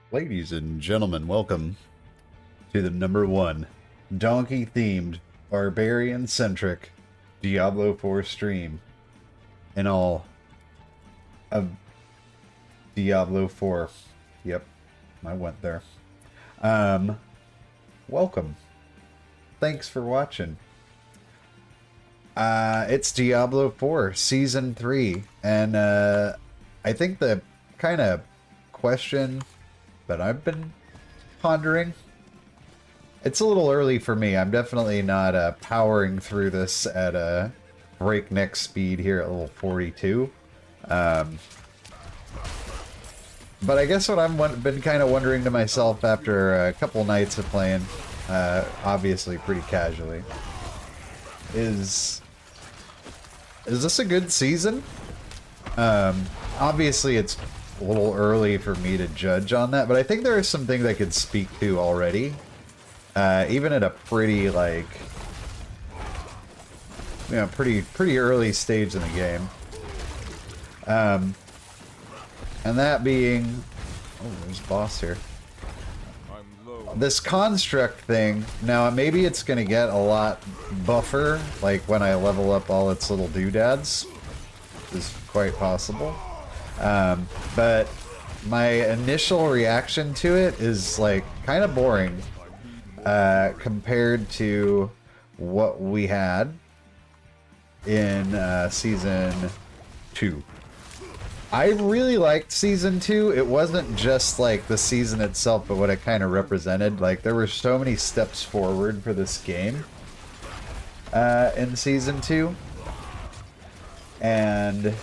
Ladies and gentlemen, welcome to the #1 donkey-themed, barbarian-centric Diablo 4 stream in all of Diablo 4. Yep, I went there. Welcome. Thanks for watching. It's Diablo 4 Season 3, and I think the kind of question that I've been pondering, it's a little early for me. I'm definitely not powering through this at a breakneck speed here at level 42. But I guess what I've been kind of wondering to myself after a couple nights of playing, obviously pretty casually, is this a good season? Obviously it's a little early for me to judge on that, but I think there are some things I could speak to already, even at a pretty, like, you know, pretty early stage in the game. And that being... Oh, there's a boss here. This construct thing, now maybe it's going to get a lot buffer, like when I level up all its little doodads. Is quite possible. But my initial reaction to it is like kind of boring compared to what we had in season 2. I really liked season 2. It wasn't just like the season itself, but what it kind of represented. Like there were so many steps forward for this game in season 2. And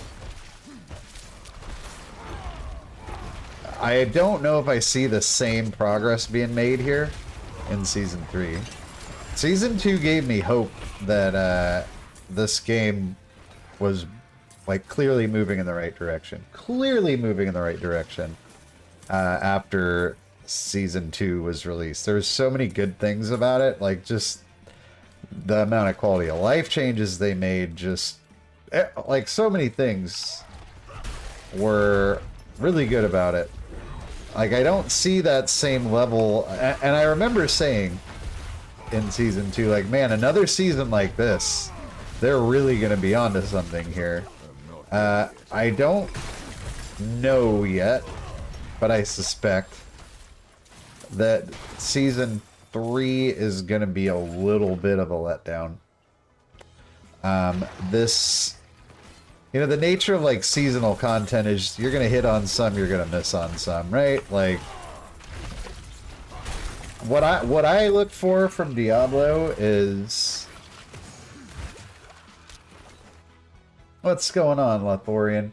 I don't know if I see the same progress being made here in season 3. Season 2 gave me hope that this game was like clearly moving in the right direction. Clearly moving in the right direction after season 2 was released. There's so many good things about it, like just the amount of quality of life changes they made, just like so many things were really good about it. Like I don't see that same level, and I remember saying in season 2, like, man, another season like this, they're really gonna be onto something here. I don't know yet, but I suspect that season 3 is gonna be a little bit of a letdown. This, you know, the nature of like seasonal content is you're gonna hit on some, you're gonna miss on some, right? Like what I look for from Diablo is what's going on, Lothorian?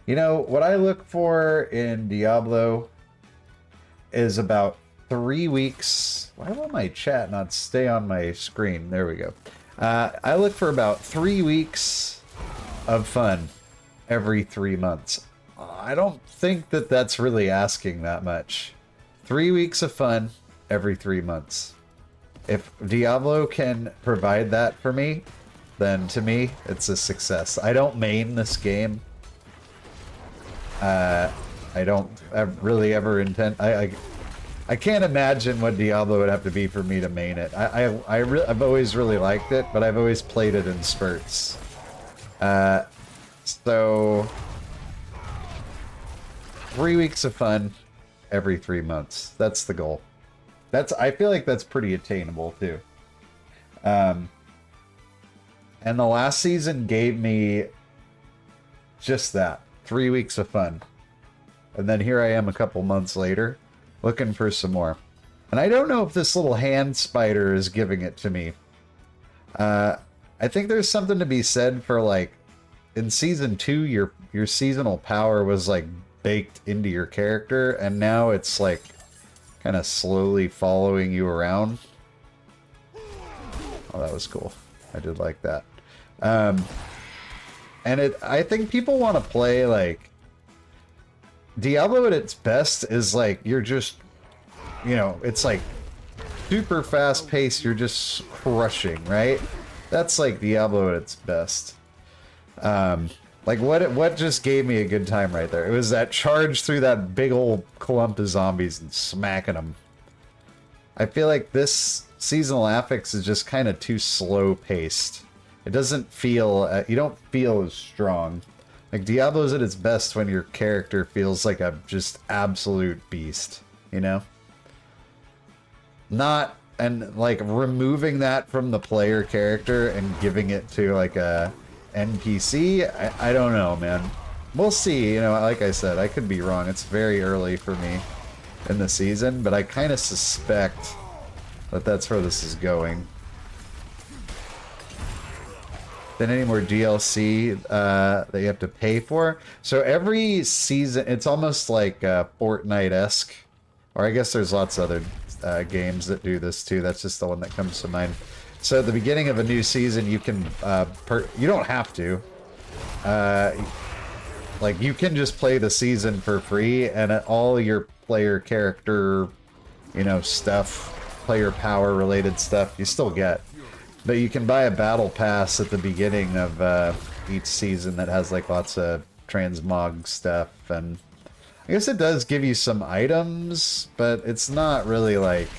You know, what I look for in Diablo is about 3 weeks. Why will my chat not stay on my screen? There we go. I look for about 3 weeks of fun every 3 months. I don't think that that's really asking that much. 3 weeks of fun every 3 months. If Diablo can provide that for me, then to me, it's a success. I don't main this game. I don't really ever intend... I can't imagine what Diablo would have to be for me to main it. I've always really liked it, but I've always played it in spurts. So 3 weeks of fun every 3 months. That's the goal. I feel like that's pretty attainable too. And the last season gave me just that. 3 weeks of fun. And then here I am a couple months later, looking for some more. And I don't know if this little hand spider is giving it to me. I think there's something to be said for like, in season 2, your seasonal power was like baked into your character, and now it's like kind of slowly following you around. Oh, that was cool. I did like that. And I think people want to play like Diablo at its best is like you're just, you know, it's like super fast paced, you're just crushing, right? That's like Diablo at its best. Like what just gave me a good time right there? It was that charge through that big old clump of zombies and smacking them. I feel like this seasonal affix is just kind of too slow paced. It doesn't feel, you don't feel as strong. Like Diablo's at its best when your character feels like a just absolute beast, you know? Not, and like removing that from the player character and giving it to like a NPC, I don't know, man. We'll see, you know, like I said, I could be wrong. It's very early for me in the season, but I kind of suspect that that's where this is going. Then any more DLC that you have to pay for. So every season, it's almost like Fortnite-esque. Or I guess there's lots of other games that do this too. That's just the one that comes to mind. So at the beginning of a new season, you can, you don't have to. Like you can just play the season for free, and all your player character, you know, stuff, player power related stuff, you still get. But you can buy a battle pass at the beginning of each season that has like lots of transmog stuff, and I guess it does give you some items, but it's not really like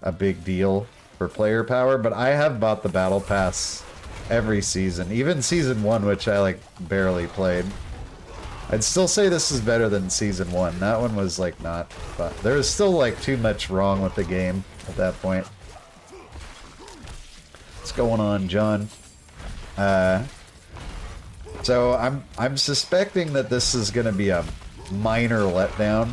a big deal for player power. But I have bought the battle pass every season, even season 1, which I like barely played. I'd still say this is better than season 1. That one was like not, but there was still like too much wrong with the game at that point. What's going on, John? So I'm suspecting that this is going to be a minor letdown,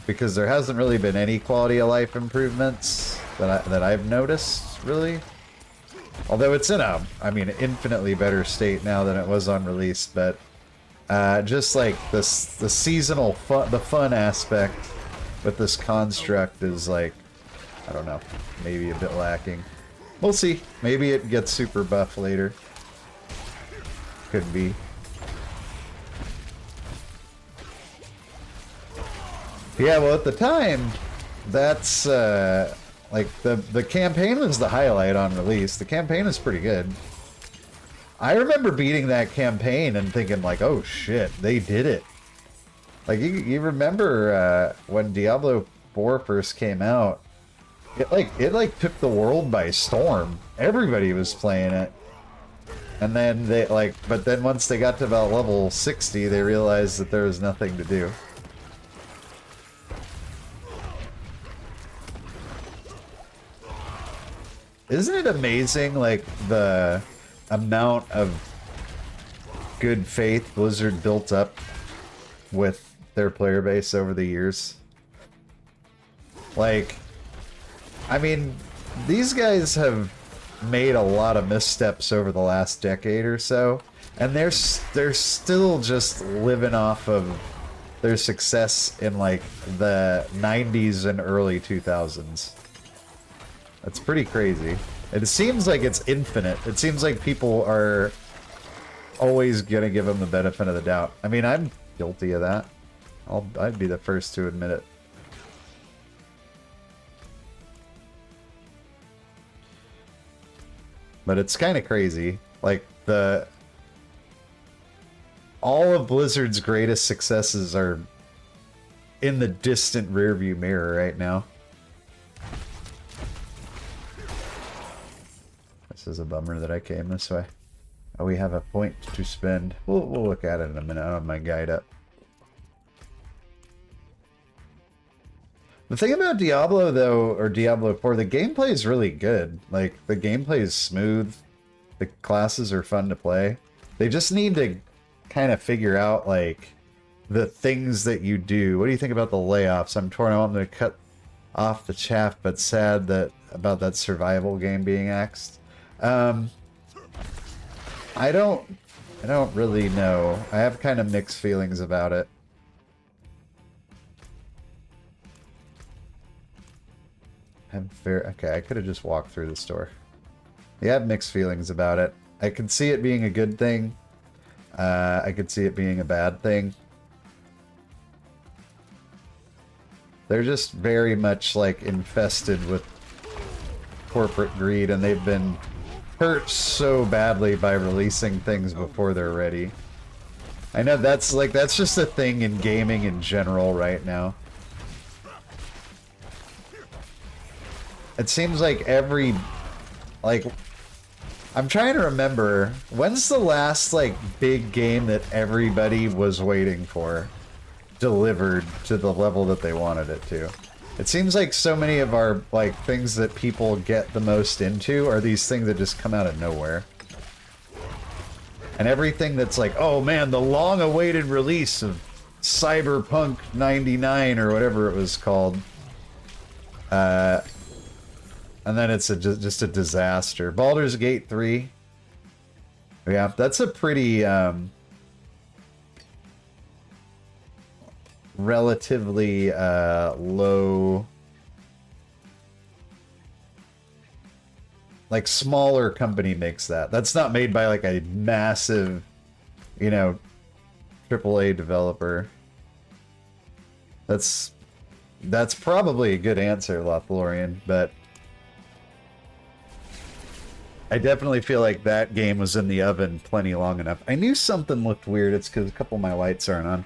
because there hasn't really been any quality of life improvements that I've noticed, really. Although it's in a, I mean, infinitely better state now than it was on release, but just like this, the seasonal fun, the fun aspect with this construct is like, I don't know, maybe a bit lacking. We'll see. Maybe it gets super buff later. Could be. Yeah, well, at the time, that's like the campaign was the highlight on release. The campaign is pretty good. I remember beating that campaign and thinking like, oh shit, they did it. Like you remember when Diablo 4 first came out, it took the world by storm. Everybody was playing it. And then but then once they got to about level 60, they realized that there was nothing to do. Isn't it amazing, like, the amount of good faith Blizzard built up with their player base over the years? Like, I mean, these guys have made a lot of missteps over the last decade or so, and they're still just living off of their success in, like, the 90s and early 2000s. That's pretty crazy. It seems like it's infinite. It seems like people are always gonna give them the benefit of the doubt. I mean, I'm guilty of that. I'd be the first to admit it. But it's kind of crazy. Like, all of Blizzard's greatest successes are in the distant rearview mirror right now. This is a bummer that I came this way. Oh, we have a point to spend. We'll look at it in a minute. I don't have my guide up. The thing about Diablo, though, or Diablo 4, the gameplay is really good. Like, the gameplay is smooth. The classes are fun to play. They just need to kind of figure out, like, the things that you do. What do you think about the layoffs? I'm torn. I want them to cut off the chaff, but sad about that survival game being axed. I don't really know. I have kind of mixed feelings about it. Okay, I could have just walked through the store. I have mixed feelings about it. I can see it being a good thing. I could see it being a bad thing. They're just very much like infested with corporate greed, and they've been hurt so badly by releasing things before they're ready. I know that's just a thing in gaming in general right now. It seems like I'm trying to remember, when's the last big game that everybody was waiting for delivered to the level that they wanted it to? It seems like so many of our things that people get the most into are these things that just come out of nowhere. And everything that's like, oh man, the long-awaited release of Cyberpunk 99 or whatever it was called. And then it's just a disaster. Baldur's Gate 3. Yeah, that's a pretty relatively low, smaller company makes that. That's not made by a massive, AAA developer. That's probably a good answer, Lothlorien, but I definitely feel like that game was in the oven plenty long enough. I knew something looked weird. It's because a couple of my lights aren't on.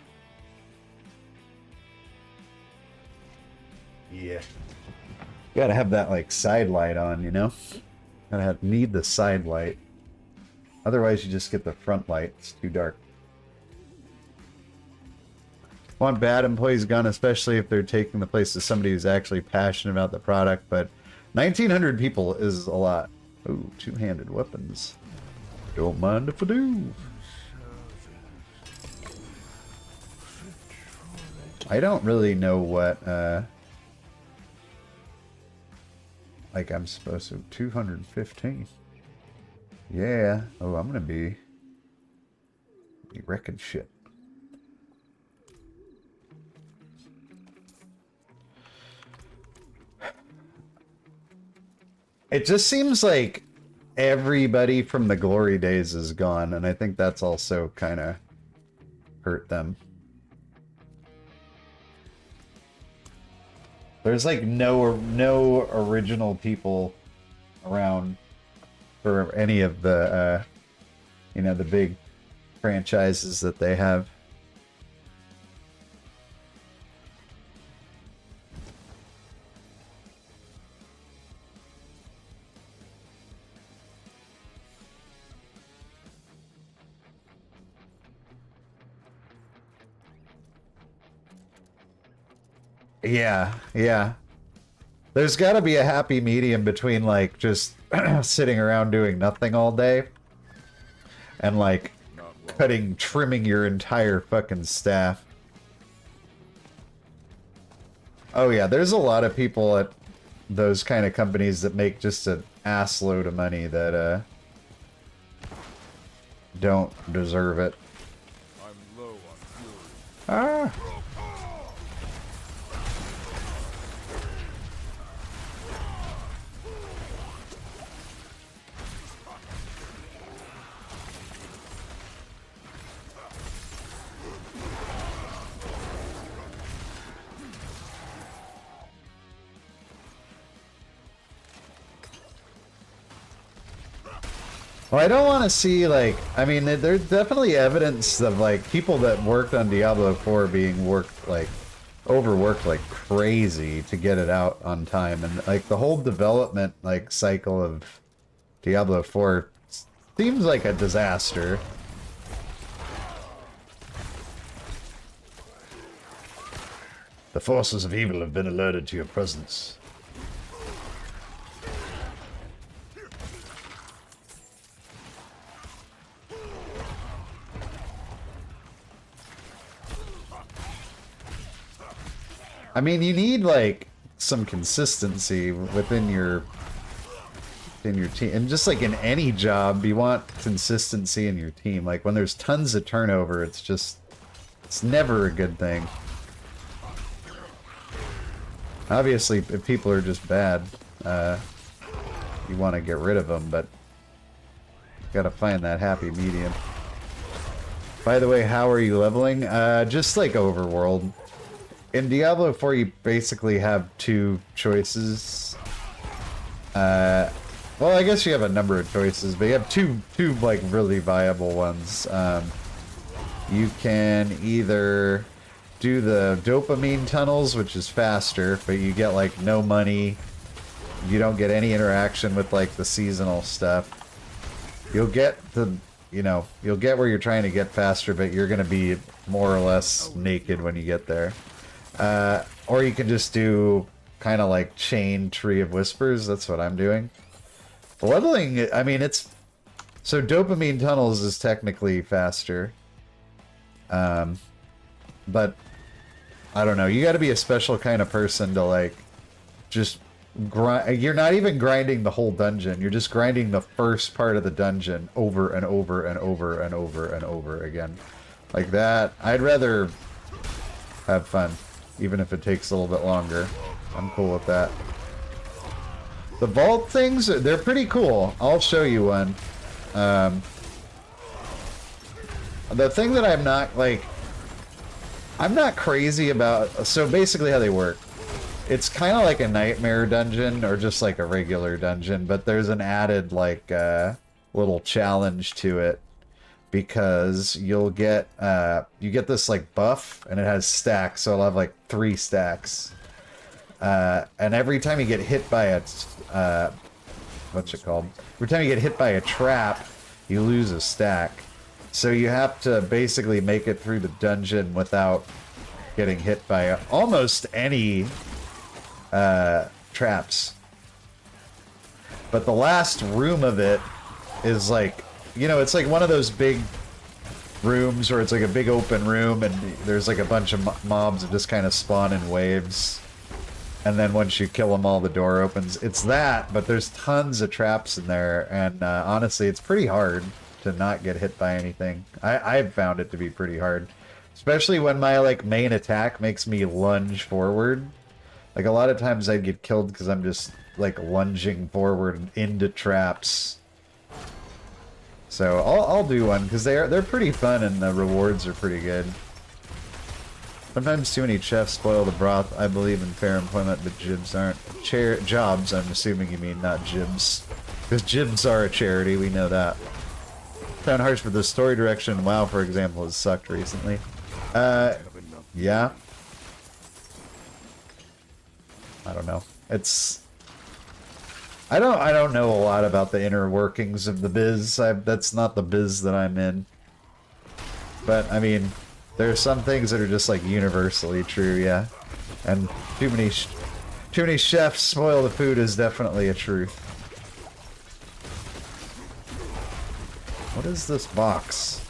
Yeah. Gotta have that, like, side light on, you know? Need the side light. Otherwise, you just get the front light. It's too dark. Want bad employees gone, especially if they're taking the place of somebody who's actually passionate about the product, but 1,900 people is a lot. Ooh, two-handed weapons. Don't mind if I do. I don't really know what, like I'm supposed to. 215. Yeah. Oh, I'm gonna be wrecking shit. It just seems like everybody from the glory days is gone, and I think that's also kind of hurt them. There's like no original people around for any of the you know, the big franchises that they have. Yeah, yeah. There's got to be a happy medium between, like, just sitting around doing nothing all day and, like, trimming your entire fucking staff. Oh, yeah, there's a lot of people at those kind of companies that make just an ass load of money that, don't deserve it. I'm low on fury. Ah! Well, I don't want to see, like, I mean, there's definitely evidence of, like, people that worked on Diablo 4 being overworked like crazy to get it out on time. And, like, the whole development, like, cycle of Diablo 4 seems like a disaster. The forces of evil have been alerted to your presence. I mean, you need, like, some consistency within your team. And just like in any job, you want consistency in your team. Like, when there's tons of turnover, it's never a good thing. Obviously, if people are just bad, you want to get rid of them, but you gotta find that happy medium. By the way, how are you leveling? Just like overworld. In Diablo 4, you basically have two choices. Well, I guess you have a number of choices, but you have two like really viable ones. You can either do the dopamine tunnels, which is faster, but you get like no money. You don't get any interaction with like the seasonal stuff. You'll get you'll get where you're trying to get faster, but you're gonna be more or less naked when you get there. Or you can just do kind of like chain tree of whispers. That's what I'm doing. The leveling, I mean, so dopamine tunnels is technically faster. But I don't know. You got to be a special kind of person to like just grind. You're not even grinding the whole dungeon. You're just grinding the first part of the dungeon over and over and over and over and over again. Like that. I'd rather have fun. Even if it takes a little bit longer. I'm cool with that. The vault things, they're pretty cool. I'll show you one. The thing that I'm not crazy about, so basically how they work It's kind of like a nightmare dungeon or just like a regular dungeon, but there's an added like little challenge to it because you'll get you get this like buff and it has stacks, so I'll have like 3 stacks. And every time you get hit by a what's it called? Every time you get hit by a trap, you lose a stack. So you have to basically make it through the dungeon without getting hit by almost any traps. But the last room of it is like, you know, it's like one of those big rooms where it's like a big open room and there's like a bunch of mobs that just kind of spawn in waves. And then once you kill them all, the door opens. It's that, but there's tons of traps in there, and honestly, it's pretty hard to not get hit by anything. I've found it to be pretty hard. Especially when my, like, main attack makes me lunge forward. Like, a lot of times I'd get killed because I'm just, like, lunging forward into traps. So, I'll do one, because they're pretty fun and the rewards are pretty good. Sometimes too many chefs spoil the broth. I believe in fair employment, but jibs aren't. Jobs, I'm assuming you mean, not jibs. Because jibs are a charity, we know that. Found harsh for the story direction. WoW, for example, has sucked recently. Yeah. I don't know. It's... I don't know a lot about the inner workings of the biz. That's not the biz that I'm in. But, I mean... There are some things that are just like universally true, yeah. And too many chefs spoil the food is definitely a truth. What is this box?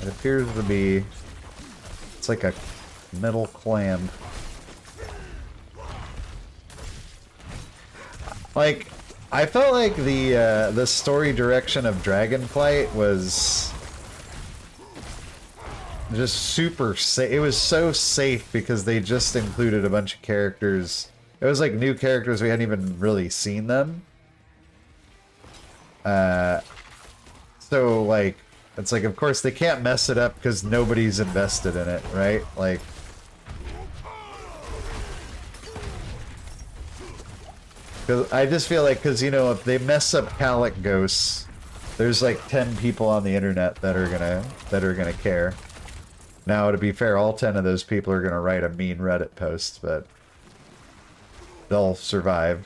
It appears to be... It's like a metal clam. Like, I felt like the story direction of Dragonflight was... just super safe. It was so safe because they just included a bunch of characters. It was like new characters, we hadn't even really seen them. So like, it's like, of course they can't mess it up because nobody's invested in it, right? Like, cause I just feel like, cause you know, if they mess up Calic Ghosts, there's like 10 people on the internet that are gonna care. Now, to be fair, all 10 of those people are going to write a mean Reddit post, but they'll survive.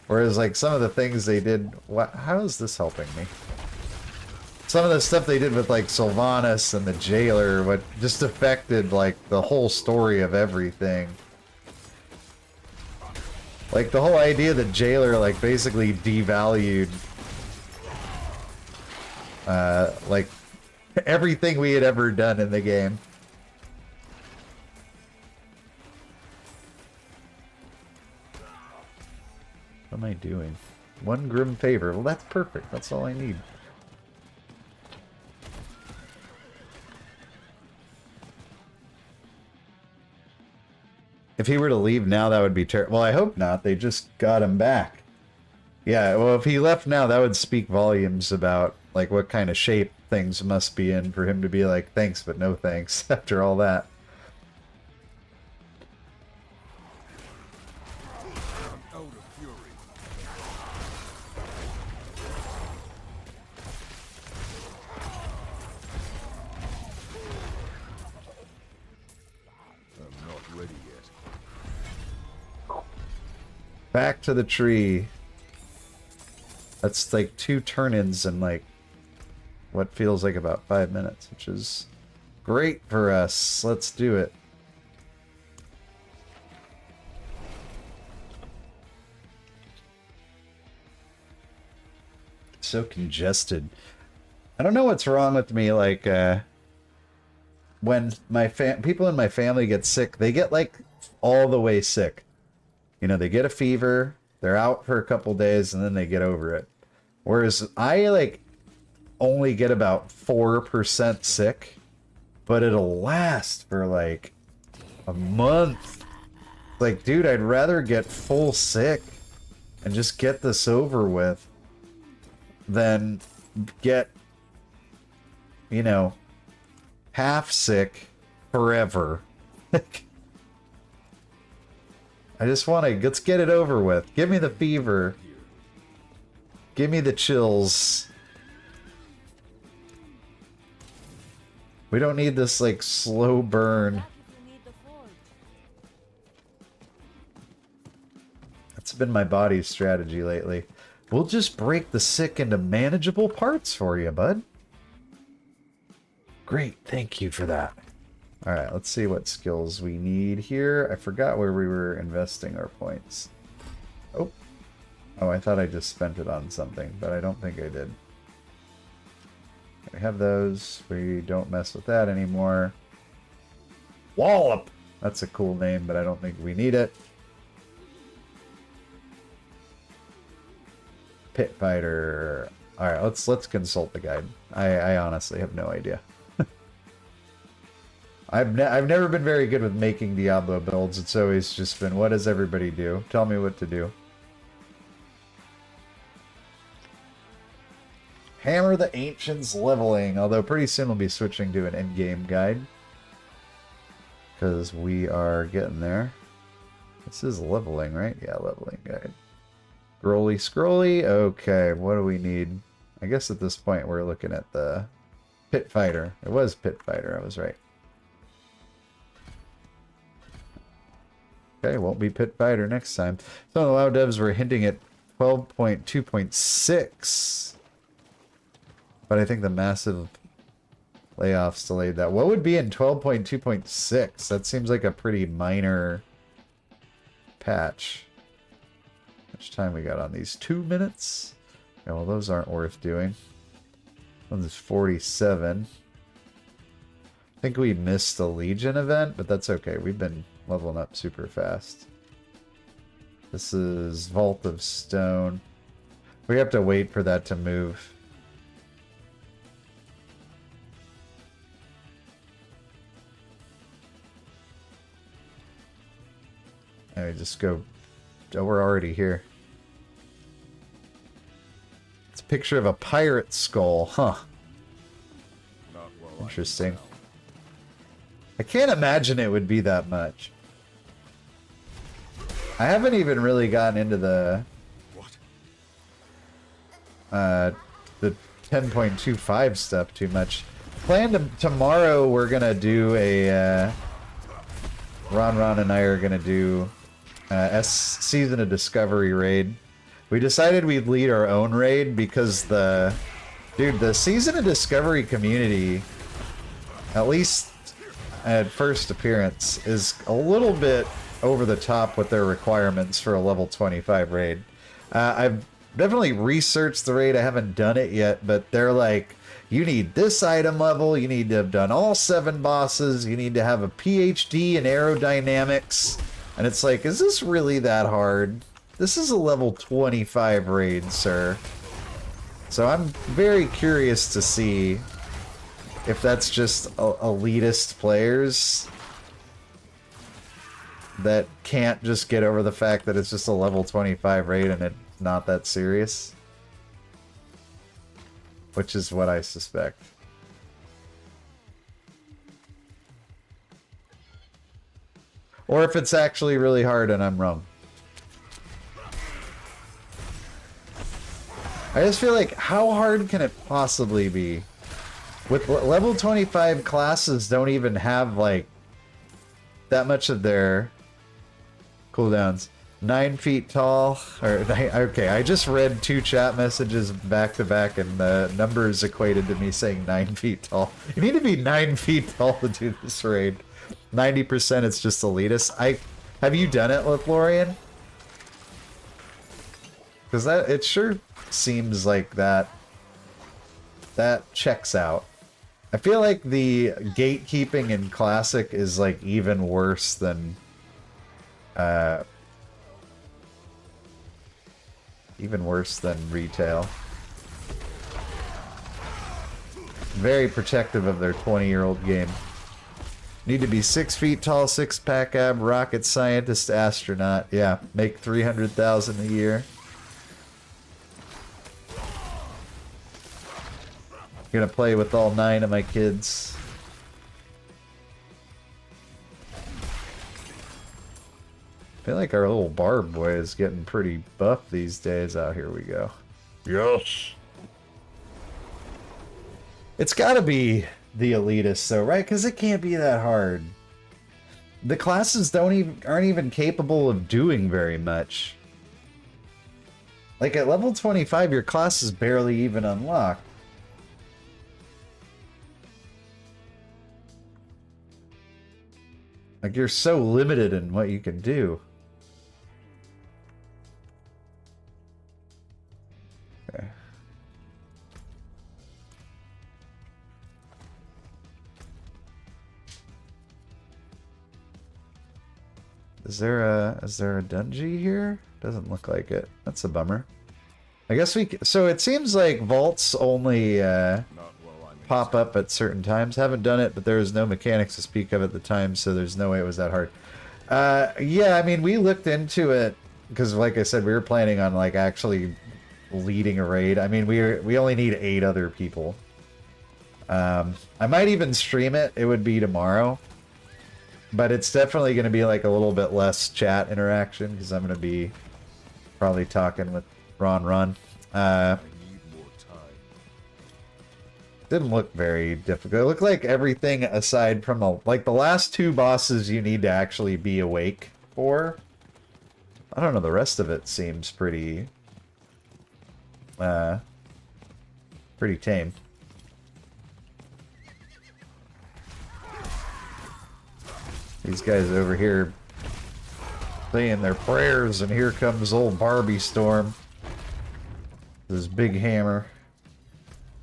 Whereas, like, some of the things they did... how is this helping me? Some of the stuff they did with, like, Sylvanas and the Jailer, what just affected, like, the whole story of everything. Like, the whole idea that Jailer, like, basically devalued... like... everything we had ever done in the game. What am I doing? 1 grim favor. Well, that's perfect. That's all I need. If he were to leave now, that would be terrible. Well, I hope not. They just got him back. Yeah, well, if he left now, that would speak volumes about, like, what kind of shape things must be in for him to be like, thanks, but no thanks, after all that. I'm out of fury. I'm not ready yet. Back to the tree. That's like 2 turn-ins and like what feels like about 5 minutes, which is great for us. Let's do it. So congested. I don't know what's wrong with me, like, when my people in my family get sick, they get, like, all the way sick. You know, they get a fever, they're out for a couple days, and then they get over it. Whereas I, like, only get about 4% sick, but it'll last for, like, a month. Like, dude, I'd rather get full sick and just get this over with than get, you know, half sick forever. I just want to... Let's get it over with. Give me the fever. Give me the chills. We don't need this, like, slow burn. That's been my body's strategy lately. We'll just break the sick into manageable parts for you, bud. Great, thank you for that. Alright, let's see what skills we need here. I forgot where we were investing our points. Oh. Oh, I thought I just spent it on something, but I don't think I did. We have those. We don't mess with that anymore. Wallop! That's a cool name, but I don't think we need it. Pit fighter. Alright, let's consult the guide. I honestly have no idea. I've never been very good with making Diablo builds. It's always just been, what does everybody do? Tell me what to do. Hammer the Ancients leveling. Although pretty soon we'll be switching to an endgame guide. Because we are getting there. This is leveling, right? Yeah, leveling guide. Scrolly. Okay, what do we need? I guess at this point we're looking at the Pit Fighter. It was Pit Fighter, I was right. Okay, won't be Pit Fighter next time. Some of the WoW devs were hinting at 12.2.6. But I think the massive layoffs delayed that. What would be in 12.2.6? That seems like a pretty minor patch. How much time we got on these? 2 minutes? Yeah, well, those aren't worth doing. This is 47. I think we missed the Legion event, but that's okay. We've been leveling up super fast. This is Vault of Stone. We have to wait for that to move. And we just go... Oh, we're already here. It's a picture of a pirate skull, huh? Interesting. I can't imagine it would be that much. I haven't even really gotten into the 10.25 stuff too much. Tomorrow we're gonna do a Ron and I are gonna do Season of Discovery raid. We decided we'd lead our own raid because the Season of Discovery community, at least at first appearance, is a little bit over the top with their requirements for a level 25 raid. I've definitely researched the raid. I haven't done it yet, but they're like, you need this item level, you need to have done all 7 bosses, you need to have a PhD in aerodynamics. And it's like, is this really that hard? This is a level 25 raid, sir. So I'm very curious to see if that's just elitist players that can't just get over the fact that it's just a level 25 raid and it's not that serious. Which is what I suspect. Or if it's actually really hard and I'm wrong. I just feel like, how hard can it possibly be? With level 25 classes don't even have, like, that much of their cooldowns. 9 feet tall. Okay, I just read 2 chat messages back to back and the numbers equated to me saying 9 feet tall. You need to be 9 feet tall to do this raid. 90% it's just elitist. Have you done it, Lothlorien? Because it sure seems like that checks out. I feel like the gatekeeping in Classic is like even worse than retail. Very protective of their 20-year-old game. Need to be 6 feet tall, 6-pack ab, rocket scientist, astronaut. Yeah, make 300,000 a year. Gonna play with all 9 of my kids. feel like our little BARB boy is getting pretty buff these days. Oh, here we go. Yes. It's gotta be the elitist though, right? Because it can't be that hard. The classes aren't even capable of doing very much. Like at level 25, your class is barely even unlocked. Like you're so limited in what you can do. Okay. Is there a dungeon here? Doesn't look like it. That's a bummer. I guess so it seems like vaults only pop up at certain times. Haven't done it, but there was no mechanics to speak of at the time, so there's no way it was that hard. Yeah, I mean, we looked into it because, like I said, we were planning on like actually leading a raid. I mean, we only need 8 other people. I might even stream it. It would be tomorrow. But it's definitely going to be like a little bit less chat interaction because I'm going to be probably talking with Ron. Didn't look very difficult. It looked like everything aside from the last 2 bosses you need to actually be awake for. I don't know, the rest of it seems pretty tame. These guys over here saying their prayers, and here comes old Barbie Storm. This big hammer.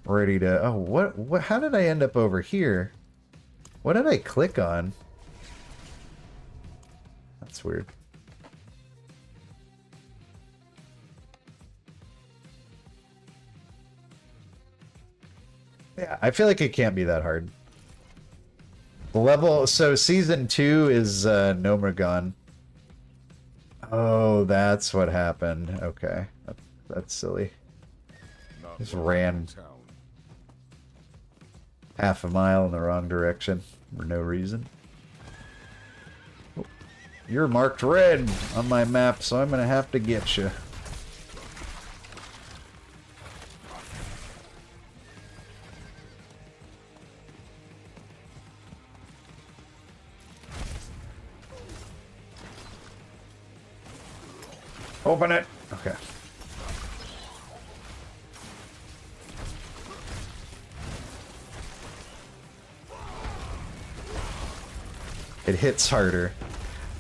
Ready to... Oh, what? How did I end up over here? What did I click on? That's weird. Yeah, I feel like it can't be that hard. The level... So, Season 2 is Nomergon. Oh, that's what happened. Okay. That's silly. Just ran half a mile in the wrong direction for no reason. Oh, you're marked red on my map, so I'm gonna have to get you. Open it. Okay. It hits harder.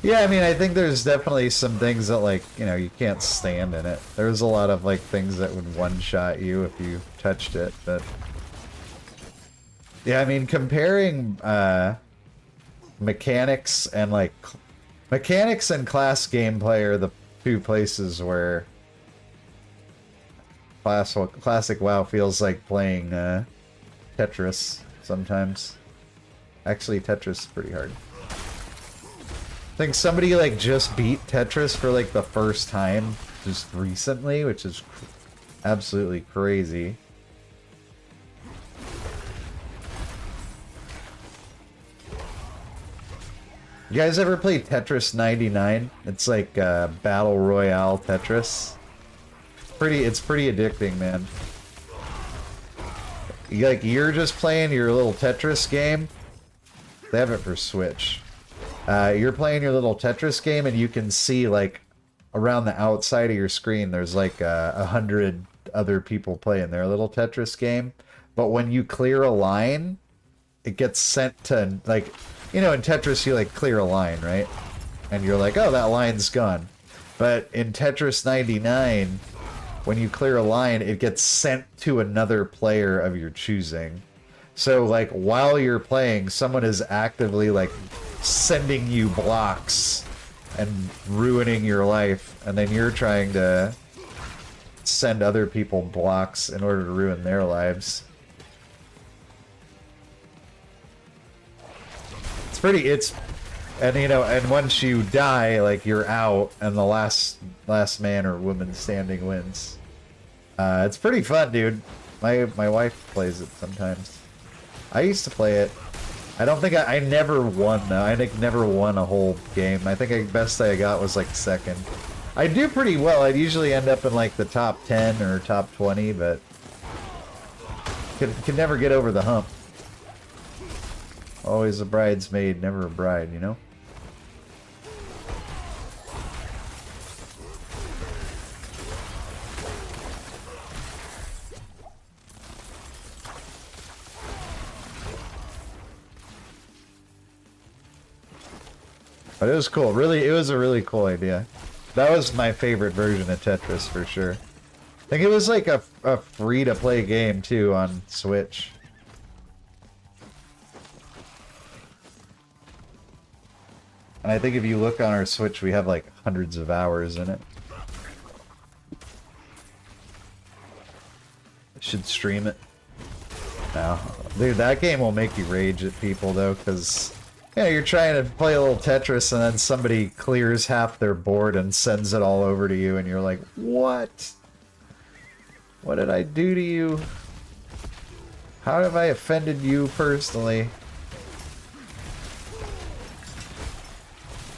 Yeah, I mean, I think there's definitely some things that, like, you know, you can't stand in it. There's a lot of, like, things that would one-shot you if you touched it, but... Yeah, I mean, comparing, mechanics and, like... Mechanics and class gameplay are the 2 places where... Classic WoW feels like playing, Tetris sometimes. Actually, Tetris is pretty hard. I think somebody like just beat Tetris for like the first time just recently, which is absolutely crazy. You guys ever play Tetris 99? It's like Battle Royale Tetris. It's pretty addicting, man. You're just playing your little Tetris game. They have it for Switch. You're playing your little Tetris game, and you can see, like, around the outside of your screen, there's, like, 100 other people playing their little Tetris game. But when you clear a line, it gets sent to, like, you know, in Tetris, you, like, clear a line, right? And you're like, oh, that line's gone. But in Tetris 99, when you clear a line, it gets sent to another player of your choosing. So, like, while you're playing, someone is actively, like, sending you blocks and ruining your life, and then you're trying to send other people blocks in order to ruin their lives. And you know, and once you die, like, you're out, and the last man or woman standing wins. It's pretty fun, dude. My wife plays it sometimes. I used to play it I don't think I never won though. I think never won a whole game. I think the best I got was like second. I do pretty well. I'd usually end up in like the top 10 or top 20, but could never get over the hump. Always a bridesmaid, never a bride, you know? But it was cool. Really, it was a really cool idea. That was my favorite version of Tetris for sure. I think it was like a free-to-play game too on Switch. And I think if you look on our Switch, we have like hundreds of hours in it. I should stream it. No. Dude, that game will make you rage at people though, because yeah, you're trying to play a little Tetris and then somebody clears half their board and sends it all over to you and you're like, what? What did I do to you? How have I offended you personally?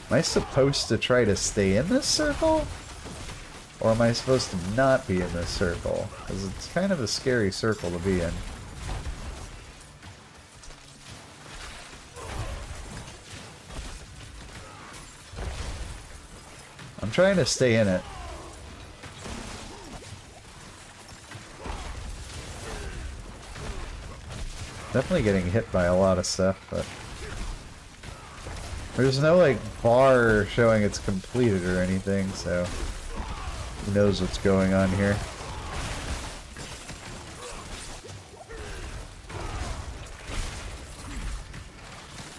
Am I supposed to try to stay in this circle? Or am I supposed to not be in this circle? Because it's kind of a scary circle to be in. I'm trying to stay in it. Definitely getting hit by a lot of stuff, but there's no like bar showing it's completed or anything, so who knows what's going on here.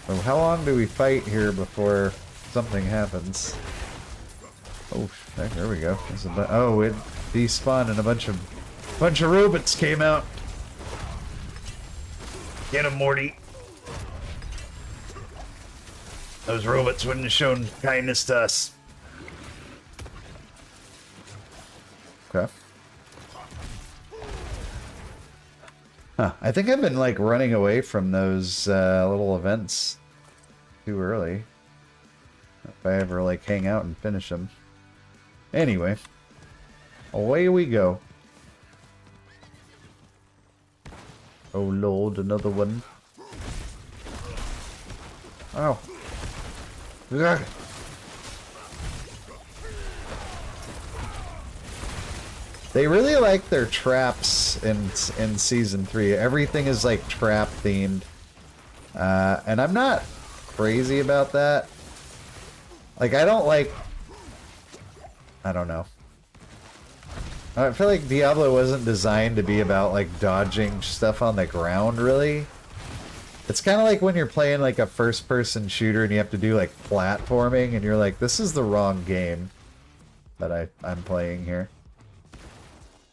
So how long do we fight here before something happens? Oh, there we go. Oh, it despawned and a bunch of robots came out. Get him, Morty. Those robots wouldn't have shown kindness to us. Okay. Huh. I think I've been like running away from those little events too early. If I ever like hang out and finish them. Anyway, away we go. Oh lord, another one. Oh. Ugh. They really like their traps in season 3. Everything is like trap themed. And I'm not crazy about that. Like I don't know. I feel like Diablo wasn't designed to be about like dodging stuff on the ground, really. It's kind of like when you're playing like a first-person shooter and you have to do like platforming and you're like, this is the wrong game that I'm playing here.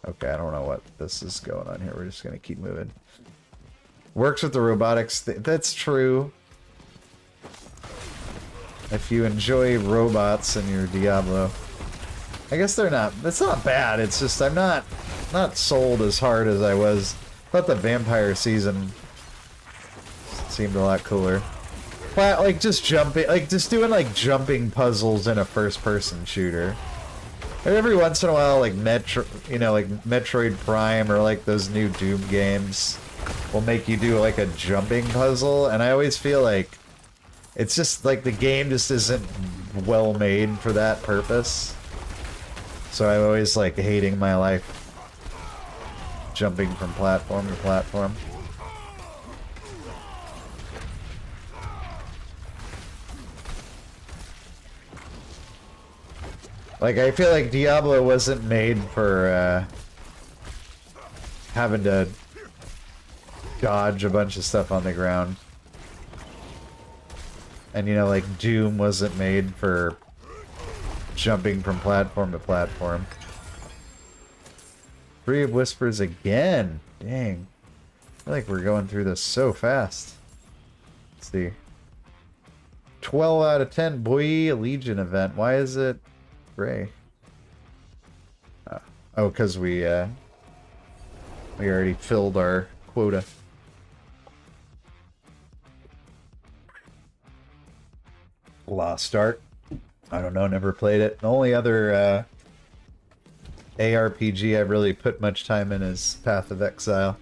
Okay, I don't know what this is going on here. We're just gonna keep moving. Works with the robotics. That's true. If you enjoy robots in your Diablo. I guess they're not. It's not bad. It's just I'm not sold as hard as I was. I thought the vampire season seemed a lot cooler. Like just jumping, like just doing like jumping puzzles in a first-person shooter. And every once in a while, like like Metroid Prime or like those new Doom games will make you do like a jumping puzzle, and I always feel like it's just like the game just isn't well made for that purpose. So I'm always like hating my life jumping from platform to platform. Like I feel like Diablo wasn't made for having to dodge a bunch of stuff on the ground. And you know, like Doom wasn't made for jumping from platform to platform. Tree of Whispers again. Dang. I feel like we're going through this so fast. Let's see. 12 out of 10. Boy, Legion event. Why is it gray? Oh, because we already filled our quota. Lost Ark. I don't know, never played it. The only other ARPG I've really put much time in is Path of Exile.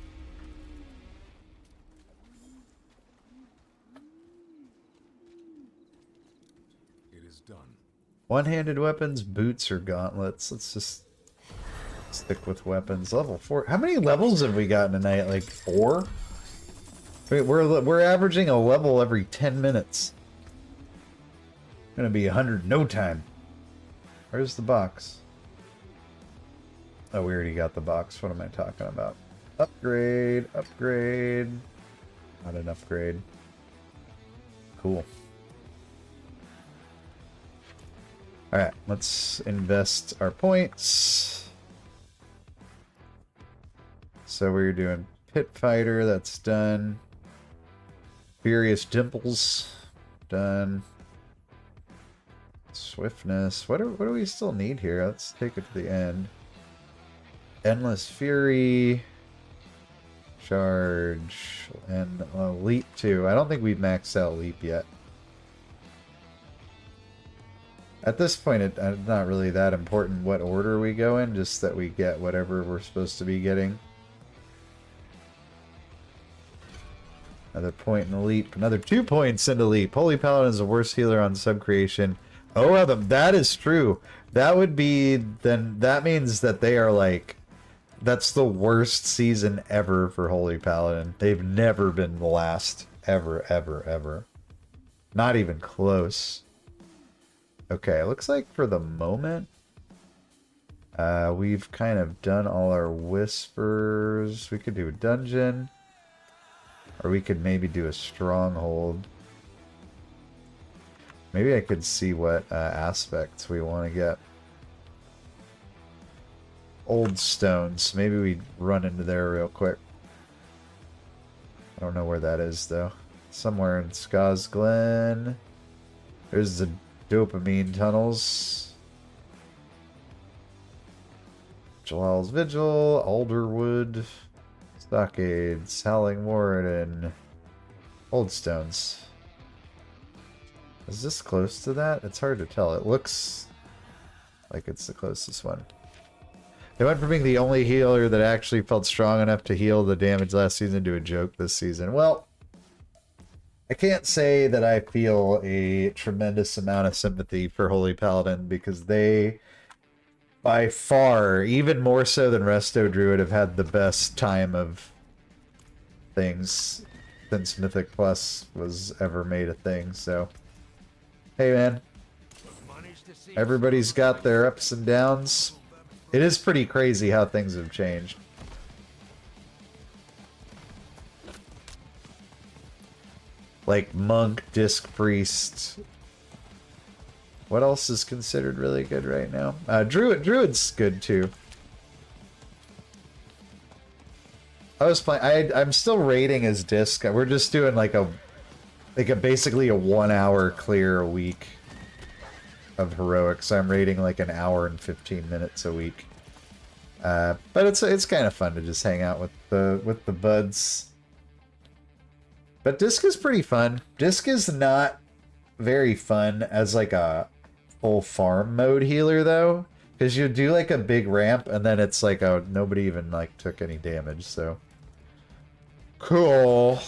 It is done. One-handed weapons, boots, or gauntlets. Let's just stick with weapons. Level 4. How many levels have we gotten tonight? Like 4? Wait, we're averaging a level every 10 minutes. Gonna be 100 no time. Where's the box? Oh, we already got the box. What am I talking about? Upgrade, upgrade. Not an upgrade. Cool. Alright, let's invest our points. So we're doing Pit Fighter, that's done. Furious Dimples, done. Swiftness. What do we still need here? Let's take it to the end. Endless Fury. Charge. And Leap too. I don't think we've maxed out Leap yet. At this point, it's not really that important what order we go in, just that we get whatever we're supposed to be getting. Another point in the Leap. Another 2 points into Leap. Holy Paladin is the worst healer on sub-creation. Oh, Adam, that is true. That would be, then that means that they are like, that's the worst season ever for Holy Paladin. They've never been the last. Ever, ever, ever. Not even close. Okay, looks like for the moment, we've kind of done all our whispers. We could do a dungeon, or we could maybe do a stronghold. Maybe I could see what aspects we want to get. Old stones. Maybe we run into there real quick. I don't know where that is though. Somewhere in Skaz Glen. There's the dopamine tunnels. Jalal's Vigil, Alderwood, Stockades, Howling Warden, Old Stones. Is this close to that? It's hard to tell. It looks like it's the closest one. They went from being the only healer that actually felt strong enough to heal the damage last season to a joke this season. Well, I can't say that I feel a tremendous amount of sympathy for Holy Paladin because they, by far, even more so than Resto Druid, have had the best time of things since Mythic Plus was ever made a thing, so... Hey man, everybody's got their ups and downs. It is pretty crazy how things have changed. Like Monk, Disc Priest. What else is considered really good right now? Druid's good too. I was playing. I'm still rating as Disc. We're just doing like a basically a 1 hour clear a week of heroics. I'm rating like an hour and 15 minutes a week. But it's kind of fun to just hang out with the buds. But Disc is pretty fun. Disc is not very fun as like a full farm mode healer though, because you do like a big ramp and then it's like nobody even like took any damage. So cool.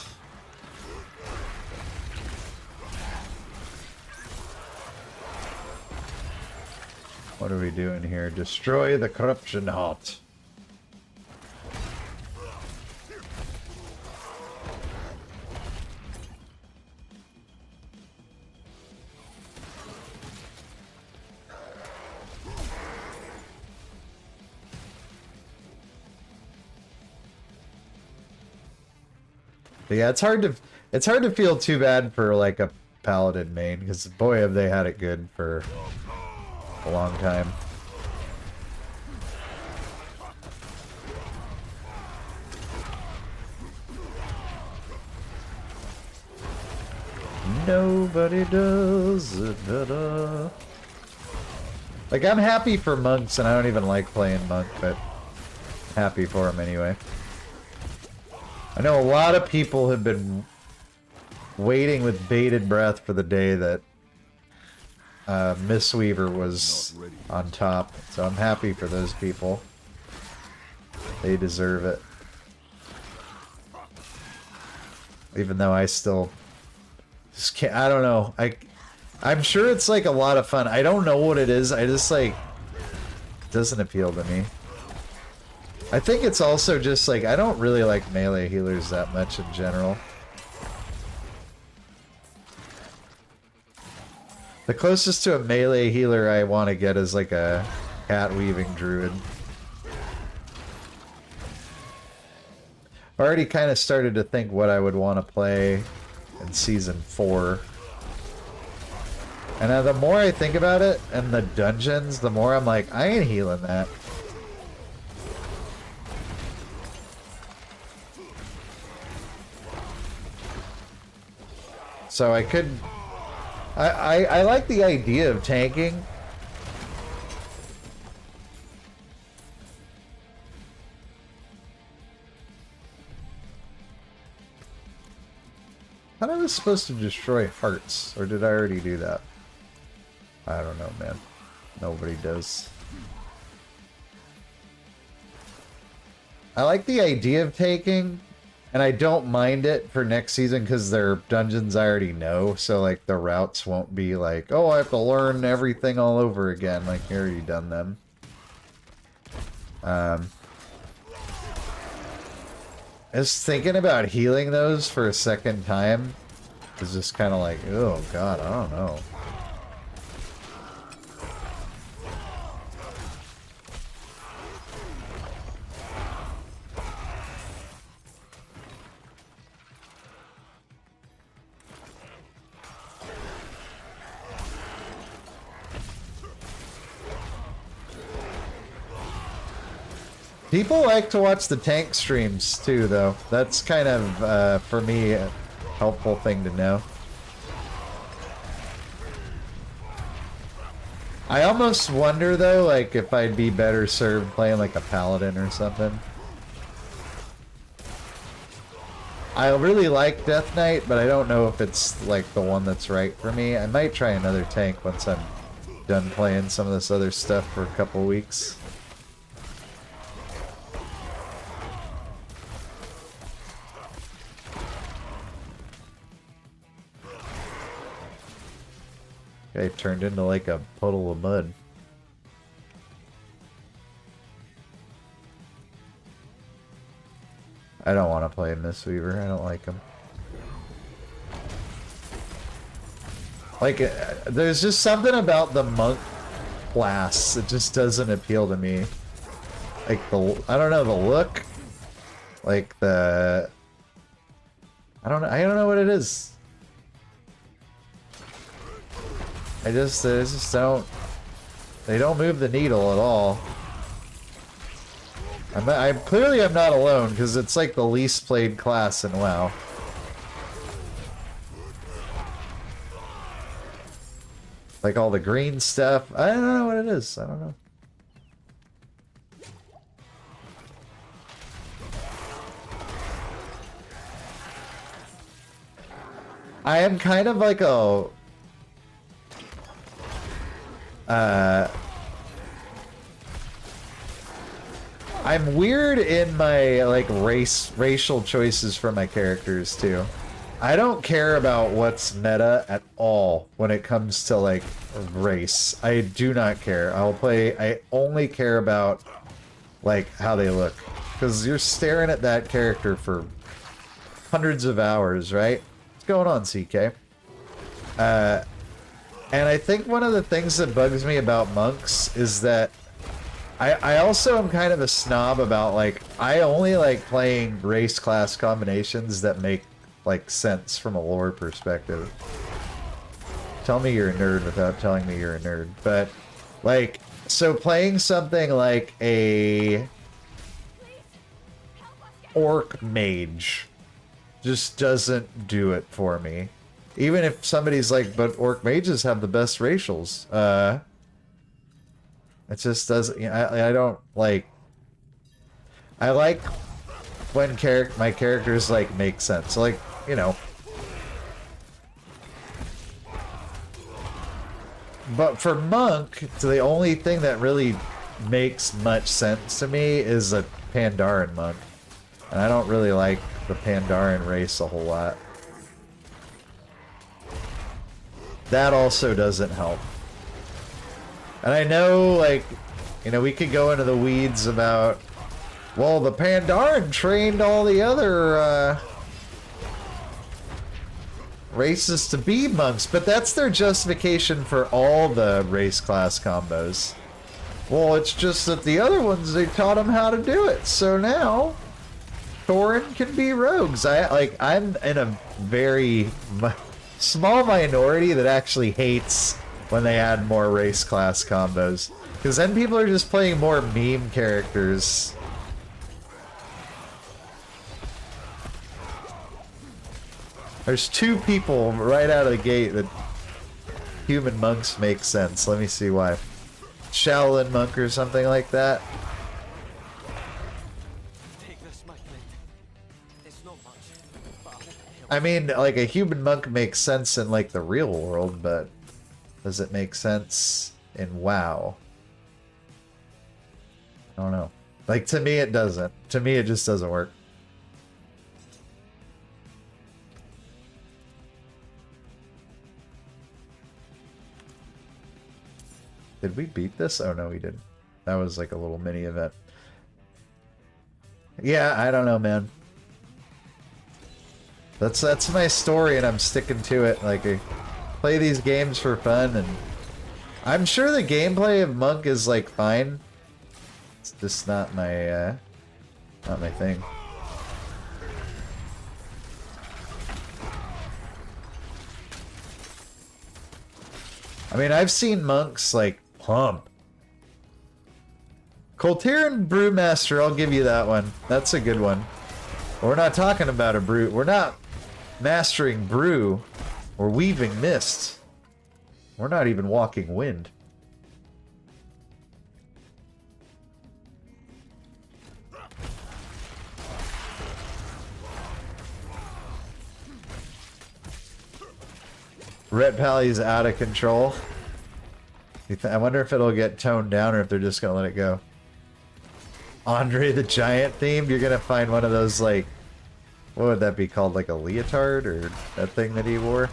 What are we doing here? Destroy the corruption hut. But yeah, it's hard to feel too bad for like a paladin main because boy have they had it good for a long time. Nobody does it better. Like, I'm happy for monks, and I don't even like playing monk, but happy for him anyway. I know a lot of people have been waiting with bated breath for the day that Mistweaver was on top, so I'm happy for those people. They deserve it. Even though I still just can't, I don't know. I'm sure it's like a lot of fun. I don't know what it is. I just like, it doesn't appeal to me. I think it's also just like, I don't really like melee healers that much in general. The closest to a melee healer I want to get is like a cat weaving druid. I already kind of started to think what I would want to play in Season 4. And the more I think about it, and the dungeons, the more I'm like, I ain't healing that. So I could... I like the idea of tanking. I thought I was supposed to destroy hearts, or did I already do that? I don't know, man. Nobody does. I like the idea of taking, and I don't mind it for next season because they're dungeons I already know, so like the routes won't be like, oh, I have to learn everything all over again. Like, you already done them. Just thinking about healing those for a second time is just kind of like, oh god, I don't know. People like to watch the tank streams too, though. That's kind of, for me, a helpful thing to know. I almost wonder, though, like, if I'd be better served playing, like, a paladin or something. I really like Death Knight, but I don't know if it's, like, the one that's right for me. I might try another tank once I'm done playing some of this other stuff for a couple weeks. Guy turned into like a puddle of mud. I don't want to play Mistweaver. I don't like him. Like, there's just something about the monk class that just doesn't appeal to me. Like I don't know, the look. Like I don't know what it is. They just don't. They don't move the needle at all. I'm clearly I'm not alone because it's like the least played class in WoW. Like all the green stuff. I don't know what it is. I don't know. I am kind of like a I'm weird in my like racial choices for my characters too. I don't care about what's meta at all when it comes to like race. I do not care. I only care about like how they look, because you're staring at that character for hundreds of hours, right? What's going on, CK? And I think one of the things that bugs me about monks is that I also am kind of a snob about, like, I only like playing race class combinations that make, like, sense from a lore perspective. Tell me you're a nerd without telling me you're a nerd. But, like, so playing something like a orc mage just doesn't do it for me. Even if somebody's like, but orc mages have the best racials. It just doesn't. I don't like. I like when my characters like make sense. So, like, you know. But for monk, the only thing that really makes much sense to me is a Pandaren monk. And I don't really like the Pandaren race a whole lot. That also doesn't help. And I know, like, you know, we could go into the weeds about, well, the Pandaren trained all the other races to be monks, but that's their justification for all the race class combos. Well, it's just that the other ones, they taught them how to do it, so now Thorin can be rogues. I'm in a very small minority that actually hates when they add more race class combos, because then people are just playing more meme characters. There's two people right out of the gate that human monks make sense. Let me see why. Shaolin monk or something like that. I mean, like, a human monk makes sense in, like, the real world, but does it make sense in WoW? I don't know. Like, to me, it doesn't. To me, it just doesn't work. Did we beat this? Oh, no, we didn't. That was like a little mini event. Yeah, I don't know, man. That's my story, and I'm sticking to it. Like, I play these games for fun, and I'm sure the gameplay of Monk is, like, fine. It's just not my thing. I mean, I've seen monks, like, pump. Colterian Brewmaster, I'll give you that one. That's a good one. We're not talking about a brew. We're not mastering brew. We're weaving mist. We're not even walking wind. Ret Pally's out of control. I wonder if it'll get toned down or if they're just gonna let it go. Andre the Giant themed, you're gonna find one of those, like, what would that be called? Like a leotard or that thing that he wore?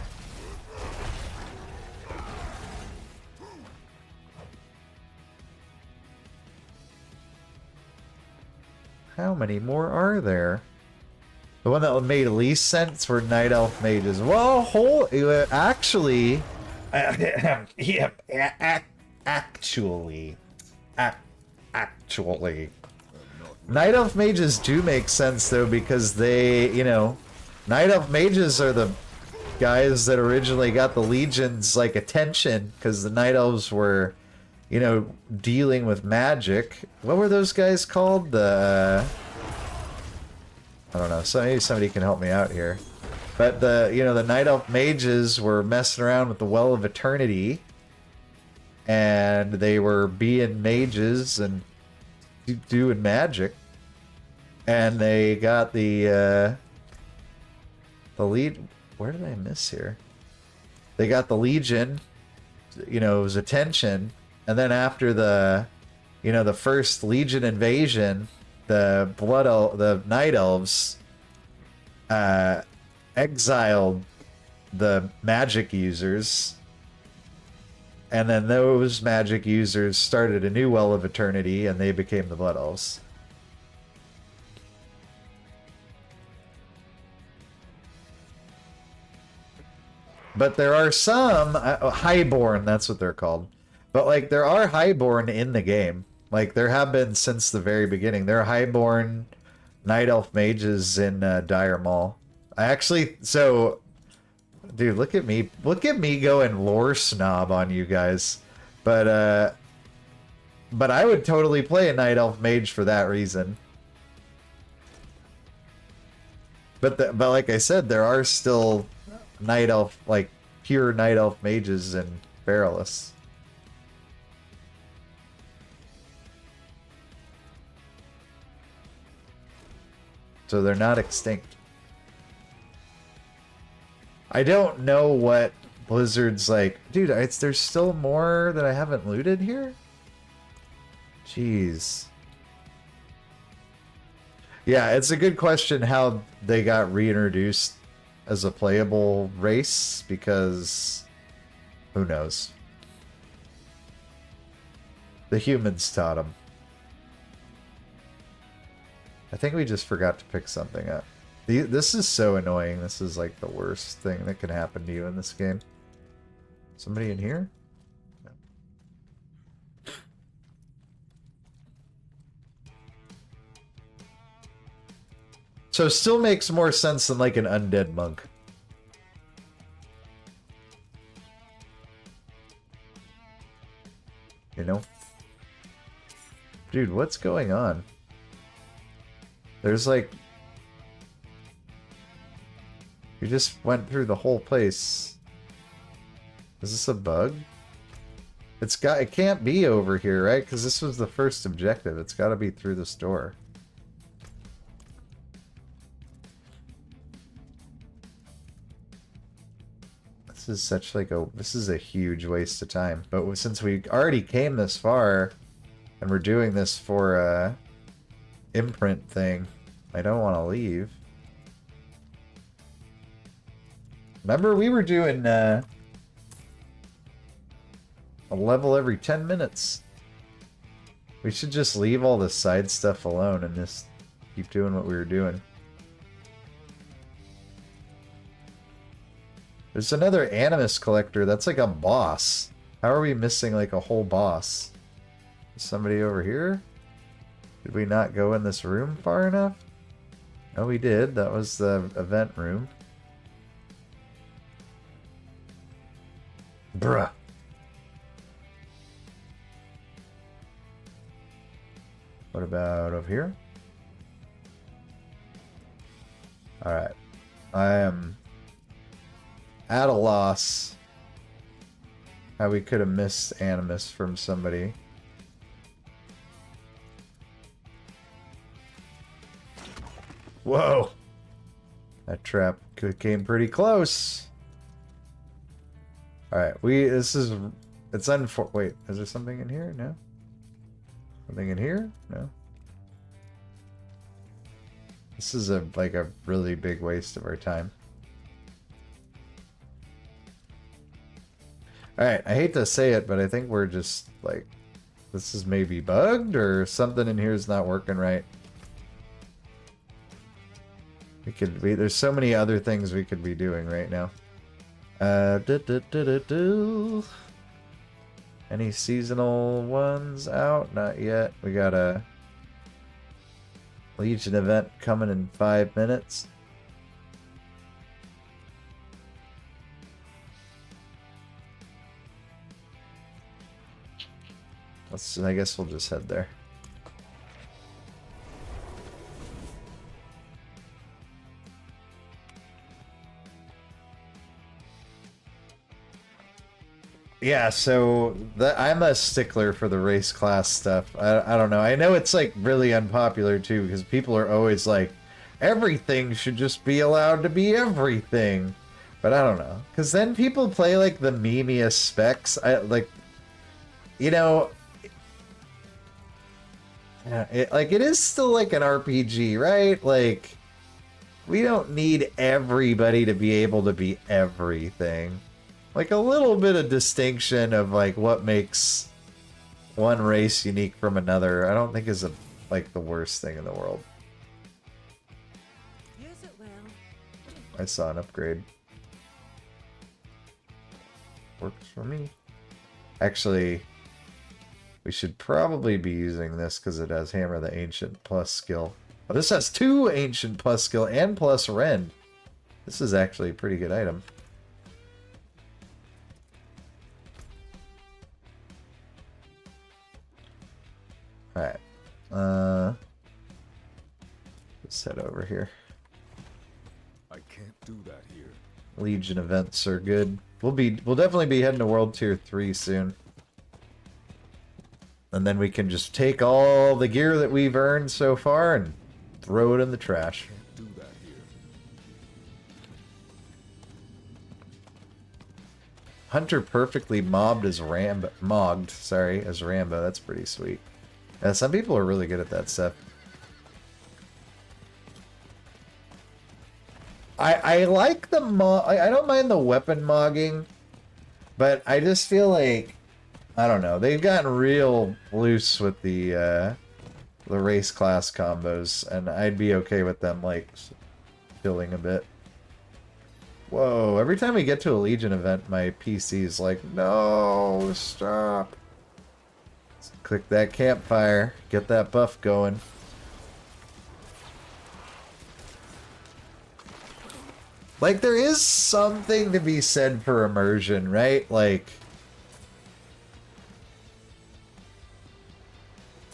How many more are there? The one that made least sense were Night Elf mages. Well, actually, actually, Night Elf mages do make sense though, because they, you know, Night Elf mages are the guys that originally got the Legion's, like, attention, because the Night Elves were, you know, dealing with magic. What were those guys called? The I don't know. So maybe somebody can help me out here. But the Night Elf mages were messing around with the Well of Eternity, and they were being mages and doing magic, and they got the lead. Where did I miss here? They got the Legion, you know, his attention, and then after the first Legion invasion, the Night Elves exiled the magic users, and then those magic users started a new Well of Eternity, and they became the Blood Elves. But there are some Highborn, that's what they're called. But, like, there are Highborn in the game. Like, there have been since the very beginning. There are Highborn Night Elf mages in Dire Maul. I actually, so, dude, look at me going lore snob on you guys. But I would totally play a Night Elf mage for that reason. But like I said, there are still Night Elf, like, pure Night Elf mages in Feralus. So they're not extinct. I don't know what Blizzard's like, dude, there's still more that I haven't looted here? Jeez. Yeah, it's a good question how they got reintroduced as a playable race, because who knows? The humans taught them. I think we just forgot to pick something up. This is so annoying. This is like the worst thing that can happen to you in this game. Somebody in here? No. So still makes more sense than like an undead monk. You know? Dude, what's going on? There's like... You just went through the whole place. Is this a bug? It can't be over here, right? Because this was the first objective. It's got to be through the store. This is such like this is a huge waste of time. But since we already came this far, and we're doing this for a imprint thing, I don't want to leave. Remember, we were doing a level every 10 minutes. We should just leave all the side stuff alone and just keep doing what we were doing. There's another Animus collector. That's like a boss. How are we missing like a whole boss? Is somebody over here? Did we not go in this room far enough? No, we did. That was the event room. Bruh. What about over here? Alright. I am at a loss how we could have missed Animus from somebody. Whoa! That trap came pretty close. Alright, it's wait, is there something in here? No? Something in here? No? This is like a really big waste of our time. Alright, I hate to say it, but I think we're just like, this is maybe bugged or something in here is not working right. There's so many other things we could be doing right now. Any seasonal ones out? Not yet. We got a Legion event coming in 5 minutes. I guess we'll just head there. Yeah, so I'm a stickler for the race class stuff. I don't know. I know it's like really unpopular too, because people are always like, everything should just be allowed to be everything. But I don't know, because then people play like the memeiest specs. You know, it is still like an RPG, right? Like, we don't need everybody to be able to be everything. Like a little bit of distinction of like what makes one race unique from another, I don't think is like the worst thing in the world. Use it well. I saw an upgrade. Works for me. Actually, we should probably be using this because it has Hammer the Ancient plus skill. Oh, this has 2 Ancient plus skill and plus Rend. This is actually a pretty good item. Alright. Let's head over here. I can't do that here. Legion events are good. We'll definitely be heading to World Tier 3 soon. And then we can just take all the gear that we've earned so far and throw it in the trash. Can't do that here. Hunter perfectly mogged, sorry, as Rambo. That's pretty sweet. Some people are really good at that stuff. I like the I don't mind the weapon mogging, but I just feel like, I don't know, they've gotten real loose with the race class combos, and I'd be okay with them like chilling a bit. Whoa, every time we get to a Legion event, my PC's like, no, stop. Let's click that campfire, get that buff going. Like, there is something to be said for immersion, right? Like,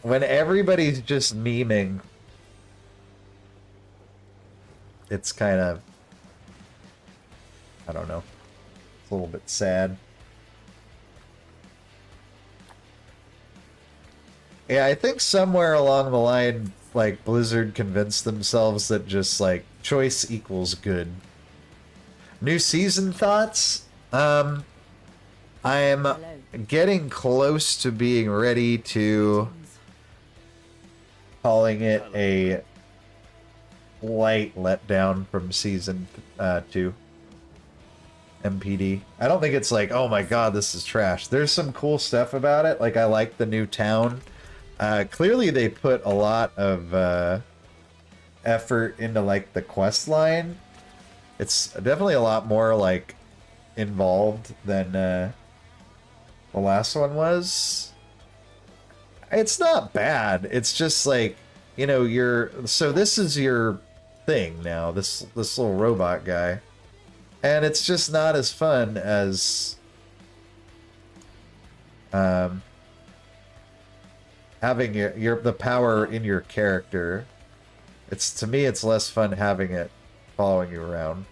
when everybody's just memeing, it's kind of, I don't know, it's a little bit sad. Yeah, I think somewhere along the line, like, Blizzard convinced themselves that just, like, choice equals good. New season thoughts? I'm getting close to being ready to calling it a light letdown from season 2. MPD. I don't think it's like, oh my god, this is trash. There's some cool stuff about it. Like, I like the new town. Clearly they put a lot of effort into, like, the quest line. It's definitely a lot more, like, involved than the last one was. It's not bad. It's just like, you know, so this is your thing now, this little robot guy. And it's just not as fun as having the power in your character. To me, it's less fun having it following you around.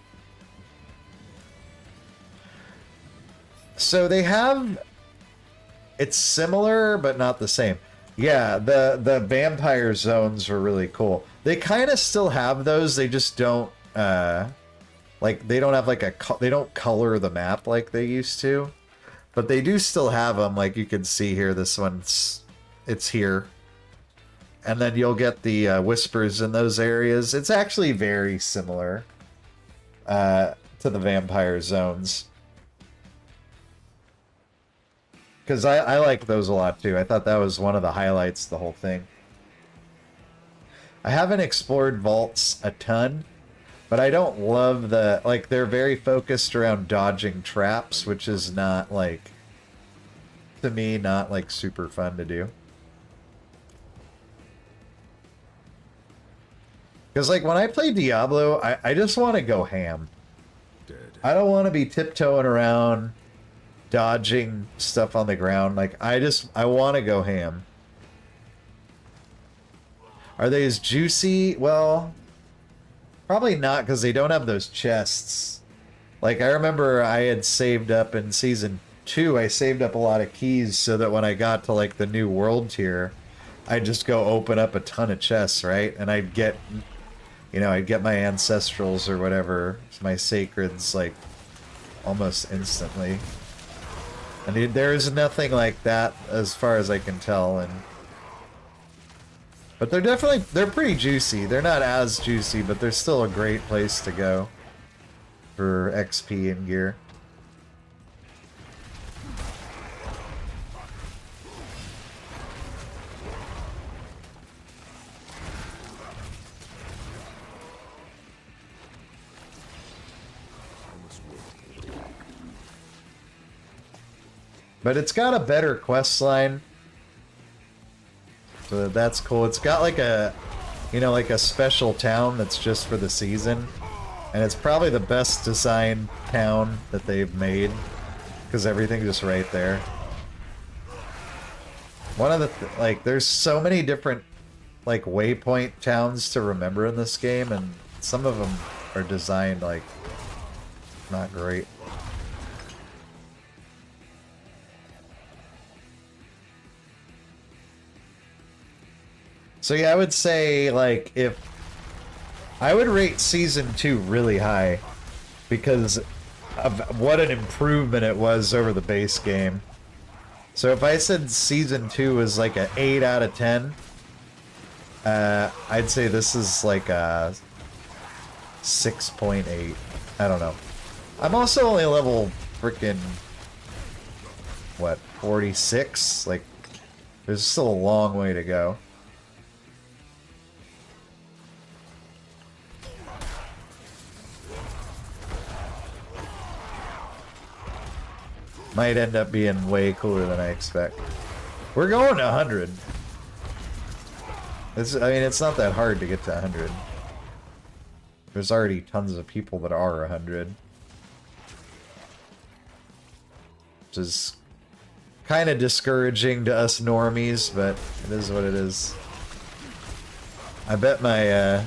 So they have, it's similar but not the same. Yeah, the vampire zones are really cool. They kind of still have those. They just don't like, they don't have like they don't color the map like they used to, but they do still have them. Like, you can see here, this one's, it's here. And then you'll get the whispers in those areas. It's actually very similar to the vampire zones. Because I like those a lot too. I thought that was one of the highlights of the whole thing. I haven't explored vaults a ton, but I don't love the, like, they're very focused around dodging traps, which is not, like, to me, not like super fun to do. Because, like, when I play Diablo, I just want to go ham. Dead. I don't want to be tiptoeing around, dodging stuff on the ground. Like, I want to go ham. Are they as juicy? Well, probably not, because they don't have those chests. Like, I remember I had saved up in Season 2, I saved up a lot of keys so that when I got to, like, the new world tier, I'd just go open up a ton of chests, right? And I'd get, you know, I'd get my ancestrals or whatever, my sacreds, like, almost instantly. And there is nothing like that as far as I can tell. But they're pretty juicy. They're not as juicy, but they're still a great place to go for XP and gear. But it's got a better quest line. So that's cool. It's got like a, you know, like a special town that's just for the season. And it's probably the best designed town that they've made, because everything's just right there. One of the, like, there's so many different, like, waypoint towns to remember in this game, and some of them are designed, like, not great. So yeah, I would say, like, I would rate Season 2 really high, because of what an improvement it was over the base game. So if I said Season 2 was like an 8 out of 10, I'd say this is like a 6.8. I don't know. I'm also only level freaking, what, 46? Like, there's still a long way to go. Might end up being way cooler than I expect. We're going to 100. I mean, it's not that hard to get to 100. There's already tons of people that are 100. Which is kind of discouraging to us normies, but it is what it is. I bet my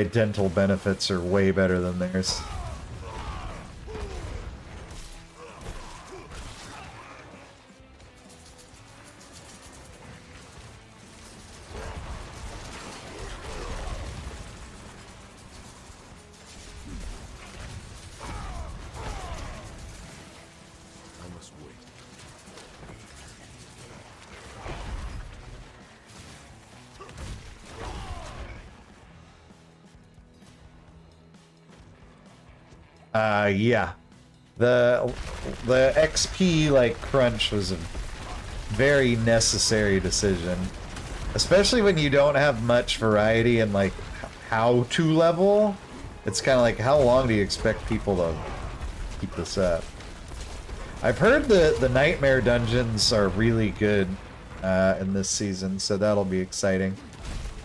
dental benefits are way better than theirs. Yeah. The XP, like, crunch was a very necessary decision. Especially when you don't have much variety in, like, how to level. It's kind of like, how long do you expect people to keep this up? I've heard the Nightmare dungeons are really good in this season, so that'll be exciting.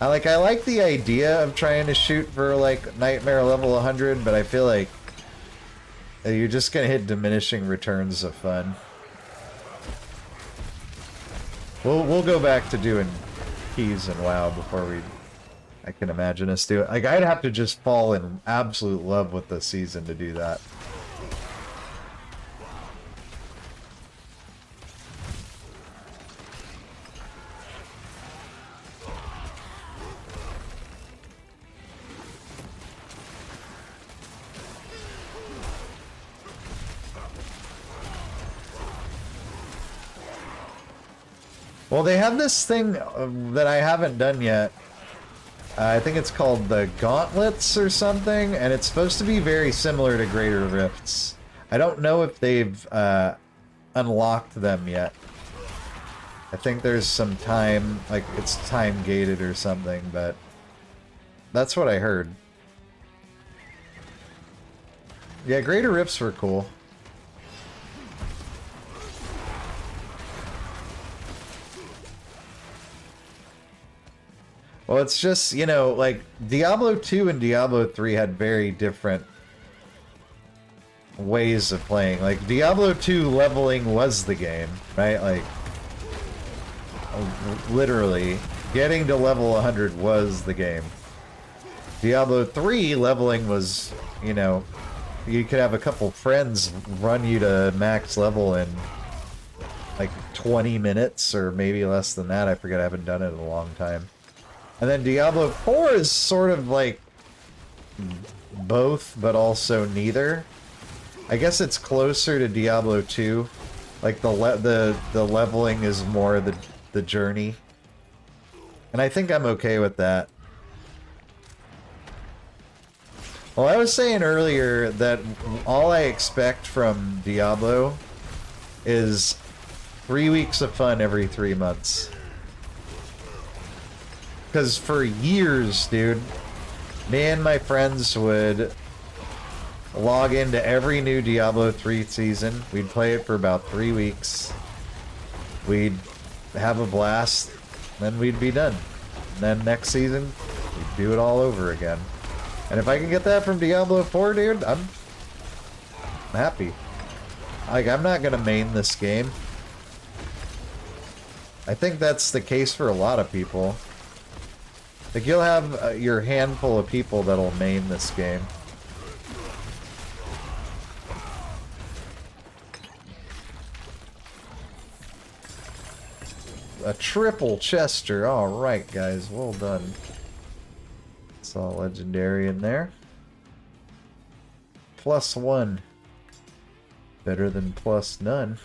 I like the idea of trying to shoot for, like, Nightmare level 100, but I feel like you're just gonna hit diminishing returns of fun. We'll go back to doing keys and WoW before I can imagine us do it. Like, I'd have to just fall in absolute love with the season to do that. Well, they have this thing that I haven't done yet. I think it's called the Gauntlets or something, and it's supposed to be very similar to Greater Rifts. I don't know if they've unlocked them yet. I think there's some time, like it's time gated or something, but that's what I heard. Yeah, Greater Rifts were cool. Well, it's just, you know, like, Diablo 2 and Diablo 3 had very different ways of playing. Like, Diablo 2 leveling was the game, right? Like, literally, getting to level 100 was the game. Diablo 3 leveling was, you know, you could have a couple friends run you to max level in, like, 20 minutes, or maybe less than that. I forget, I haven't done it in a long time. And then Diablo 4 is sort of like both, but also neither. I guess it's closer to Diablo 2. Like the leveling is more the journey. And I think I'm okay with that. Well, I was saying earlier that all I expect from Diablo is 3 weeks of fun every 3 months. Because for years, dude, me and my friends would log into every new Diablo 3 season. We'd play it for about 3 weeks. We'd have a blast, then we'd be done. And then next season, we'd do it all over again. And if I can get that from Diablo 4, dude, I'm happy. Like, I'm not gonna main this game. I think that's the case for a lot of people. Like, you'll have your handful of people that'll main this game. A triple Chester. Alright, guys. Well done. It's all legendary in there. +1. Better than plus none.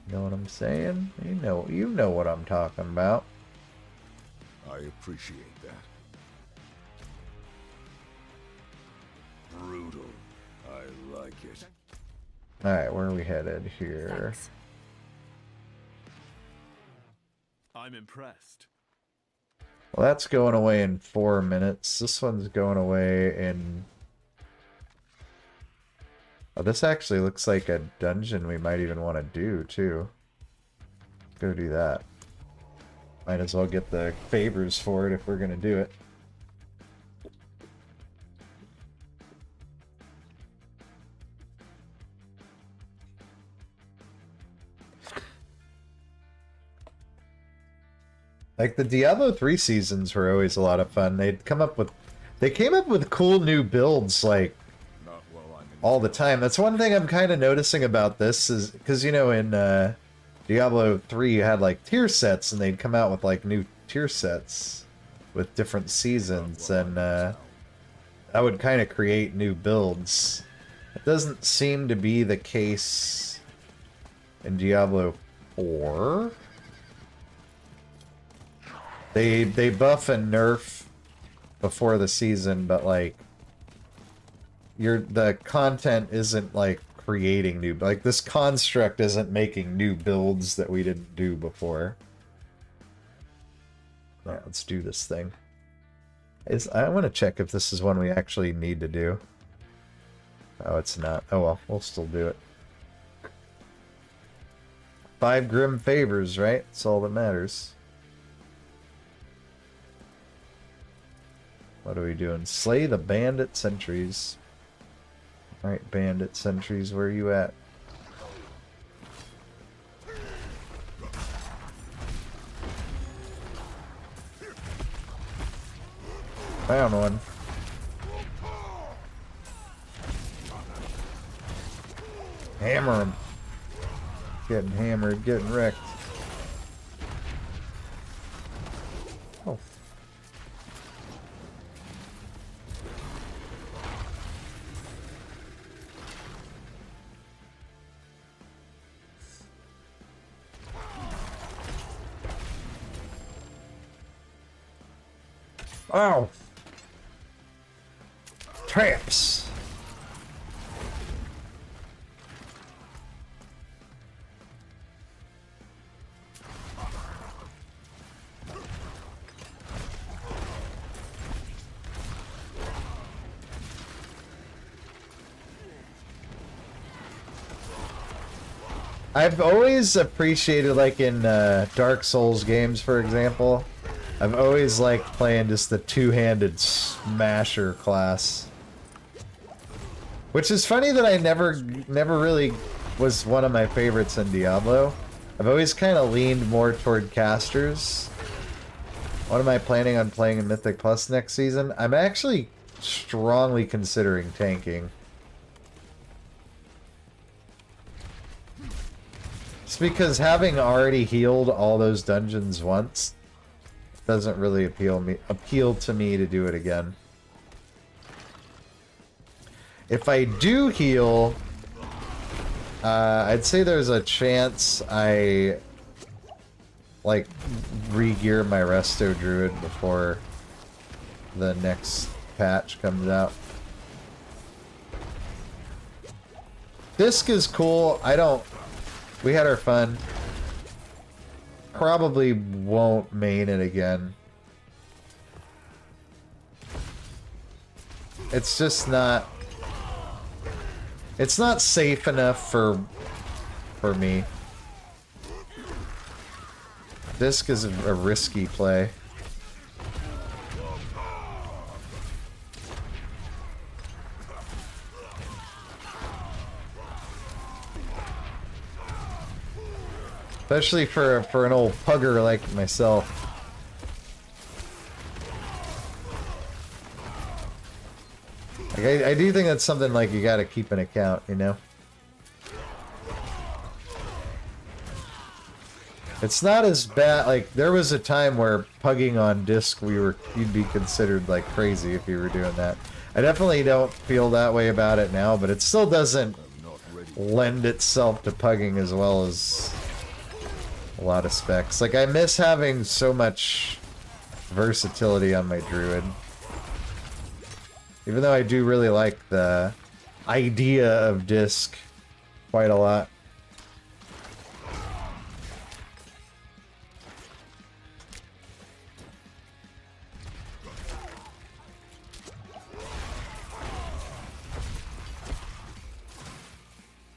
You know what I'm saying? You know what I'm talking about. I appreciate that. Brutal. I like it. Alright, where are we headed here? Thanks. I'm impressed. Well, that's going away in 4 minutes. This one's going away in... Oh, this actually looks like a dungeon we might even want to do, too. Go do that. Might as well get the favors for it if we're going to do it. Like, the Diablo 3 seasons were always a lot of fun. They came up with cool new builds, like, Not while I'm in all the time. That's one thing I'm kind of noticing about this is, because, you know, in Diablo 3 you had, like, tier sets, and they'd come out with, like, new tier sets with different seasons, and that would kind of create new builds. It doesn't seem to be the case in Diablo 4. They buff and nerf before the season, but like the content isn't like creating new, like this construct isn't making new builds that we didn't do before. Yeah, let's do this thing. I want to check if this is one we actually need to do. Oh, it's not. Oh well, we'll still do it. 5 grim favors, right? That's all that matters. What are we doing? Slay the bandit sentries. Alright, bandit sentries, where are you at? Found one. Hammer him. Getting hammered, getting wrecked. Oh. Ow! Traps! I've always appreciated, like in Dark Souls games, for example, I've always liked playing just the two-handed smasher class. Which is funny that I never really was one of my favorites in Diablo. I've always kind of leaned more toward casters. What am I planning on playing in Mythic Plus next season? I'm actually strongly considering tanking. It's because having already healed all those dungeons once doesn't really appeal to me to do it again. If I do heal, I'd say there's a chance I like re-gear my Resto Druid before the next patch comes out. Disc is cool. We had our fun. Probably won't main it again. It's just not... It's not safe enough for me. Disc is a risky play. Especially for an old pugger like myself. Like, I do think that's something like you gotta keep an account, you know? It's not as bad, like, there was a time where pugging on disc, you'd be considered, like, crazy if you were doing that. I definitely don't feel that way about it now, but it still doesn't I'm not ready. lend itself to pugging as well as a lot of specs. Like, I miss having so much versatility on my druid. Even though I do really like the idea of disc quite a lot.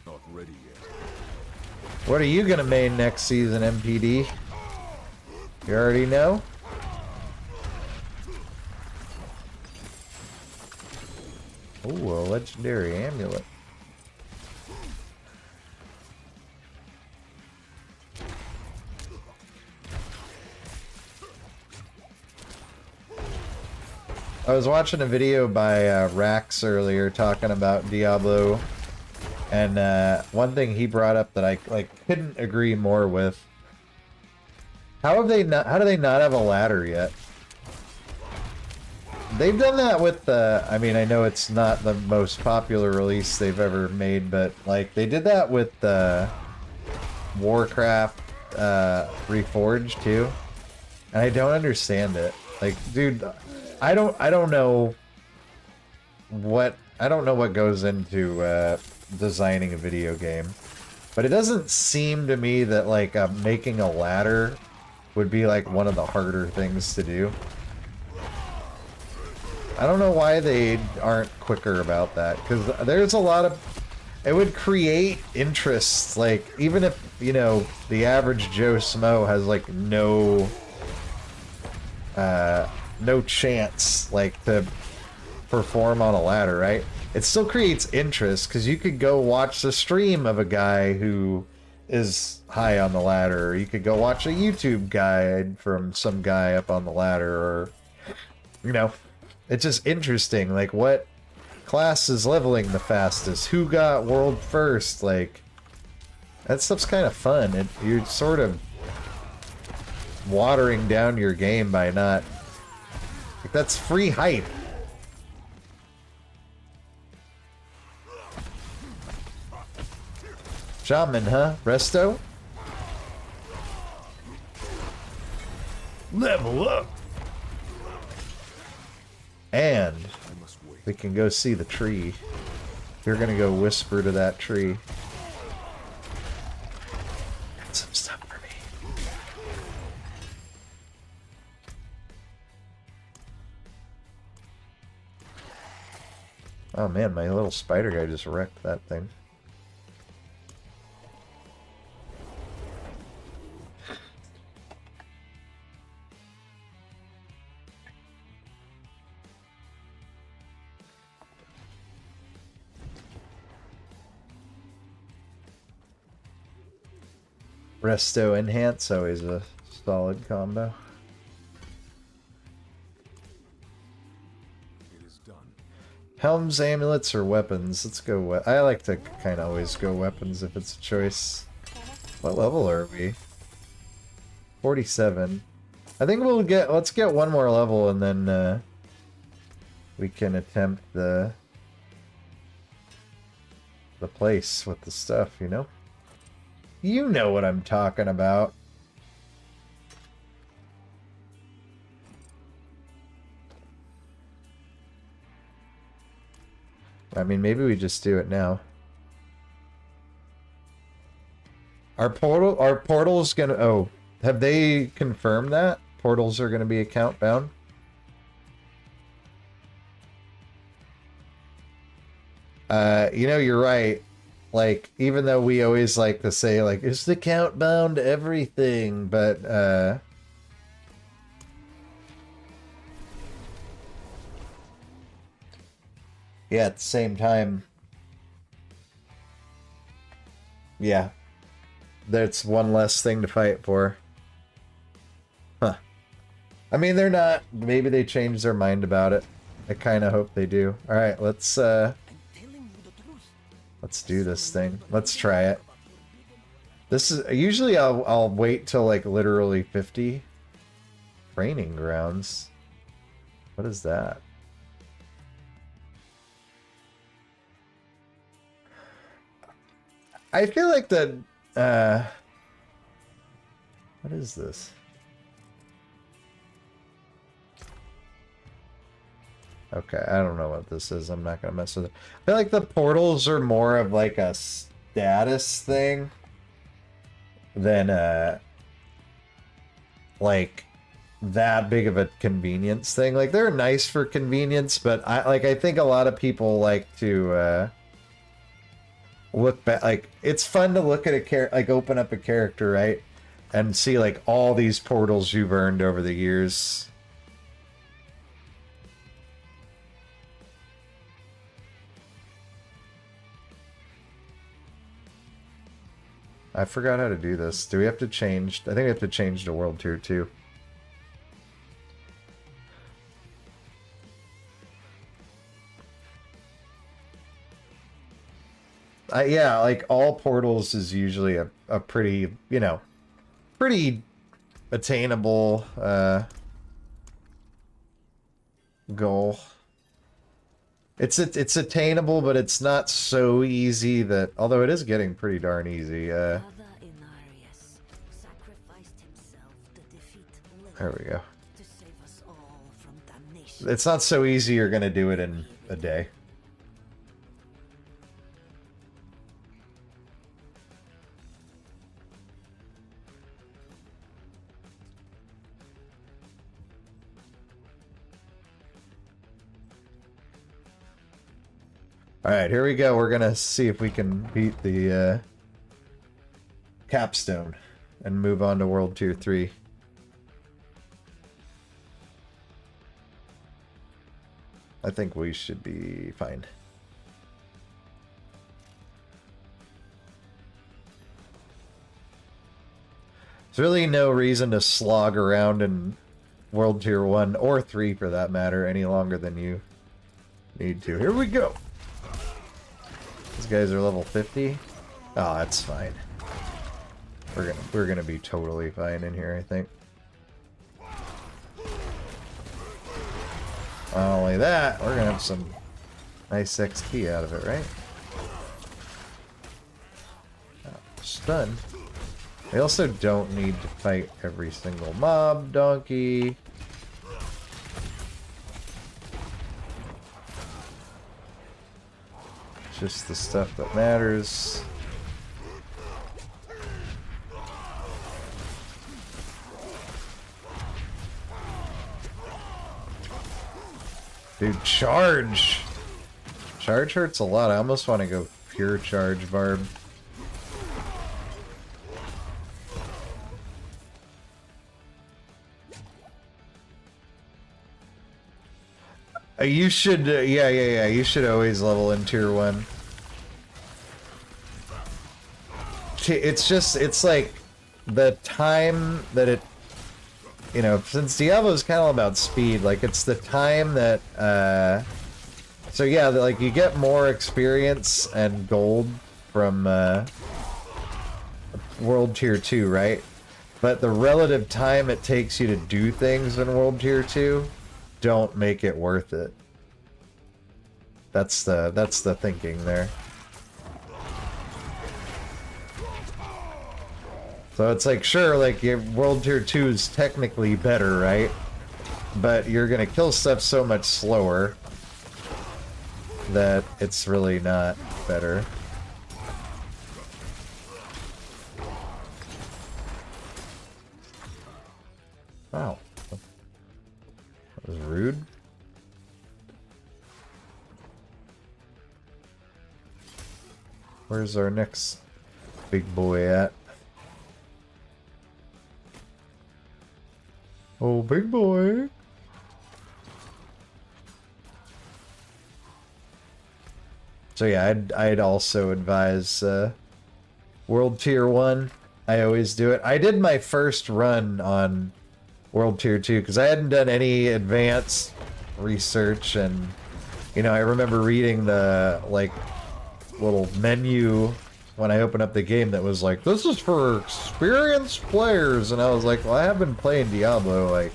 Not ready yet. What are you gonna main next season, MPD? You already know? Ooh, a legendary amulet. I was watching a video by Rax earlier talking about Diablo, and one thing he brought up that I couldn't agree more with. How do they not have a ladder yet? They've done that with the, I mean, I know it's not the most popular release they've ever made, but like they did that with the Warcraft Reforged too. And I don't understand it. Like, dude, I don't know what goes into designing a video game. But it doesn't seem to me that like making a ladder would be like one of the harder things to do. I don't know why they aren't quicker about that, because there's a lot of... It would create interest, like, even if, you know, the average Joe Smo has, like, no chance, like, to perform on a ladder, right? It still creates interest, because you could go watch the stream of a guy who is high on the ladder, or you could go watch a YouTube guide from some guy up on the ladder, or, you know... It's just interesting, like, what class is leveling the fastest? Who got world first? Like, that stuff's kind of fun. You're sort of watering down your game by not... Like, that's free hype. Shaman, huh? Resto? Level up! And we can go see the tree. We're gonna go whisper to that tree. Got some stuff for me. Oh man, my little spider guy just wrecked that thing. Resto Enhance, always a solid combo. It is done. Helms, amulets, or weapons? Let's go. I like to kind of always go weapons if it's a choice. What level are we? 47. I think let's get one more level and then we can attempt the place with the stuff, you know? You know what I'm talking about. I mean, maybe we just do it now. Our portal's gonna... Oh, have they confirmed that? Portals are gonna be account bound? You know, you're right. Like, even though we always like to say, like, is the count bound to everything? But, yeah, at the same time, yeah, that's one less thing to fight for. Huh. I mean, they're not, maybe they changed their mind about it. I kind of hope they do. Alright, let's do this thing. Let's try it. This is usually I'll wait till like literally 50. Training grounds. What is that? I feel like the what is this? Okay, I don't know what this is. I'm not gonna mess with it. I feel like the portals are more of like a status thing than like that big of a convenience thing. Like they're nice for convenience, but I think a lot of people like to look back. Like it's fun to look at a like open up a character, right? And see like all these portals you've earned over the years. I forgot how to do this. Do we have to change? I think we have to change to World Tier 2. Yeah, like all portals is usually a pretty, you know, pretty attainable goal. It's attainable, but it's not so easy that, although it is getting pretty darn easy. There we go. It's not so easy you're gonna do it in a day. Alright, here we go. We're gonna see if we can beat the capstone and move on to World Tier 3. I think we should be fine. There's really no reason to slog around in World Tier 1, or 3 for that matter, any longer than you need to. Here we go! These guys are level 50. Oh, that's fine. We're gonna be totally fine in here, I think. Not only that, we're gonna have some nice XP out of it, right? Oh, stun. We also don't need to fight every single mob, donkey. Just the stuff that matters. Dude, charge! Charge hurts a lot. I almost want to go pure charge, BARB. You should, yeah. You should always level in Tier 1. It's just, it's like the time that it, you know, since Diablo's kind of about speed, like it's the time that, so yeah, like you get more experience and gold from World Tier 2, right? But the relative time it takes you to do things in World Tier 2 don't make it worth it. That's the thinking there. So it's like, sure, like your World Tier 2 is technically better, right? But you're gonna kill stuff so much slower that it's really not better. Wow. That was rude. Where's our next big boy at? Oh, big boy. So yeah, I'd also advise World Tier 1. I always do it. I did my first run on World Tier 2 because I hadn't done any advanced research, and you know, I remember reading the like little menu when I opened up the game that was like, this is for experienced players, and I was like, well, I have been playing Diablo like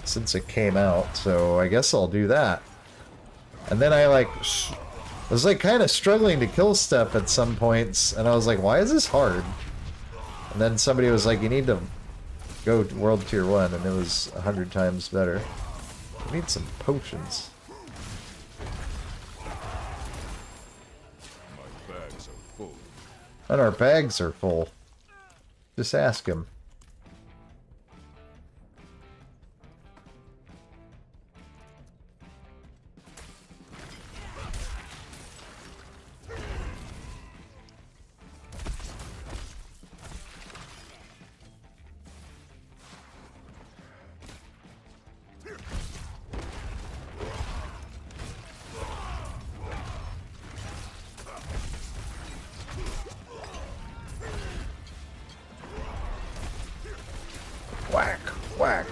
since it came out, so I guess I'll do that. And then I like I was like kind of struggling to kill stuff at some points, and I was like, why is this hard? And then somebody was like, you need to go to World Tier 1, and it was 100 times better. I need some potions. My bags are full. And our bags are full. Just ask him. Whack, whack.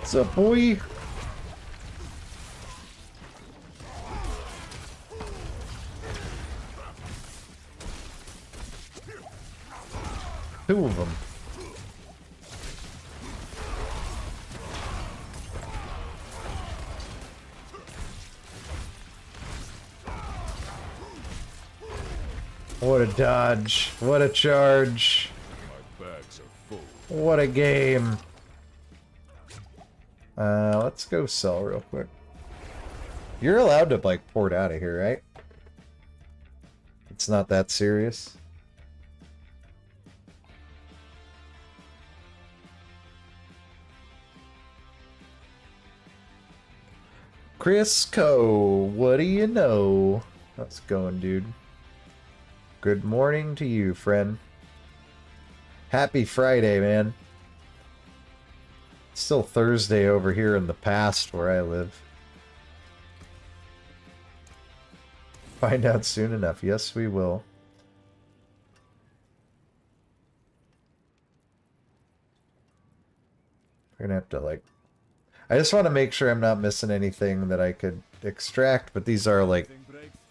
What's up, boy? Two of them. What a dodge. What a charge. My bags are full. What a game. Let's go sell real quick. You're allowed to, like, port out of here, right? It's not that serious. Crisco, what do you know? How's it going, dude? Good morning to you, friend. Happy Friday, man. It's still Thursday over here in the past where I live. Find out soon enough. Yes, we will. We're gonna have to, like... I just want to make sure I'm not missing anything that I could extract, but these are, like,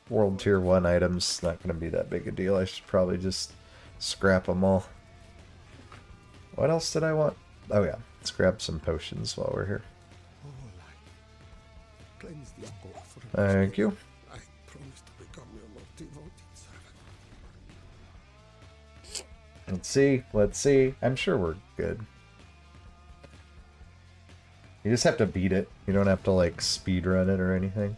World Tier 1 items. Not gonna be that big a deal. I should probably just scrap them all. What else did I want? Oh yeah, let's grab some potions while we're here. Thank you. I promise to become your most devoted servant. Let's see. Let's see. I'm sure we're good. You just have to beat it. You don't have to, like, speed run it or anything.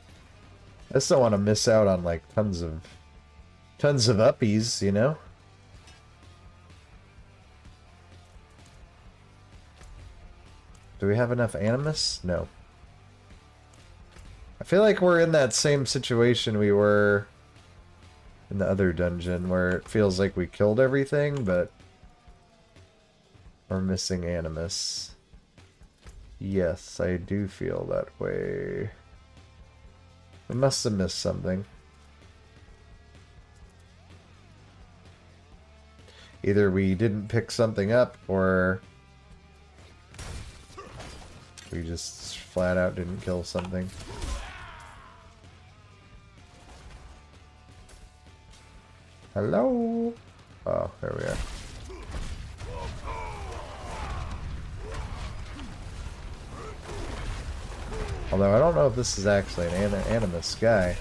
I just don't want to miss out on, like, tons of uppies, you know? Do we have enough animus? No. I feel like we're in that same situation we were in the other dungeon, where it feels like we killed everything, but we're missing animus. Yes, I do feel that way. We must have missed something. Either we didn't pick something up, or we just flat out didn't kill something. Hello? Oh, there we are. Although I don't know if this is actually an animus guy.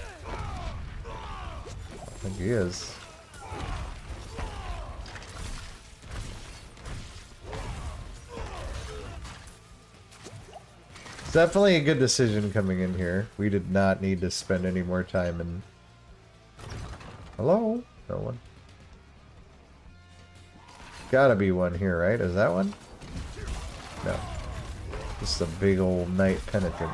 I think he is. It's definitely a good decision coming in here. We did not need to spend any more time in... Hello? No one. Gotta be one here, right? Is that one? No. Just a big old knight penitent.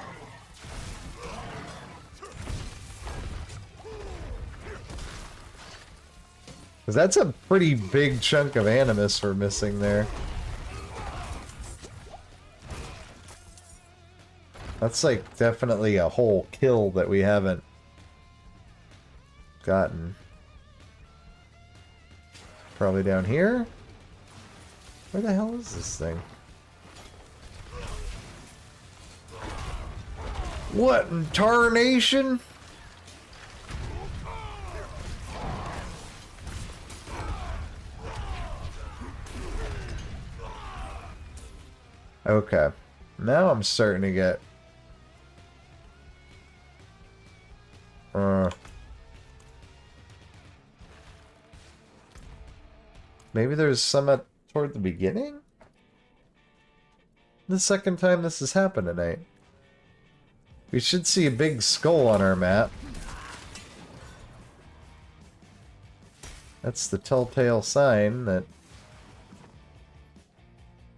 Because that's a pretty big chunk of animus we're missing there. That's like definitely a whole kill that we haven't gotten. Probably down here? Where the hell is this thing? What in tarnation? Okay. Now I'm starting to get... maybe there's some toward the beginning? The second time this has happened tonight. We should see a big skull on our map. That's the telltale sign that...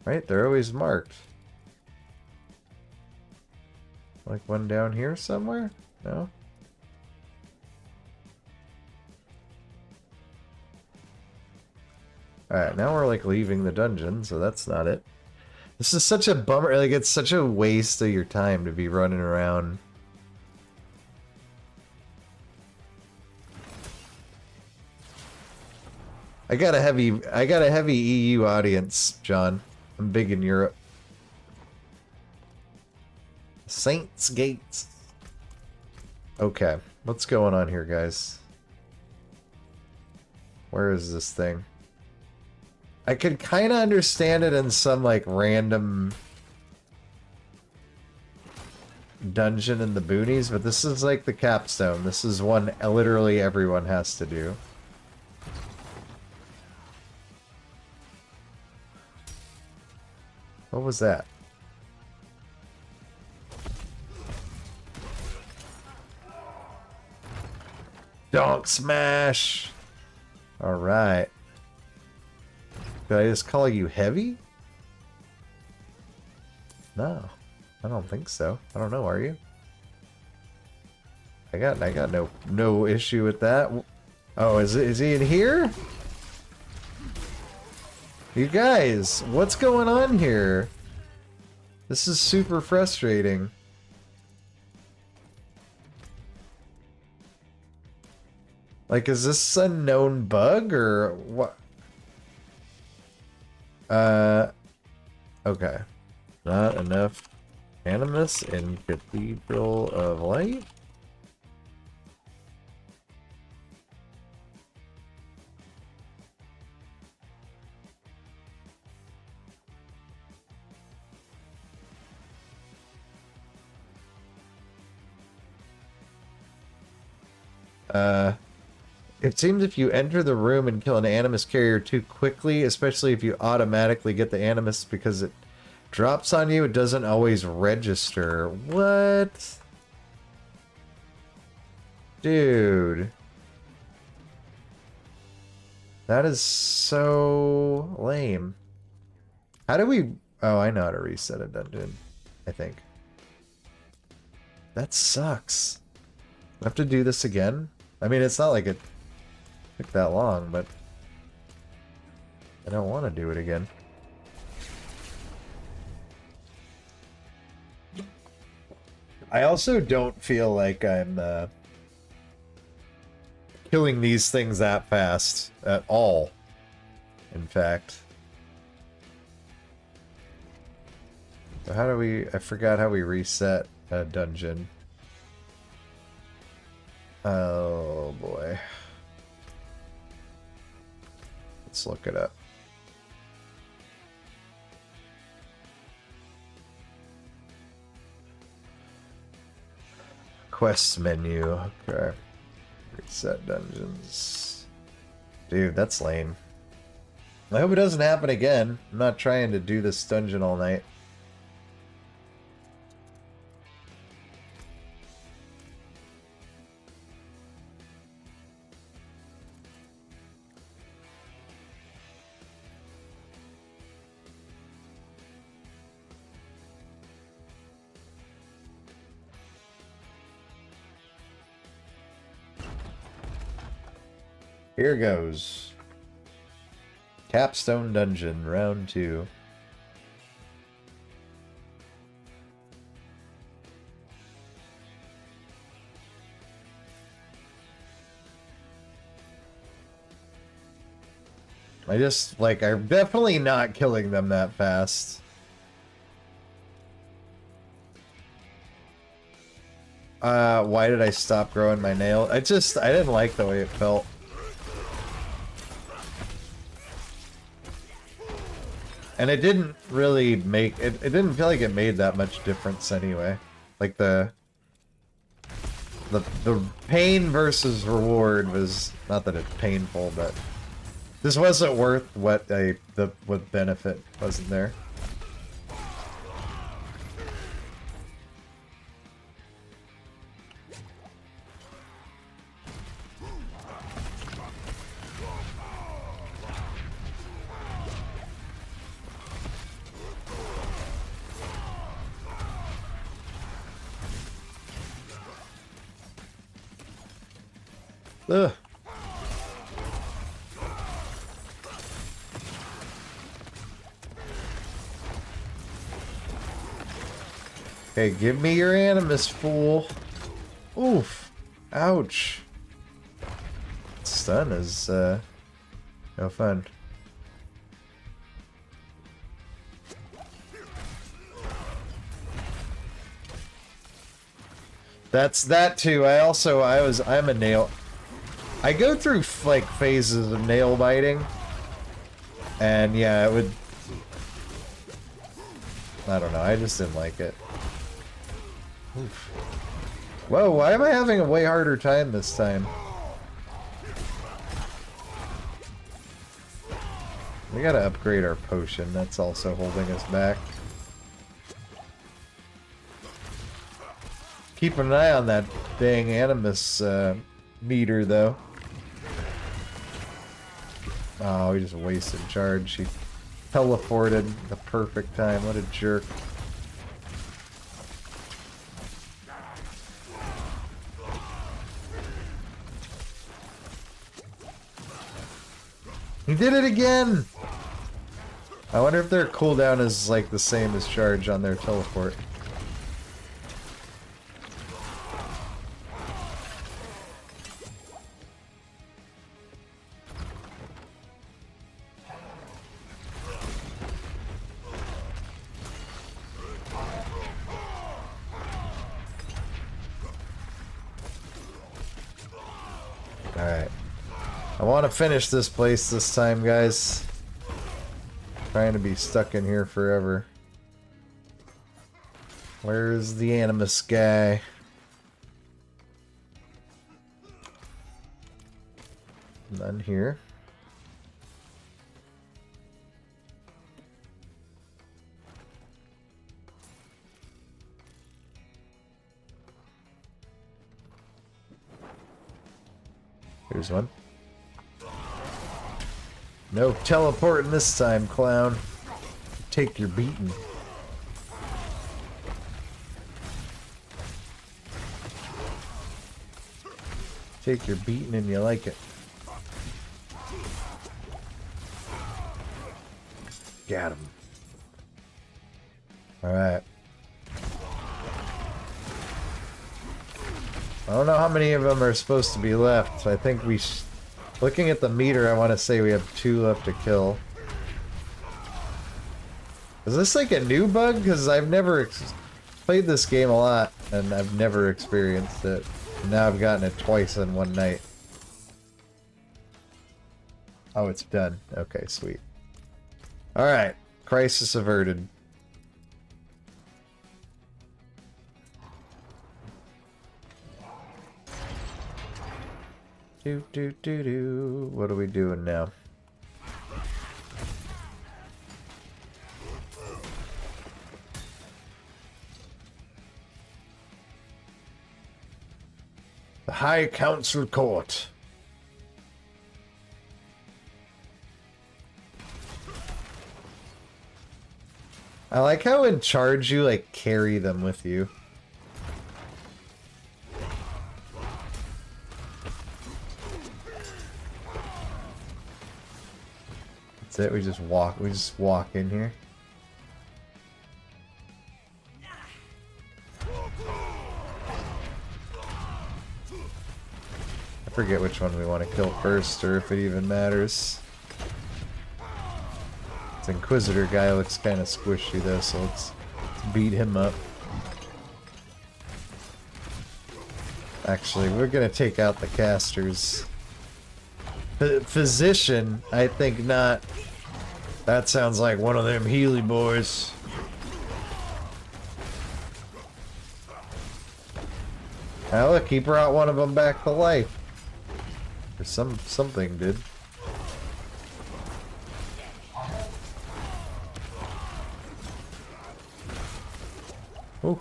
right? They're always marked. Like one down here somewhere? No? Alright, now we're like leaving the dungeon, so that's not it. This is such a bummer. Like, it's such a waste of your time to be running around. I got a heavy EU audience, John. I'm big in Europe. Saints Gates. Okay, what's going on here, guys? Where is this thing? I could kind of understand it in some, like, random dungeon in the boonies, but this is, like, the capstone. This is one literally everyone has to do. What was that? Donk smash! Alright. Did I just call you heavy? No. I don't think so. I don't know, are you? I got no issue with that. Oh, is he in here? You guys, what's going on here? This is super frustrating. Like, is this a known bug or what? Okay. Not enough animus in Cathedral of Light? It seems if you enter the room and kill an animus carrier too quickly, especially if you automatically get the animus because it drops on you, it doesn't always register. What? Dude. That is so lame. How do we... oh, I know how to reset a dungeon, I think. That sucks. I have to do this again? I mean, it's not like it took that long, but I don't want to do it again. I also don't feel like I'm killing these things that fast at all, in fact. So how do we... I forgot how we reset a dungeon. Oh boy. Let's look it up. Quests menu. Okay. Reset dungeons. Dude, that's lame. I hope it doesn't happen again. I'm not trying to do this dungeon all night. Here goes. Capstone Dungeon, round 2. I just, like, I'm definitely not killing them that fast. Why did I stop growing my nail? I didn't like the way it felt. And it didn't really make it. It didn't feel like it made that much difference anyway. Like the pain versus reward was not that it's painful, but this wasn't worth what what benefit wasn't there. Ugh. Okay, give me your animus, fool. Oof. Ouch. Stun is, no fun. That's that too. I'm a nail. I go through like phases of nail biting, and yeah, it would. I don't know. I just didn't like it. Oof. Whoa! Why am I having a way harder time this time? We gotta upgrade our potion. That's also holding us back. Keep an eye on that dang animus meter, though. Oh, he just wasted charge. He teleported the perfect time. What a jerk. He did it again! I wonder if their cooldown is like the same as charge on their teleport. Alright. I want to finish this place this time, guys. Trying to be stuck in here forever. Where's the animus guy? None here. Here's one. No teleporting this time, clown. Take your beating. Take your beating and you like it. Got him. Alright. I don't know how many of them are supposed to be left. I think we... Looking at the meter, I want to say we have 2 left to kill. Is this like a new bug? Because I've never played this game a lot, and I've never experienced it. Now I've gotten it twice in one night. Oh, it's done. Okay, sweet. Alright. Crisis averted. What are we doing now? The High Council Court. I like how in charge you like carry them with you. That's it, we just walk in here. I forget which one we want to kill first, or if it even matters. This Inquisitor guy looks kind of squishy though, so let's beat him up. Actually, we're gonna take out the casters. The physician, I think not. That sounds like one of them Healy boys. Ah, look, he brought one of them back to life. Or something did. Oh.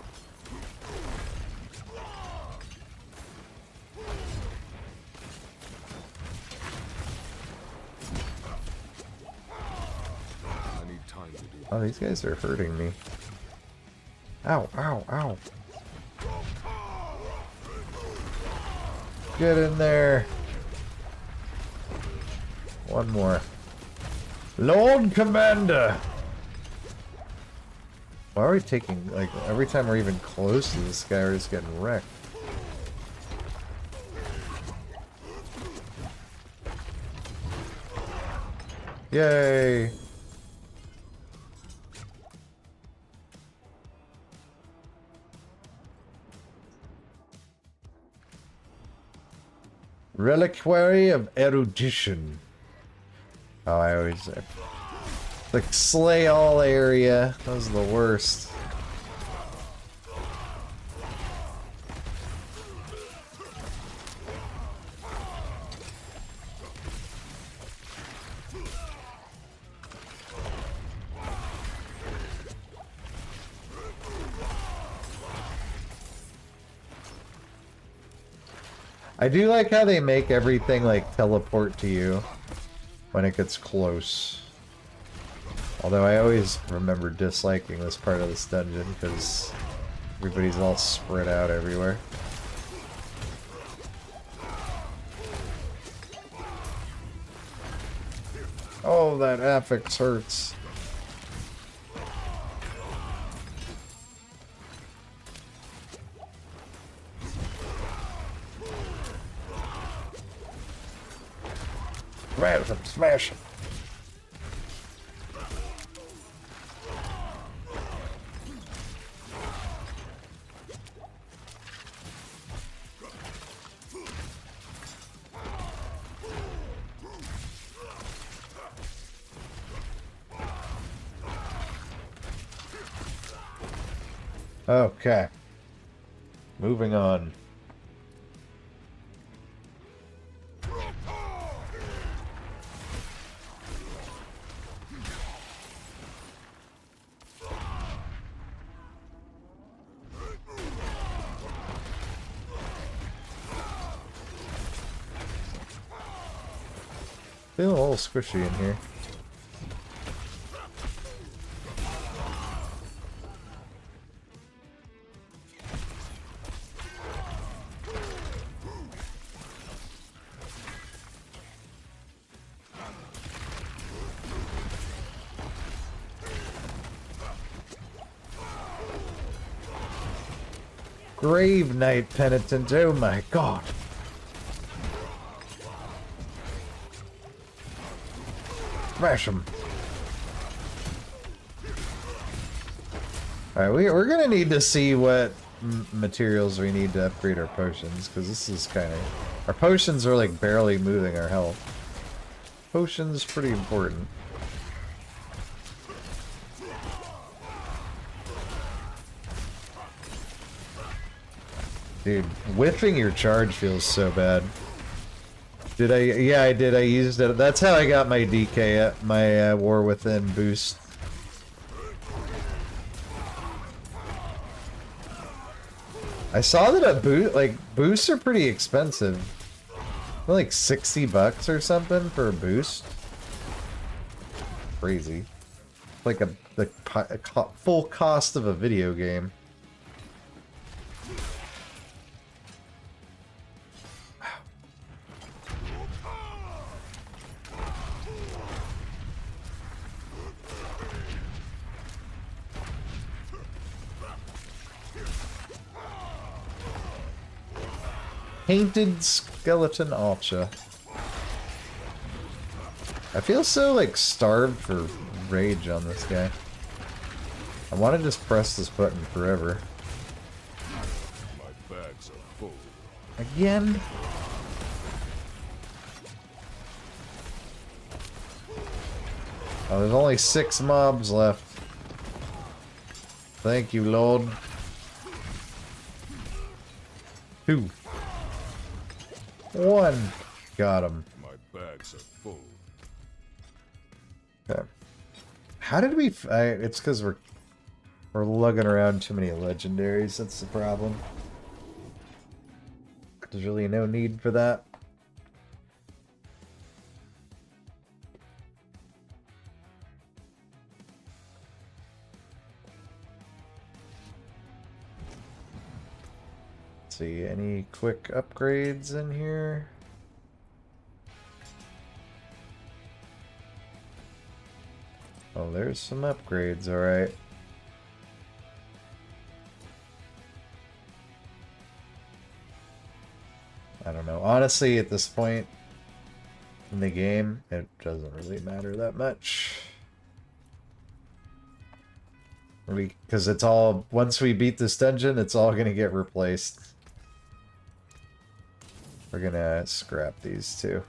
I need time to do. Oh, these guys are hurting me. Ow, ow, ow. Get in there. One more. Lord Commander! Why are we taking, like, every time we're even close to this guy, we're just getting wrecked. Yay! Reliquary of Erudition. Oh, I always... Like, slay all area. That was the worst. I do like how they make everything, like, teleport to you when it gets close. Although I always remember disliking this part of this dungeon because everybody's all spread out everywhere. Oh, that affix hurts. Smash him, smash him. Okay. Moving on. Feeling a little squishy in here. Grave Knight Penitent, oh my god. Smash him. Alright, we're gonna need to see what materials we need to upgrade our potions, because this is kind of... Our potions are like barely moving our health. Potions pretty important. Dude, whiffing your charge feels so bad. Did I? Yeah, I did. I used it. That's how I got my DK, my War Within boost. I saw that a boosts are pretty expensive. They're like $60 or something for a boost. Crazy. Like the full cost of a video game. Painted Skeleton Archer. I feel so, like, starved for rage on this guy. I want to just press this button forever. My bags are full. Again? Oh, there's only 6 mobs left. Thank you, Lord. 2. 1. Got him. My bags are full. Okay. How did we... it's because we're lugging around too many legendaries. That's the problem. There's really no need for that. Let's see, any quick upgrades in here? Oh, there's some upgrades, alright. I don't know. Honestly, at this point in the game, it doesn't really matter that much. Because it's all... Once we beat this dungeon, it's all going to get replaced. We're going to scrap these two.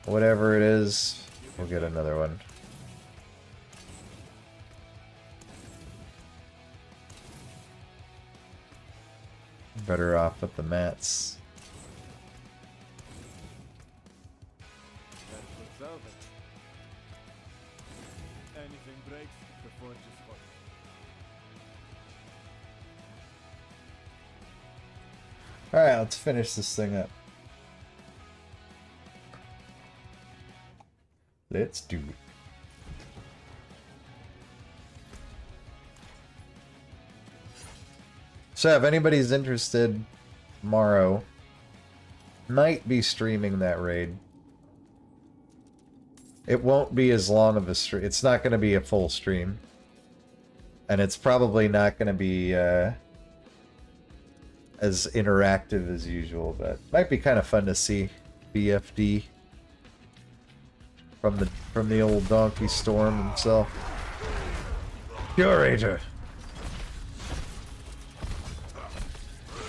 Whatever it is, we'll get another one. Better off with the mats. Anything breaks, the forge is hot. Alright, let's finish this thing up. Let's do it. So if anybody's interested, tomorrow might be streaming that raid. It won't be as long of a stream. It's not going to be a full stream. And it's probably not going to be as interactive as usual, but might be kind of fun to see BFD from the old Donkey Storm himself. Curator.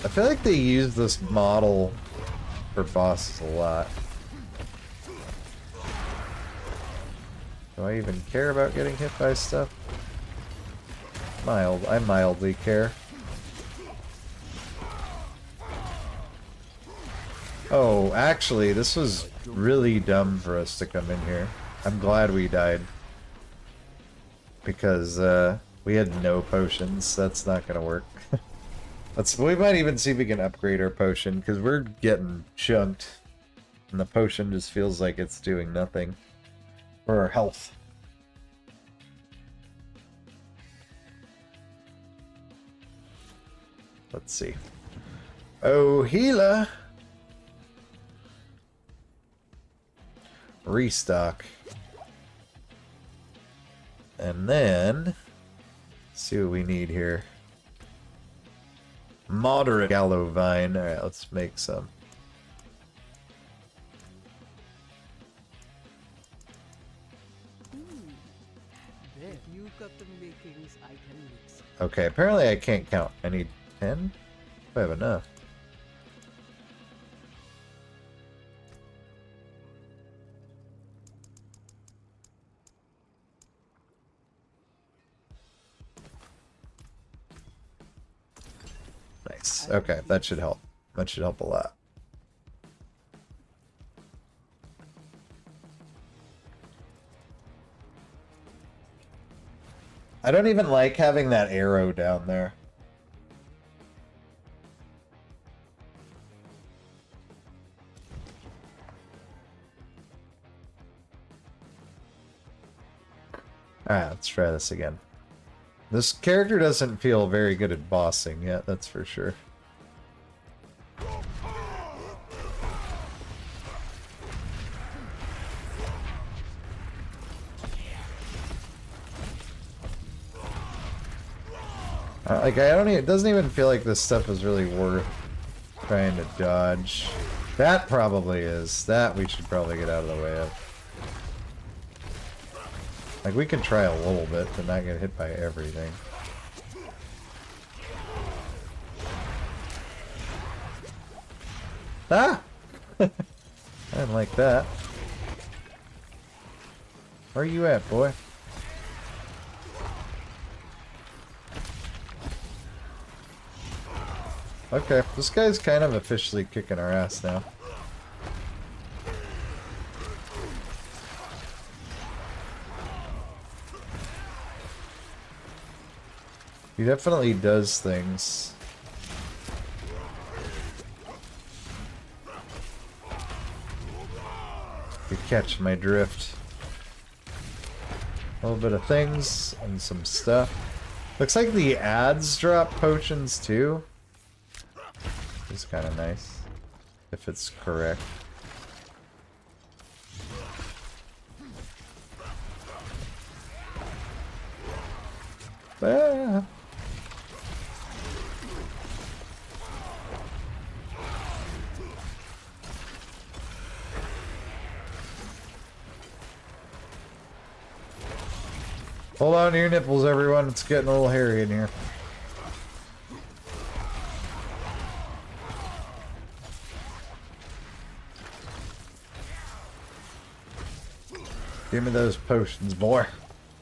I feel like they use this model for bosses a lot. Do I even care about getting hit by stuff? I mildly care. Oh, actually, this was really dumb for us to come in here. I'm glad we died. Because, we had no potions. That's not gonna work. We might even see if we can upgrade our potion, because we're getting chunked. And the potion just feels like it's doing nothing for our health. Let's see. Oh, healer! Restock. And then, let's see what we need here. Moderate gallow vine. Alright, let's make some. There, you got the makings I can mix. Okay, apparently I can't count. I need 10? If I have enough. Nice. Okay, that should help. That should help a lot. I don't even like having that arrow down there. Alright, let's try this again. This character doesn't feel very good at bossing yet, that's for sure. Like, it doesn't even feel like this stuff is really worth trying to dodge. That probably is. That we should probably get out of the way of. Like, we can try a little bit to not get hit by everything. Ah! I didn't like that. Where you at, boy? Okay, this guy's kind of officially kicking our ass now. He definitely does things. You catch my drift. A little bit of things and some stuff. Looks like the ads drop potions too. It's kind of nice, if it's correct. Ah. Hold on to your nipples, everyone. It's getting a little hairy in here. Give me those potions, boy.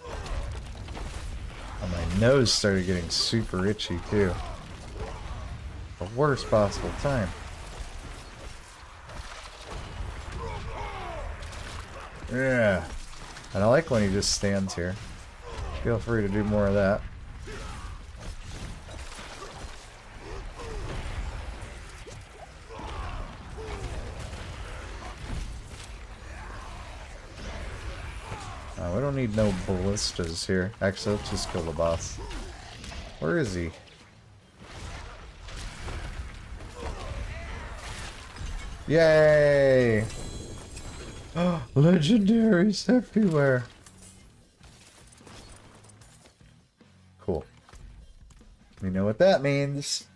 Oh, my nose started getting super itchy, too. The worst possible time. Yeah. And I like when he just stands here. Feel free to do more of that. We don't need no ballistas here. Actually, let's just kill the boss. Where is he? Yay! Legendaries everywhere. Cool. You know what that means.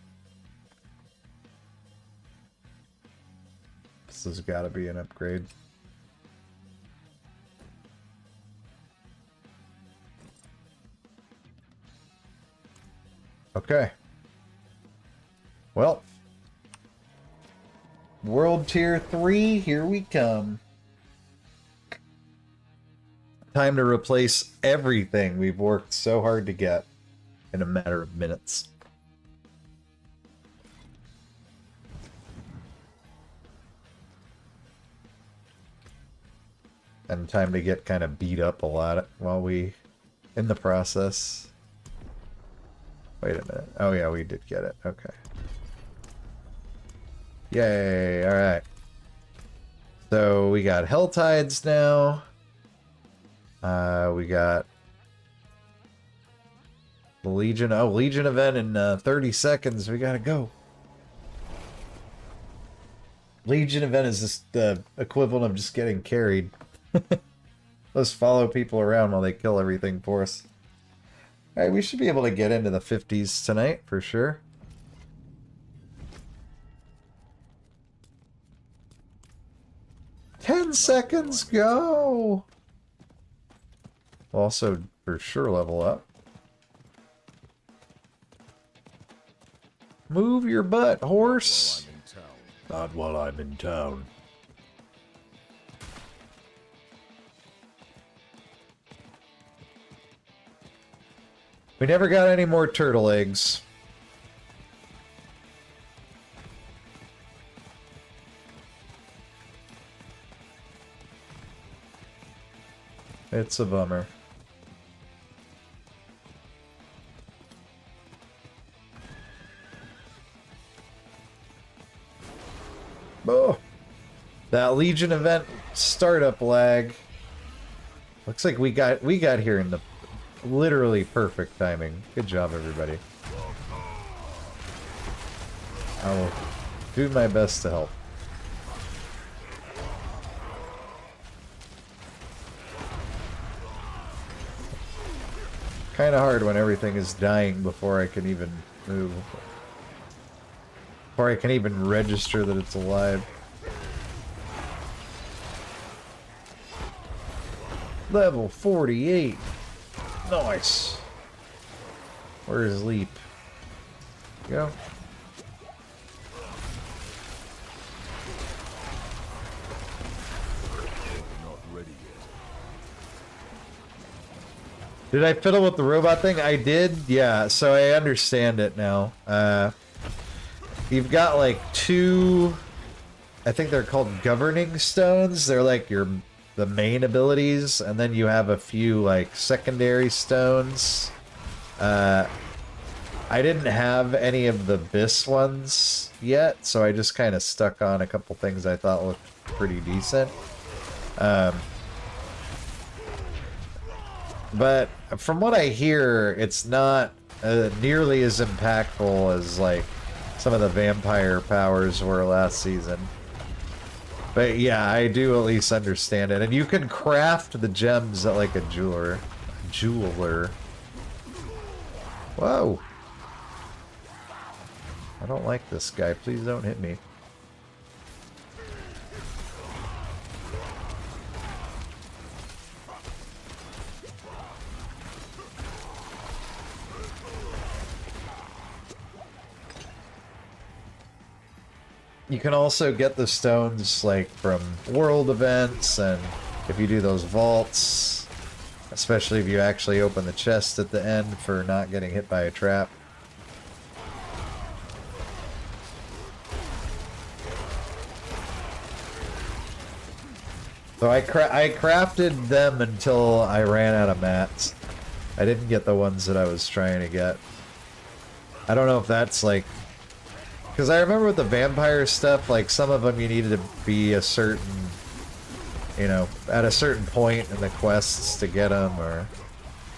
This has got to be an upgrade. Okay. Well. World Tier 3, here we come. Time to replace everything we've worked so hard to get in a matter of minutes. And time to get kind of beat up a lot while we in the process. Wait a minute. Oh yeah, we did get it. Okay. Yay, alright. So we got Hell Tides now. We got the Legion. Oh, Legion event in 30 seconds. We gotta go. Legion event is just the equivalent of just getting carried. Let's follow people around while they kill everything for us. Alright, we should be able to get into the 50s tonight, for sure. "10 seconds, go!" We'll also, for sure, level up. Move your butt, horse! Not while I'm in town. We never got any more turtle eggs. It's a bummer. Oh, that Legion event startup lag. Looks like we got here in the literally perfect timing. Good job, everybody. I will do my best to help. Kind of hard when everything is dying before I can even move. Before I can even register that it's alive. Level 48. Nice. Where's Leap? Go. Not ready yet. Did I fiddle with the robot thing? I did, yeah, so I understand it now. You've got like two, I think they're called governing stones. They're like the main abilities, and then you have a few like secondary stones. I didn't have any of the Bis ones yet, so I just kind of stuck on a couple things I thought looked pretty decent. But from what I hear, it's not nearly as impactful as like some of the vampire powers were last season. But yeah, I do at least understand it. And you can craft the gems at like a jeweler. Whoa. I don't like this guy. Please don't hit me. You can also get the stones like from world events, and if you do those vaults, especially if you actually open the chest at the end for not getting hit by a trap. So I crafted them until I ran out of mats. I didn't get the ones that I was trying to get. I don't know if that's like... Because I remember with the vampire stuff, like some of them you needed to be a certain... You know, at a certain point in the quests to get them, or...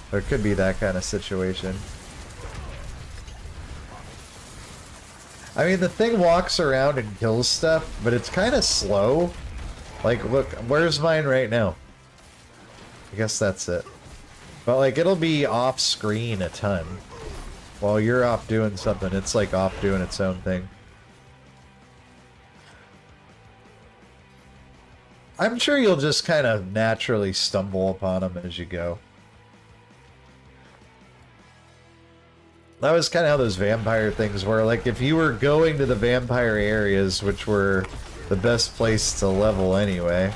There could be that kind of situation. I mean, the thing walks around and kills stuff, but it's kind of slow. Like, look, where's mine right now? I guess that's it. But, like, it'll be off-screen a ton. While you're off doing something, it's, like, off doing its own thing. I'm sure you'll just kind of naturally stumble upon them as you go. That was kind of how those vampire things were. Like, if you were going to the vampire areas, which were the best place to level anyway,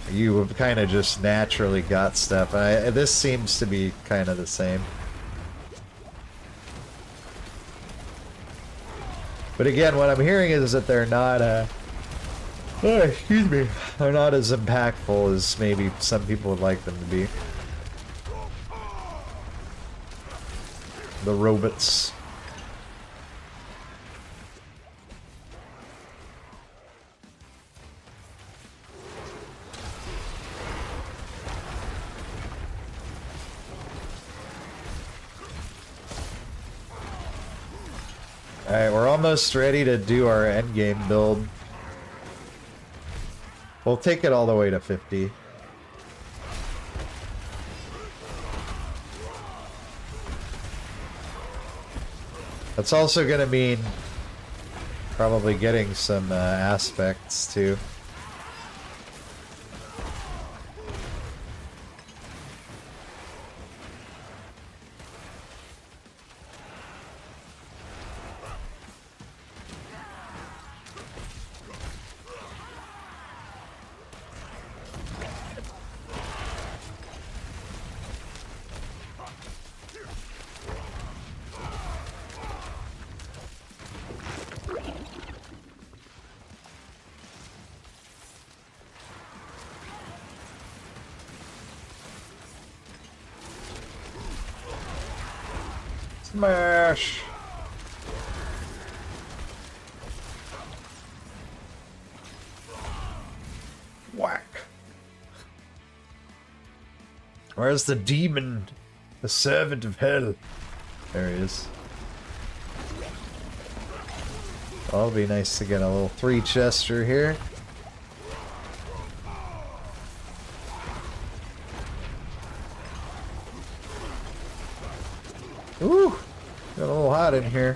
you kind of just naturally got stuff. This seems to be kind of the same. But again, what I'm hearing is that they're not, excuse me, they're not as impactful as maybe some people would like them to be. The robots. Alright, we're almost ready to do our endgame build. We'll take it all the way to 50. That's also going to mean probably getting some aspects too. Smash! Whack! Where's the demon? The servant of hell? There he is. Oh, it'll be nice to get a little 3-chester here. Ooh! Got a little hot in here.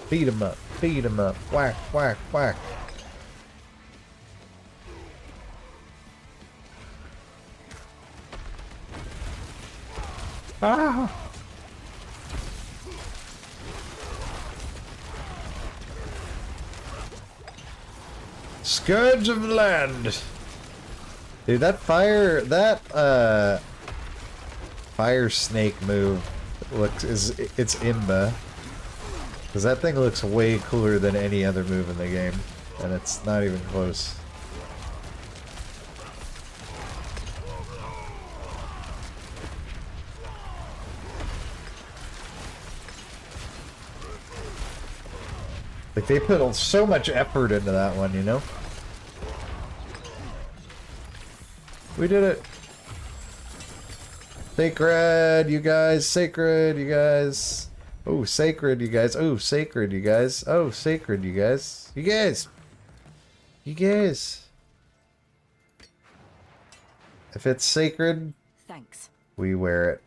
Beat him up, beat him up, whack, whack, whack. Ah! Scourge of the land! Dude, that fire snake move it's imba. Because that thing looks way cooler than any other move in the game. And it's not even close. Like, they put so much effort into that one, you know? We did it! Sacred, you guys! Sacred, you guys! Oh, sacred, you guys! Oh, sacred, you guys! Oh, sacred, you guys! You guys! You guys! If it's sacred, Thanks. we wear it.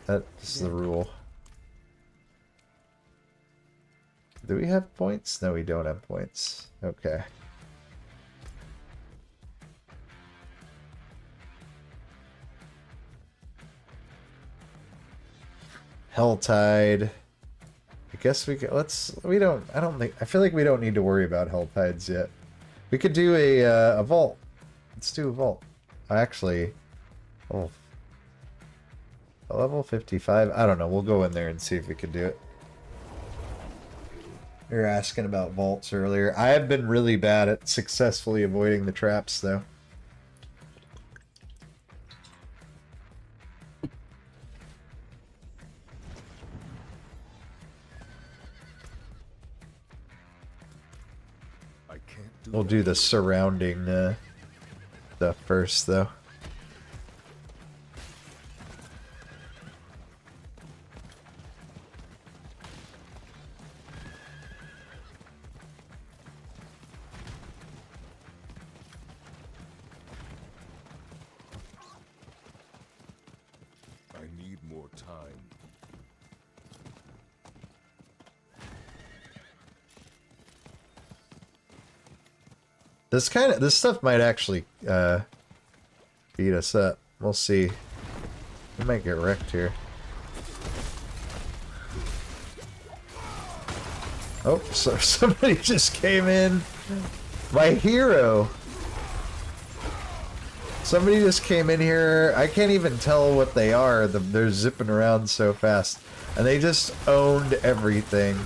That's the rule. Do we have points? No, we don't have points. Okay. Helltide. I guess we could, I feel like we don't need to worry about Helltides yet. We could do a vault. Let's do a vault. Actually, oh, level 55? I don't know. We'll go in there and see if we can do it. You were asking about vaults earlier. I have been really bad at successfully avoiding the traps, though. I can't do We'll do the surrounding stuff first, though. I need more time. This stuff might actually beat us up. We'll see. We might get wrecked here. Oh, so somebody just came in. My hero. Somebody just came in here. I can't even tell what they are. They're zipping around so fast. And they just owned everything.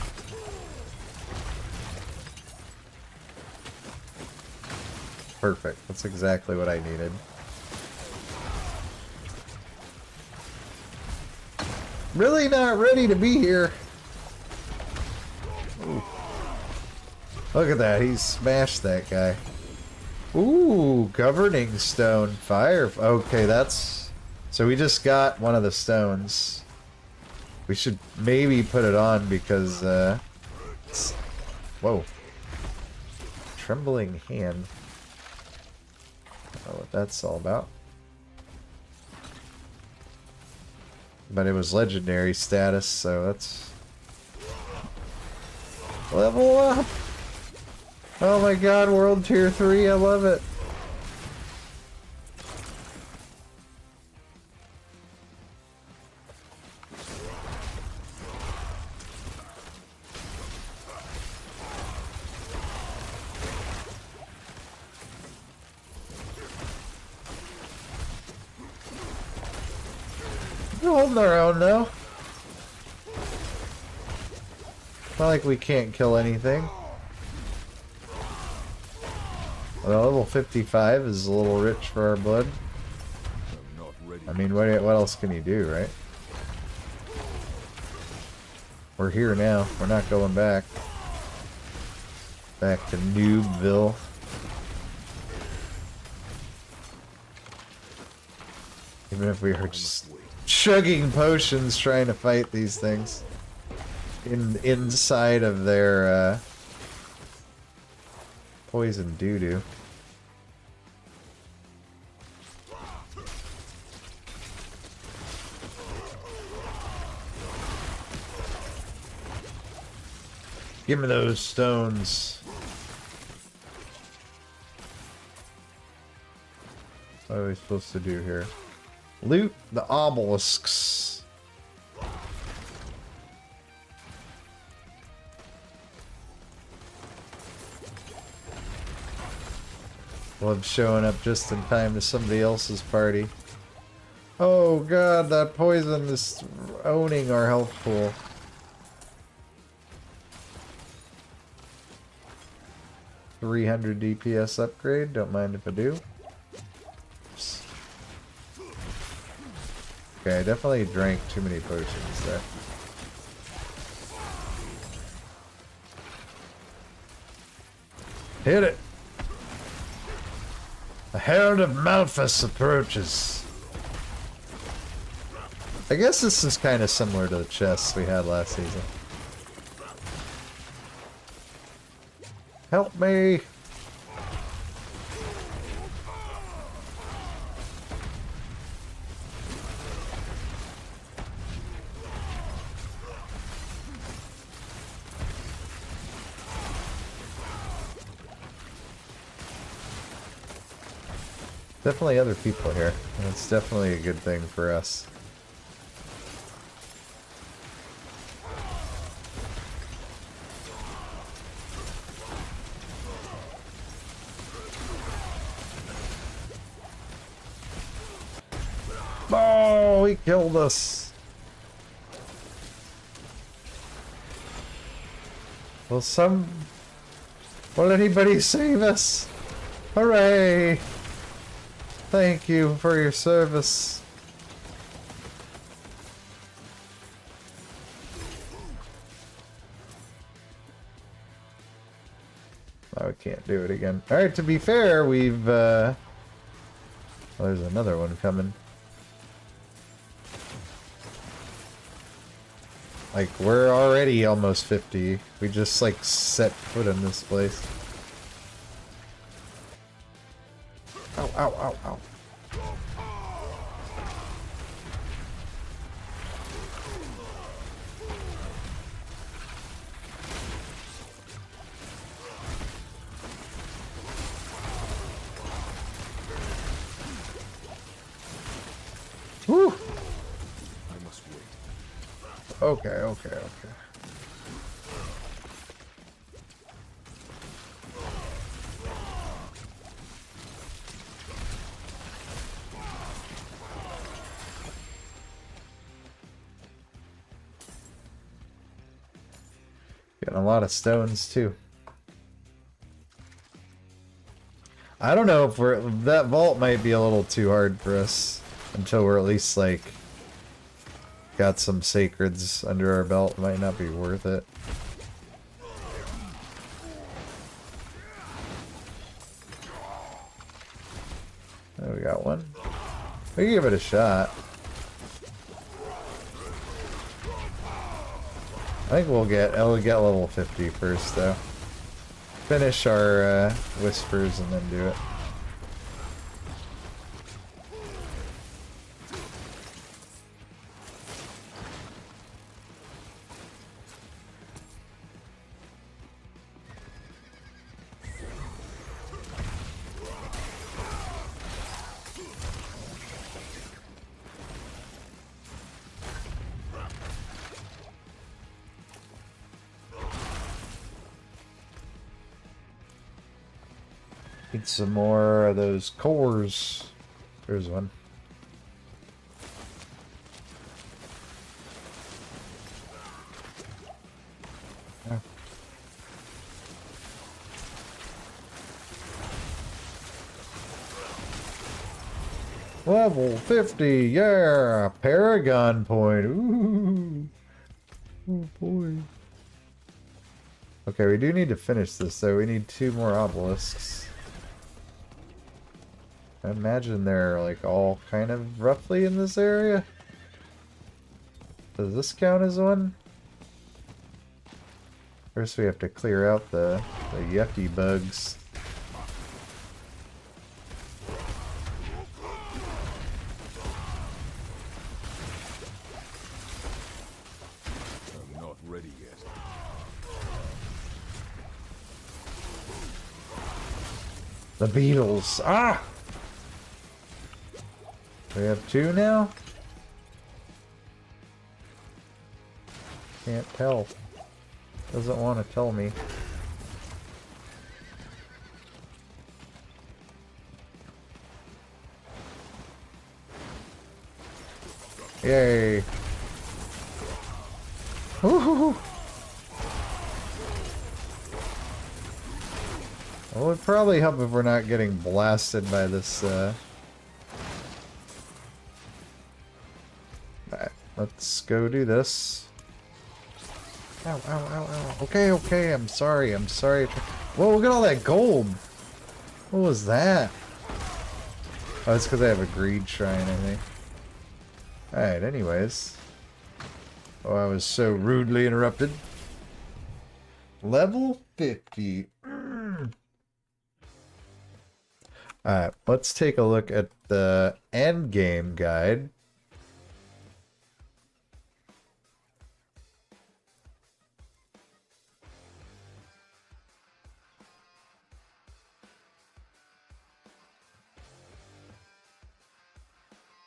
Perfect. That's exactly what I needed. Really not ready to be here. Ooh. Look at that. He smashed that guy. Ooh, governing stone. Fire. Okay, that's... So we just got one of the stones. We should maybe put it on because, whoa. Trembling hand. I don't know what that's all about. But it was legendary status, so that's... Level up! Oh my god, World Tier 3, I love it! We're holding our own, though. Not like we can't kill anything. Well, level 55 is a little rich for our blood. I'm not ready. I mean, what else can you do, right? We're here now. We're not going back. Back to Noobville. Even if we were just chugging potions trying to fight these things. Inside of their, poison doo-doo. Give me those stones. What are we supposed to do here? Loot the obelisks. Love showing up just in time to somebody else's party. Oh god, that poison is owning our health pool. $300 DPS upgrade, don't mind if I do. Oops. Okay, I definitely drank too many potions there. Hit it! The Herald of Malphas approaches. I guess this is kind of similar to the chests we had last season. Help me! Definitely other people here. That's definitely a good thing for us. Oh, he killed us. Will anybody save us? Hooray! Thank you for your service. Oh, we can't do it again. Alright, to be fair, we've, well, there's another one coming. Like, we're already almost 50. We just, like, set foot in this place. Ow, ow, ow, ow. Whew. I must wait. Okay, okay, okay. Getting a lot of stones too. I don't know if that vault might be a little too hard for us until we're at least like got some sacreds under our belt. Might not be worth it. Oh, we got one. We can give it a shot. I think we'll get level 50 first though. Finish our whispers and then do it. Need some more of those cores. There's one. Oh. Level 50, yeah! Paragon point. Ooh. Oh boy. Okay, we do need to finish this though. We need 2 more obelisks. I imagine they're like all kind of roughly in this area. Does this count as one? First we have to clear out the yucky bugs. I'm not ready yet. The beetles. Ah! We have 2 now? Can't tell. Doesn't want to tell me. Yay. Woohoo! Well, it would probably help if we're not getting blasted by this, Alright, let's go do this. Ow, ow, ow, ow. Okay, okay, I'm sorry, I'm sorry. Whoa, look at all that gold! What was that? Oh, it's because I have a greed shrine, I think. Alright, anyways. Oh, I was so rudely interrupted. Level 50. Alright, let's take a look at the end game guide.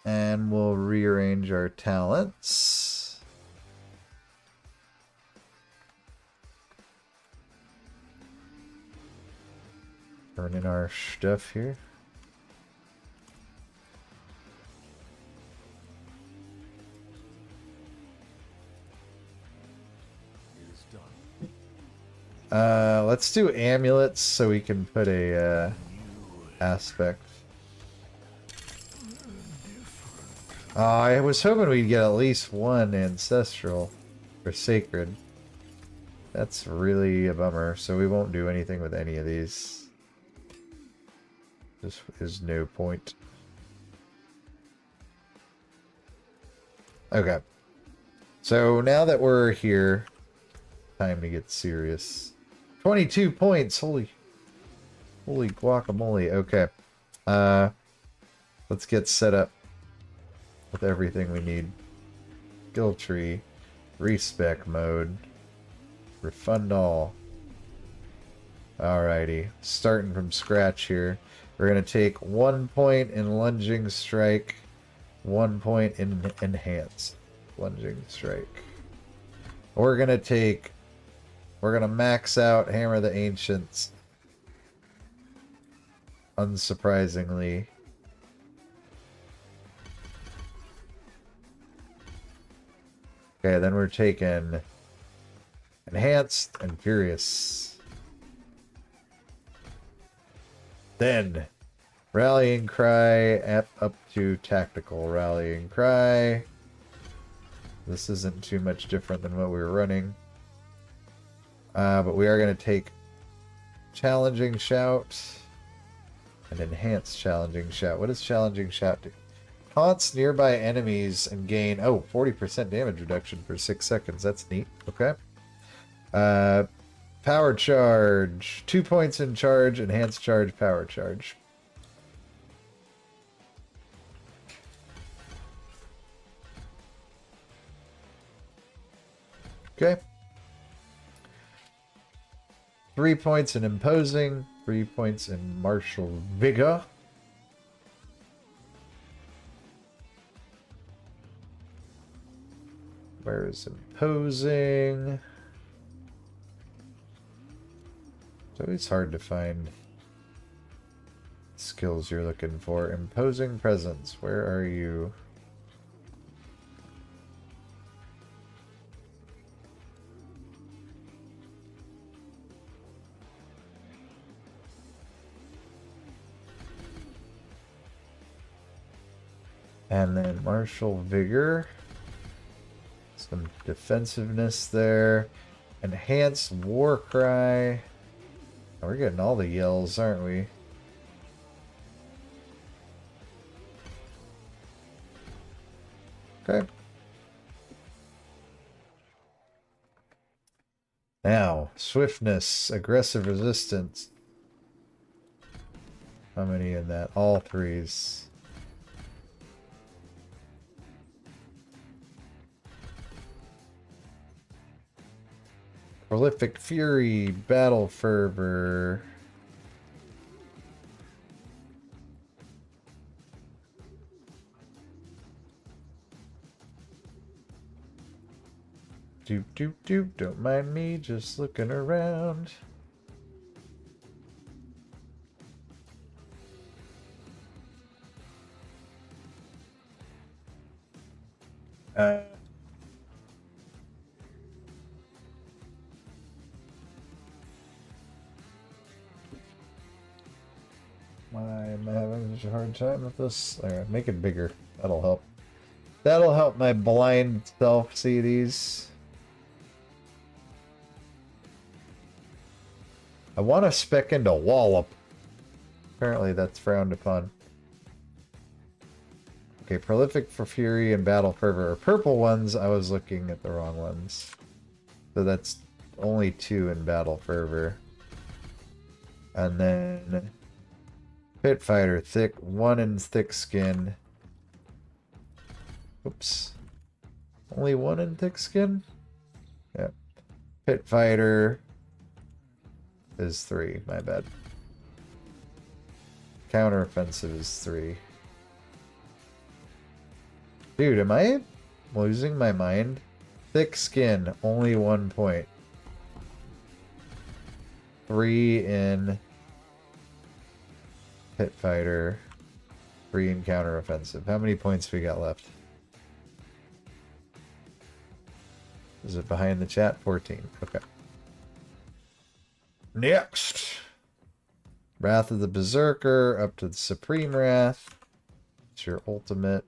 And we'll rearrange our talents. Turn in our stuff here. It is done. Let's do amulets so we can put a aspect. I was hoping we'd get at least one ancestral or sacred. That's really a bummer, so we won't do anything with any of these. This is no point. Okay. So now that we're here, time to get serious. 22 points! Holy guacamole. Okay. Let's get set up with everything we need. Skill tree, respec mode, refund all. Alrighty, starting from scratch here. We're gonna take 1 point in lunging strike, 1 point in enhance lunging strike. We're gonna max out Hammer the Ancients. Unsurprisingly. Okay, then we're taking Enhanced and Furious. Then, Rallying Cry up to Tactical Rallying Cry. This isn't too much different than what we were running. But we are going to take Challenging Shout and Enhanced Challenging Shout. What does Challenging Shout do? Taunts nearby enemies and gain 40% damage reduction for 6 seconds. That's neat. Okay. Power charge. 2 points in charge. Enhanced charge. Power charge. Okay. 3 points in imposing. 3 points in martial vigor. Where is imposing? It's always hard to find skills you're looking for. Imposing presence. Where are you? And then martial vigor. Some defensiveness there. Enhanced war cry. Oh, we're getting all the yells, aren't we? Okay. Now, swiftness, aggressive resistance. How many in that? All threes. Prolific Fury, Battle Fervor. Doop, doop, doop. Don't mind me just looking around. I'm having such a hard time with this. Alright, make it bigger. That'll help. That'll help my blind self see these. I want to spec into Wallop. Apparently that's frowned upon. Okay, Prolific for Fury and Battle Fervor are purple ones. I was looking at the wrong ones. So that's only 2 in Battle Fervor. And then Pit Fighter, thick, 1 in thick skin. Oops. Only 1 in thick skin? Yep. Pit Fighter is 3, my bad. Counteroffensive is 3. Dude, am I losing my mind? Thick skin, only 1 point. 3 in Pit Fighter, 3 in counteroffensive. How many points we got left? Is it behind the chat? 14. Okay. Next. Wrath of the Berserker up to the Supreme Wrath. It's your ultimate.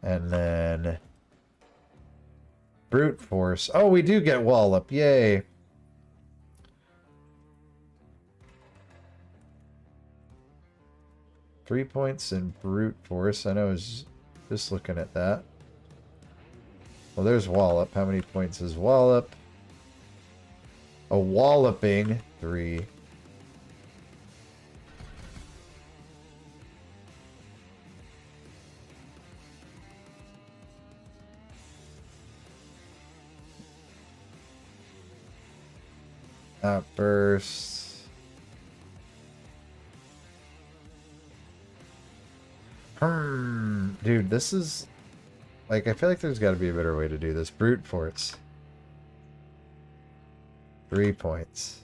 And then Brute Force. Oh, we do get Wallop. Yay. Three points in Brute Force. I know I was just looking at that. Well, there's Wallop. How many points is Wallop? A walloping 3. Outburst. Dude, this is... Like, I feel like there's got to be a better way to do this. Brute Force. 3 points.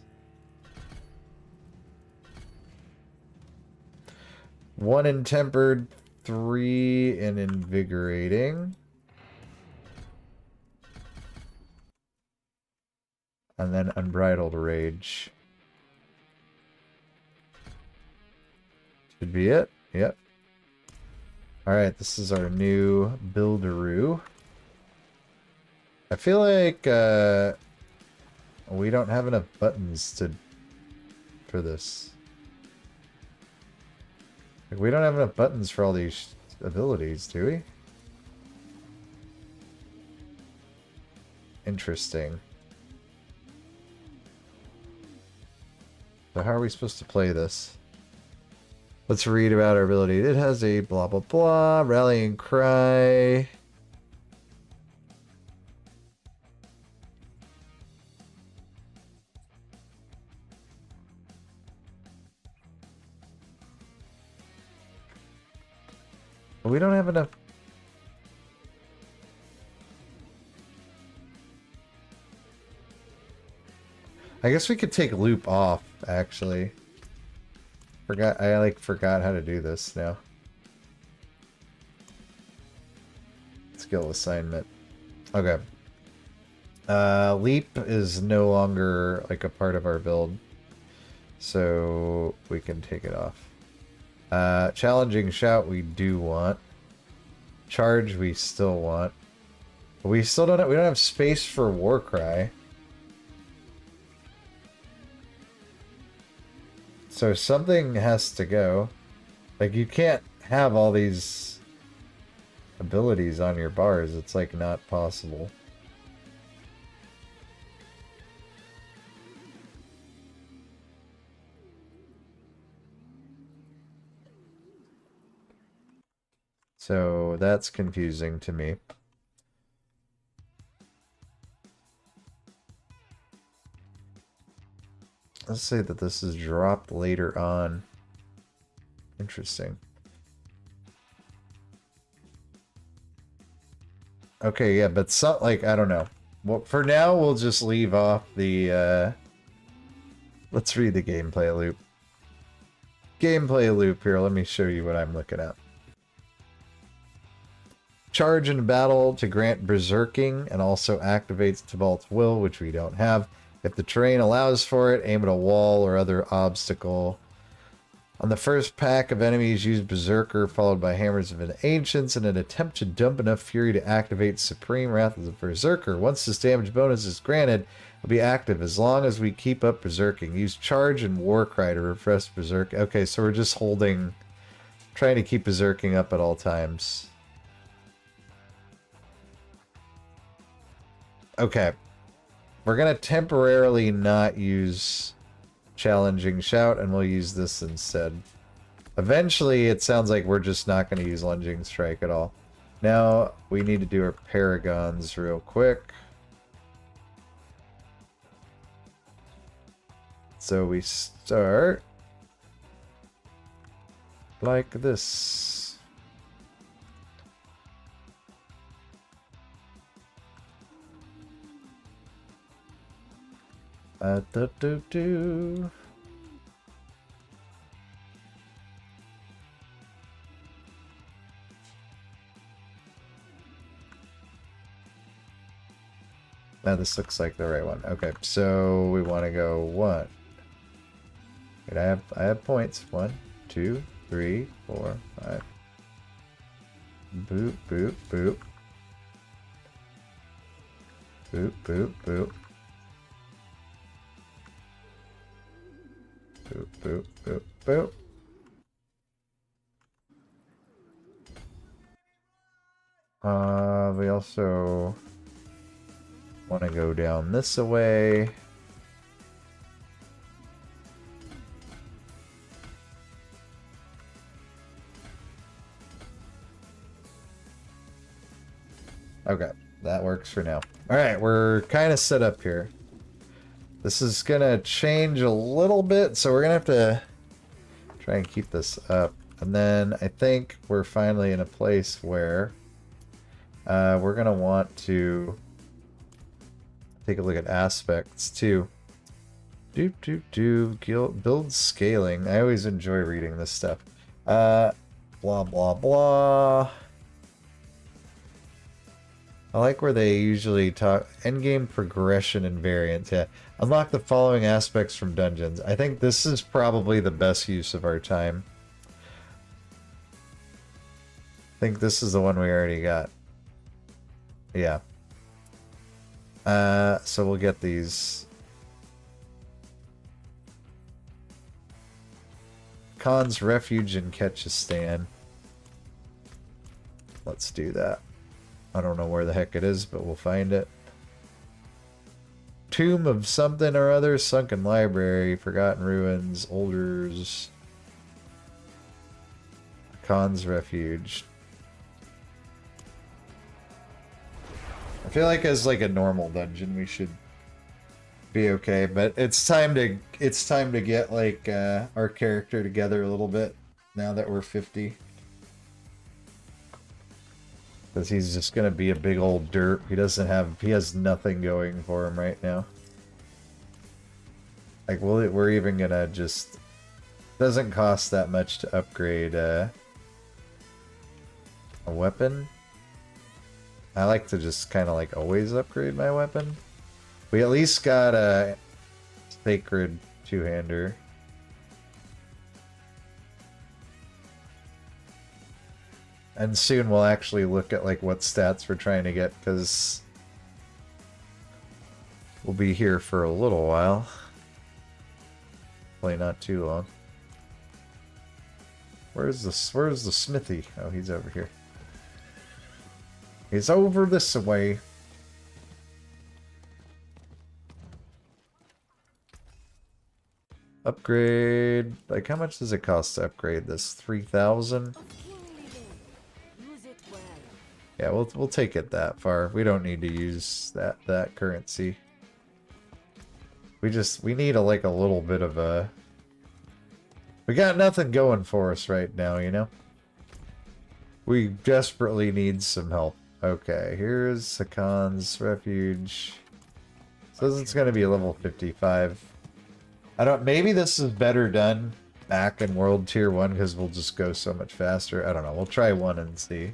1 in Tempered, 3 in Invigorating. And then Unbridled Rage. Should be it. Yep. Alright, this is our new Builderoo. I feel like we don't have enough buttons for this. Like, we don't have enough buttons for all these abilities, do we? Interesting. So how are we supposed to play this? Let's read about our ability. It has a blah blah blah, rallying cry. But we don't have enough. I guess we could take loop off, actually. I forgot how to do this now. Skill assignment. Okay. Leap is no longer like a part of our build. So we can take it off. Challenging shout we do want. Charge we still want. But we still don't have, we don't have space for Warcry. So something has to go. Like, you can't have all these abilities on your bars. It's, like, not possible. So that's confusing to me. Let's say that this is dropped later on. Interesting. Okay, yeah, but some, like, I don't know. Well, for now, we'll just leave off the, let's read the gameplay loop. Gameplay loop here, let me show you what I'm looking at. Charge in battle to grant berserking and also activates Tibalt's will, which we don't have. If the terrain allows for it, aim at a wall or other obstacle. On the first pack of enemies, use Berserker, followed by Hammers of an Ancients, in an attempt to dump enough fury to activate Supreme Wrath of the Berserker. Once this damage bonus is granted, it'll be active as long as we keep up Berserking. Use Charge and Warcry to refresh Berserk. Okay, so we're just holding, trying to keep Berserking up at all times. Okay. We're going to temporarily not use Challenging Shout, and we'll use this instead. Eventually, it sounds like we're just not going to use Lunging Strike at all. Now, we need to do our Paragons real quick. So we start like this. Do. Now this looks like the right one. Okay, so we want to go 1. Wait, I have points. 1, 2, 3, 4, 5. Boop, boop, boop. Boop, boop, boop. Boop, boop, boop, boop. We also want to go down this way. Okay, that works for now. Alright, we're kind of set up here. This is gonna change a little bit, so we're gonna have to try and keep this up. And then I think we're finally in a place where we're gonna want to take a look at aspects too. Build scaling. I always enjoy reading this stuff. Blah blah blah. I like where they usually talk endgame progression and variance. Yeah. Unlock the following aspects from dungeons. I think this is probably the best use of our time. I think this is the one we already got. Yeah. So we'll get these. Khan's Refuge in Ketchistan. Let's do that. I don't know where the heck it is, but we'll find it. Tomb of something or other, Sunken Library, Forgotten Ruins, Olders, Khan's Refuge. I feel like as like a normal dungeon we should be okay, but it's time to get like our character together a little bit now that we're 50. Because he's just gonna be a big old derp. He has nothing going for him right now. Like, we're even gonna just... Doesn't cost that much to upgrade a weapon. I like to just kind of like always upgrade my weapon. We at least got a sacred two-hander. And soon we'll actually look at like what stats we're trying to get, because we'll be here for a little while. Probably not too long. Where's the smithy? Oh, he's over here. He's over this way. Upgrade. Like, how much does it cost to upgrade this? 3,000? Yeah, we'll take it that far. We don't need to use that currency. We need like a little bit of a... We got nothing going for us right now, you know? We desperately need some help. Okay, here's Hakon's refuge. Says it's gonna be a level 55. I don't. Maybe this is better done back in World Tier 1 because we'll just go so much faster. I don't know. We'll try one and see.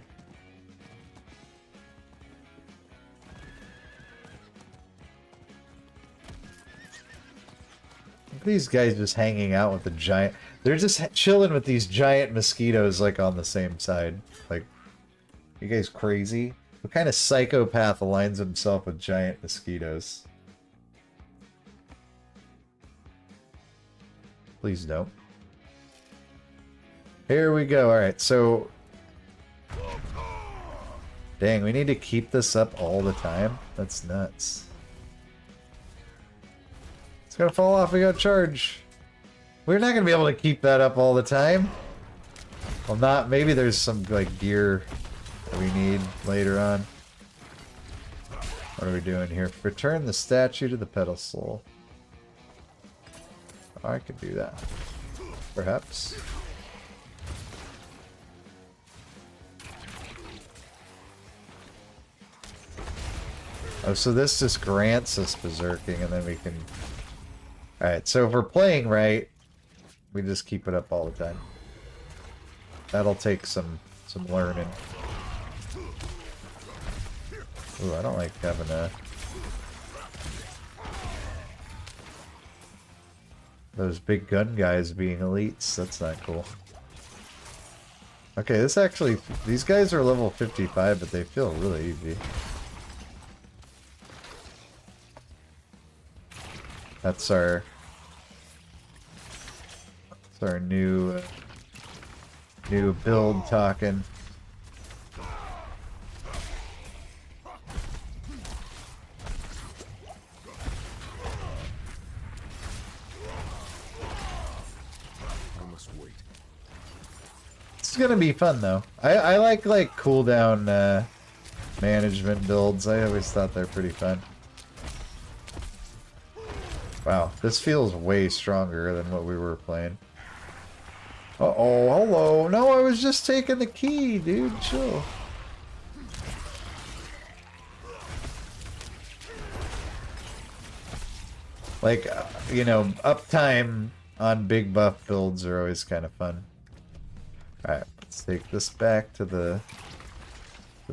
These guys just hanging out with the giant... They're just chilling with these giant mosquitoes, like, on the same side. Like, you guys crazy? What kind of psychopath aligns himself with giant mosquitoes? Please don't. Here we go. Alright, so... Dang, we need to keep this up all the time? That's nuts. It's gonna fall off, we got charge. We're not gonna be able to keep that up all the time. Well, not, maybe there's some, like, gear that we need later on. What are we doing here? Return the statue to the pedestal. Oh, I could do that. Perhaps. Oh, so this just grants us berserking, and then we can... Alright, so if we're playing right, we just keep it up all the time. That'll take some learning. Ooh, I don't like having those big gun guys being elites. That's not cool. Okay, this actually... These guys are level 55, but they feel really easy. That's our new build talking. I must wait. It's gonna be fun though. I like cooldown management builds. I always thought they're pretty fun. Wow, this feels way stronger than what we were playing. Uh-oh, hello. No, I was just taking the key, dude. Chill. Like, you know, uptime on big buff builds are always kind of fun. Alright, let's take this back to the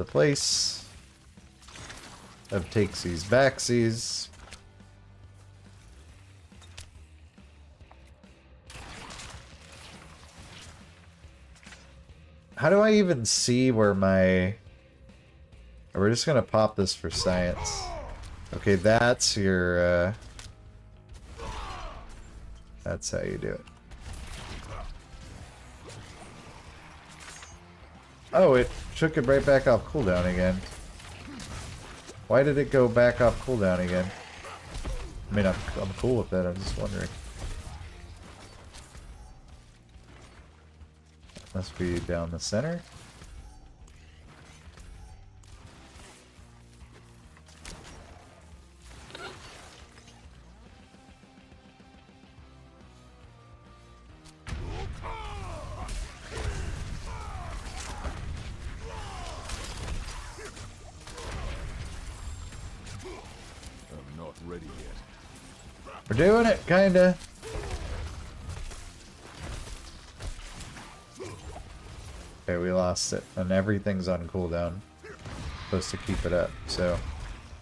place of takesies backsies. How do I even see where my... We're just gonna pop this for science. Okay, that's your, that's how you do it. Oh, it took it right back off cooldown again. Why did it go back off cooldown again? I mean, I'm cool with that, I'm just wondering. Must be down the center. I'm not ready yet. We're doing it, kinda. Okay, we lost it, and everything's on cooldown. Supposed to keep it up, so...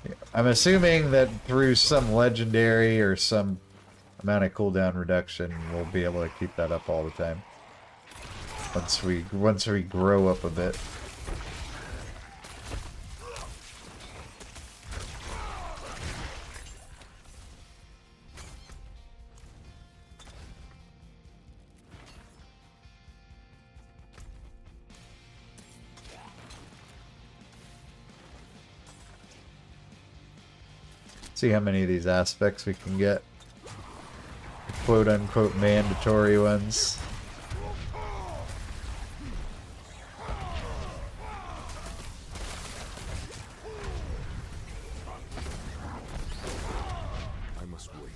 Yeah. I'm assuming that through some legendary or some amount of cooldown reduction, we'll be able to keep that up all the time. Once we grow up a bit. See how many of these aspects we can get. Quote-unquote mandatory ones. I must wait.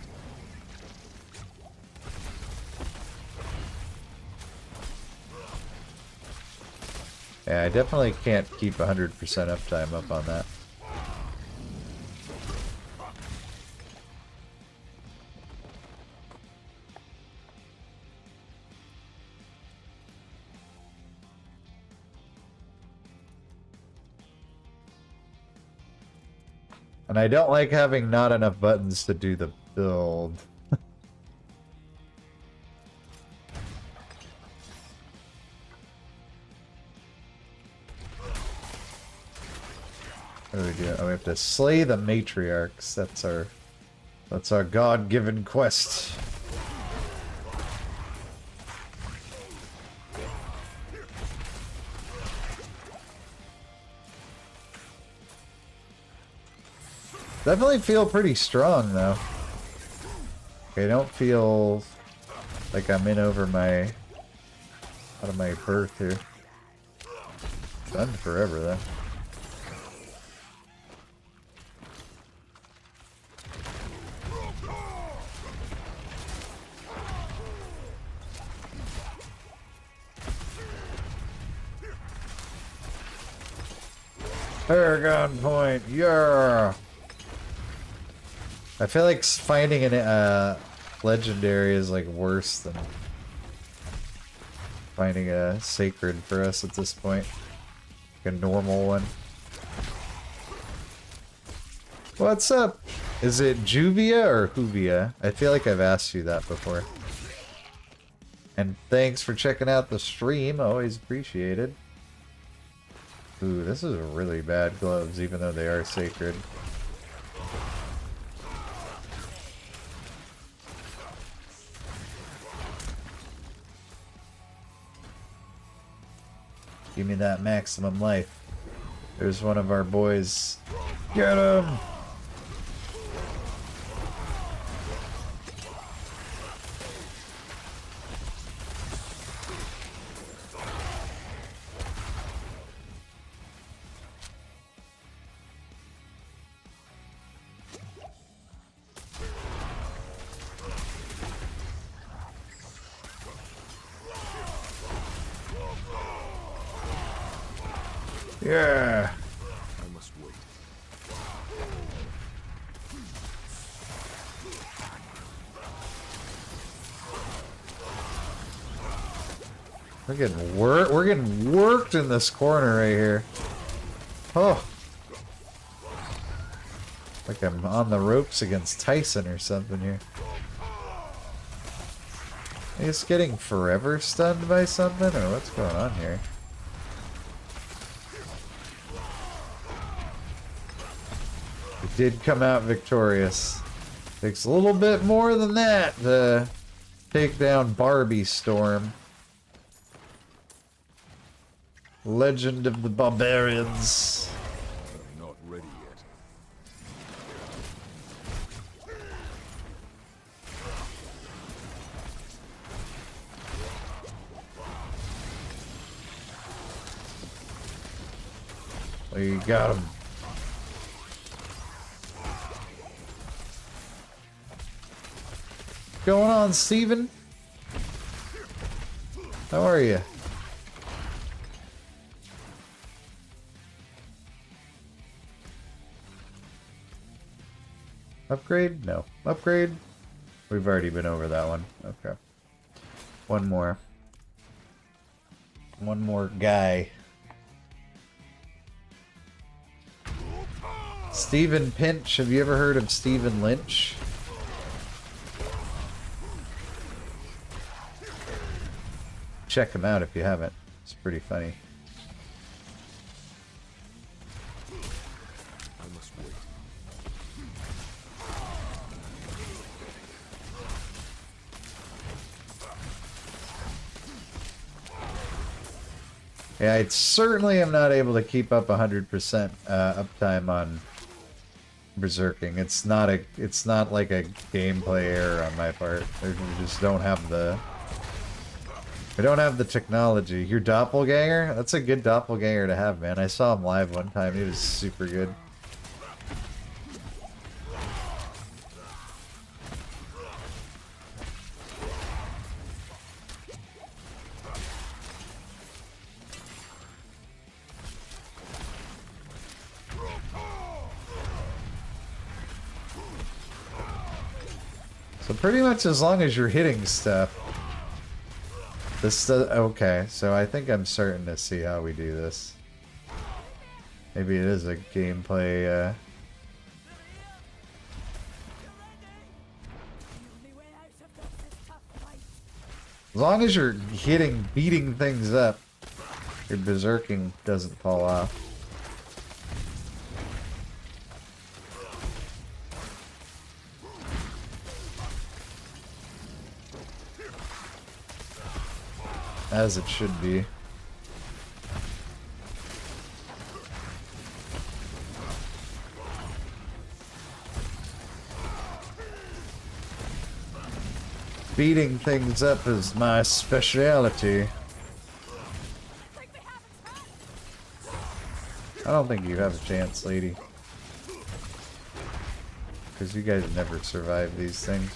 Yeah, I definitely can't keep 100% uptime up on that. And I don't like having not enough buttons to do the build. What do we do? Oh, we have to slay the matriarchs. That's our God-given quest. Definitely feel pretty strong though. Okay, I don't feel like I'm in over my out of my berth here. Done forever though. Paragon point, yeah. I feel like finding an legendary is like worse than finding a sacred for us at this point. Like a normal one. What's up? Is it Juvia or Juvia? I feel like I've asked you that before. And thanks for checking out the stream. Always appreciated. Ooh, this is really bad gloves, even though they are sacred. Give me that maximum life. There's one of our boys. Get him! Yeah. I must wait. We're getting worked in this corner right here. Oh. Like I'm on the ropes against Tyson or something here. I guess getting forever stunned by something, or what's going on here? We did come out victorious. Takes a little bit more than that to take down Barbie Storm. Legend of the Barbarians. I'm not ready yet. We got him. What's going on, Steven? How are you? Upgrade? No. Upgrade? We've already been over that one. Okay. One more. One more guy. Stephen Pinch. Have you ever heard of Stephen Lynch? Check him out if you haven't. It's pretty funny. I must wait. Yeah, I certainly am not able to keep up 100% uptime on berserking. It's not like a gameplay error on my part. We just don't have the technology. Your doppelganger? That's a good doppelganger to have, man. I saw him live one time. He was super good. So pretty much as long as you're hitting stuff. This does, okay, so I think I'm starting to see how we do this. Maybe it is a gameplay, As long as you're beating things up, your berserking doesn't fall off. As it should be. Beating things up is my specialty. I don't think you have a chance, lady. Because you guys never survive these things.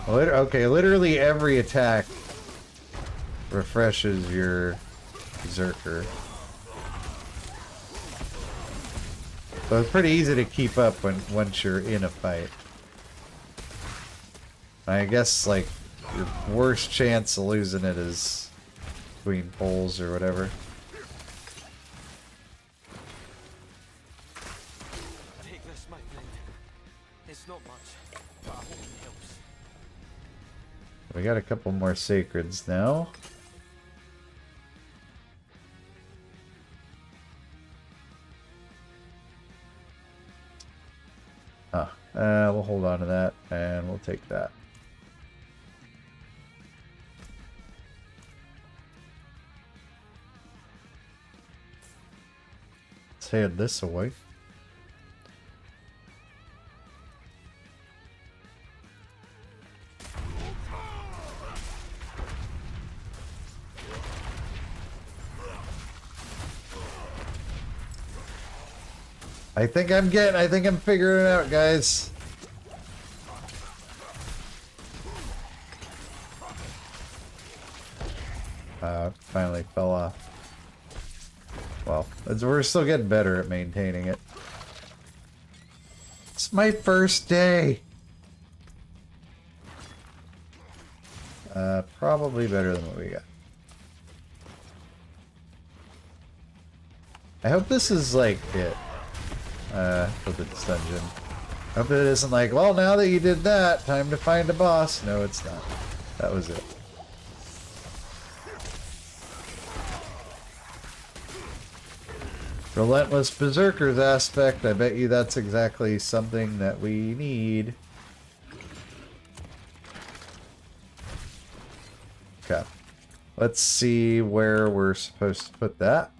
Okay, literally every attack refreshes your berserker. So it's pretty easy to keep up once you're in a fight. I guess like your worst chance of losing it is between poles or whatever. Take this, my friend. It's not much, but I hope it helps. We got a couple more sacreds now. We'll hold on to that, and we'll take that. Let's head this away. I think I'm figuring it out, guys. Finally fell off. Well, we're still getting better at maintaining it. It's my first day. Probably better than what we got. I hope this is like it. For this dungeon. I hope it isn't like, well, now that you did that, time to find a boss. No, it's not. That was it. Relentless Berserkers aspect. I bet you that's exactly something that we need. Okay. Let's see where we're supposed to put that.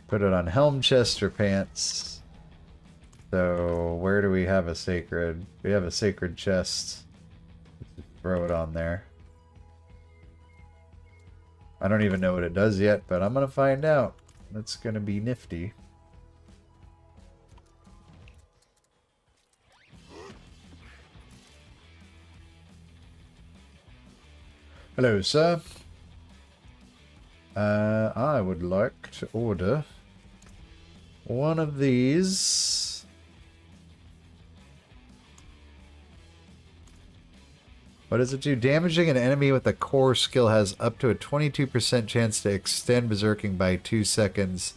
Put it on helm, chest, or pants. So where do we have a sacred? We have a sacred chest. Just throw it on there. I don't even know what it does yet, but I'm gonna find out. It's gonna be nifty. Hello, sir. I would like to order one of these. What does it do? Damaging an enemy with a core skill has up to a 22% chance to extend berserking by 2 seconds,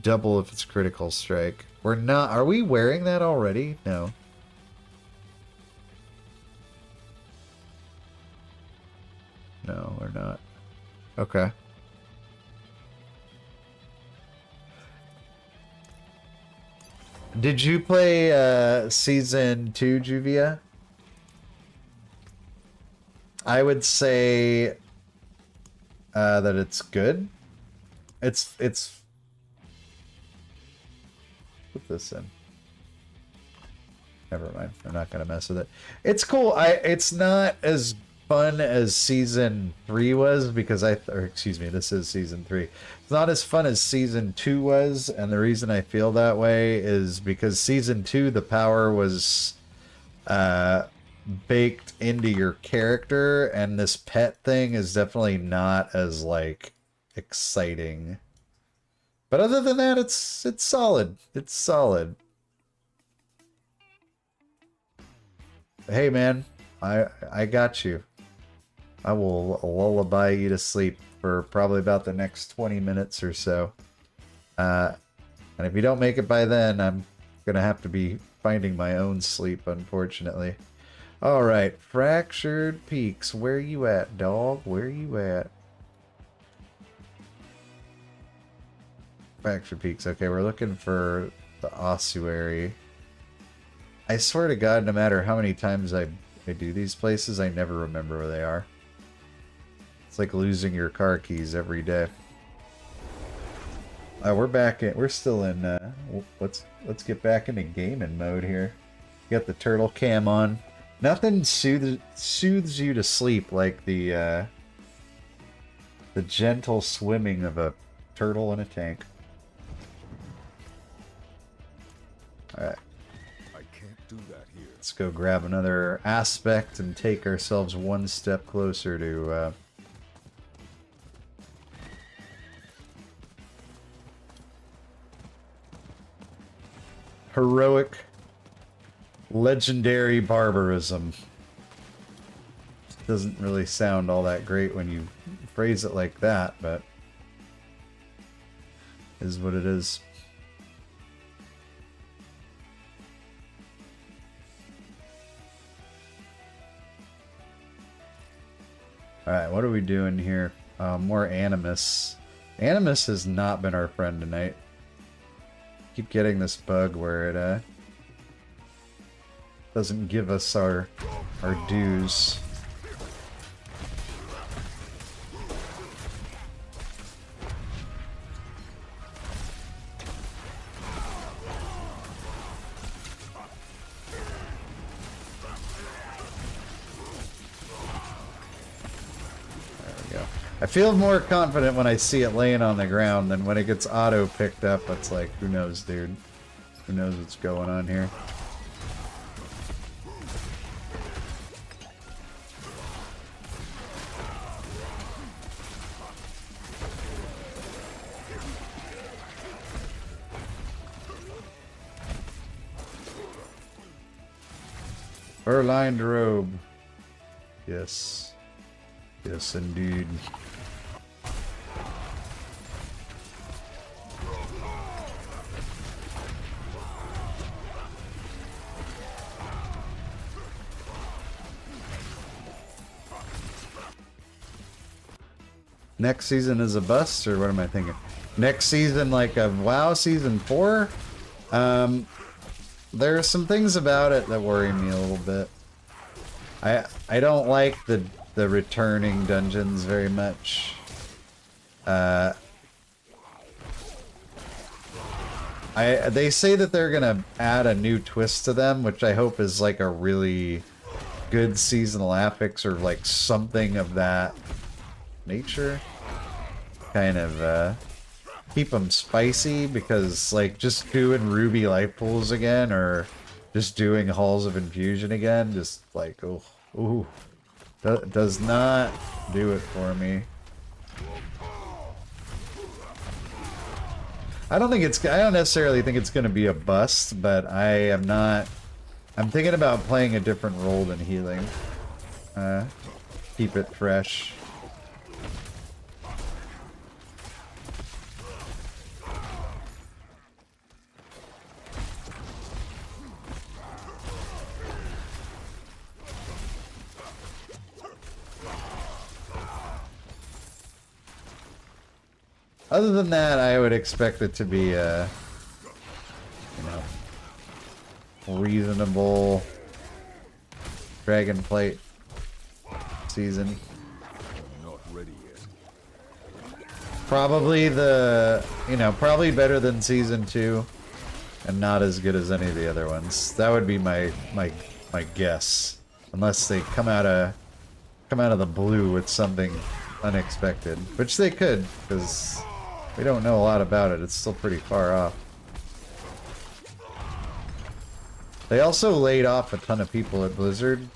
double if it's critical strike. We're not. Are we wearing that already? No. No, we're not. Okay. Did you play Season 2, Juvia? I would say that it's good. It's put this in. Never mind. I'm not gonna mess with it. It's cool. It's not as fun as Season 3 was because excuse me, this is Season 3. It's not as fun as Season 2 was, and the reason I feel that way is because Season 2, the power was baked into your character, and this pet thing is definitely not as like exciting. But other than that, it's solid. It's solid. Hey man, I got you. I will lullaby you to sleep for probably about the next 20 minutes or so. And if you don't make it by then, I'm gonna have to be finding my own sleep, unfortunately. Alright, Fractured Peaks. Where you at, dog? Where you at? Fractured Peaks. Okay, we're looking for the ossuary. I swear to God, no matter how many times I do these places, I never remember where they are. It's like losing your car keys every day. We're back in. We're still in. Let's get back into gaming mode here. Got the turtle cam on. Nothing soothes you to sleep like the gentle swimming of a turtle in a tank. All right. I can't do that here. Let's go grab another aspect and take ourselves one step closer to heroic, legendary barbarism. Doesn't really sound all that great when you phrase it like that, but is what it is. Alright, what are we doing here? More Animus. Animus has not been our friend tonight. Keep getting this bug where it doesn't give us our dues. I feel more confident when I see it laying on the ground than when it gets auto picked up. It's like, who knows, dude? Who knows what's going on here? Fur-lined robe. Yes. Yes, indeed. Next season is a bust, or what am I thinking? Next season, like a WoW Season 4? There are some things about it that worry me a little bit. I don't like the returning dungeons very much. They say that they're gonna add a new twist to them, which I hope is like a really good seasonal affix or like something of that nature. Kind of keep them spicy, because like just doing Ruby life pools again or just doing Halls of Infusion again, just like ooh, does not do it for me. I don't necessarily think it's going to be a bust, but I'm thinking about playing a different role than healing. Keep it fresh. Other than that, I would expect it to be a, reasonable Dragonflight season. I'm not ready yet. Probably probably better than Season 2, and not as good as any of the other ones. That would be my guess, unless they come out of the blue with something unexpected, which they could, because we don't know a lot about it. It's still pretty far off. They also laid off a ton of people at Blizzard,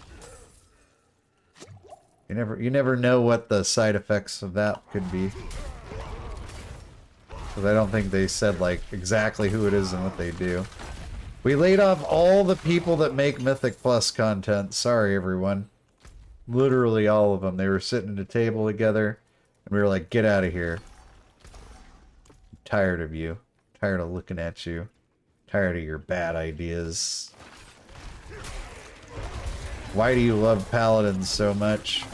You never know what the side effects of that could be. Because I don't think they said, like, exactly who it is and what they do. We laid off all the people that make Mythic Plus content. Sorry, everyone. Literally all of them. They were sitting at a table together, and we were like, get out of here. I'm tired of you. Tired of looking at you. Tired of your bad ideas. Why do you love paladins so much?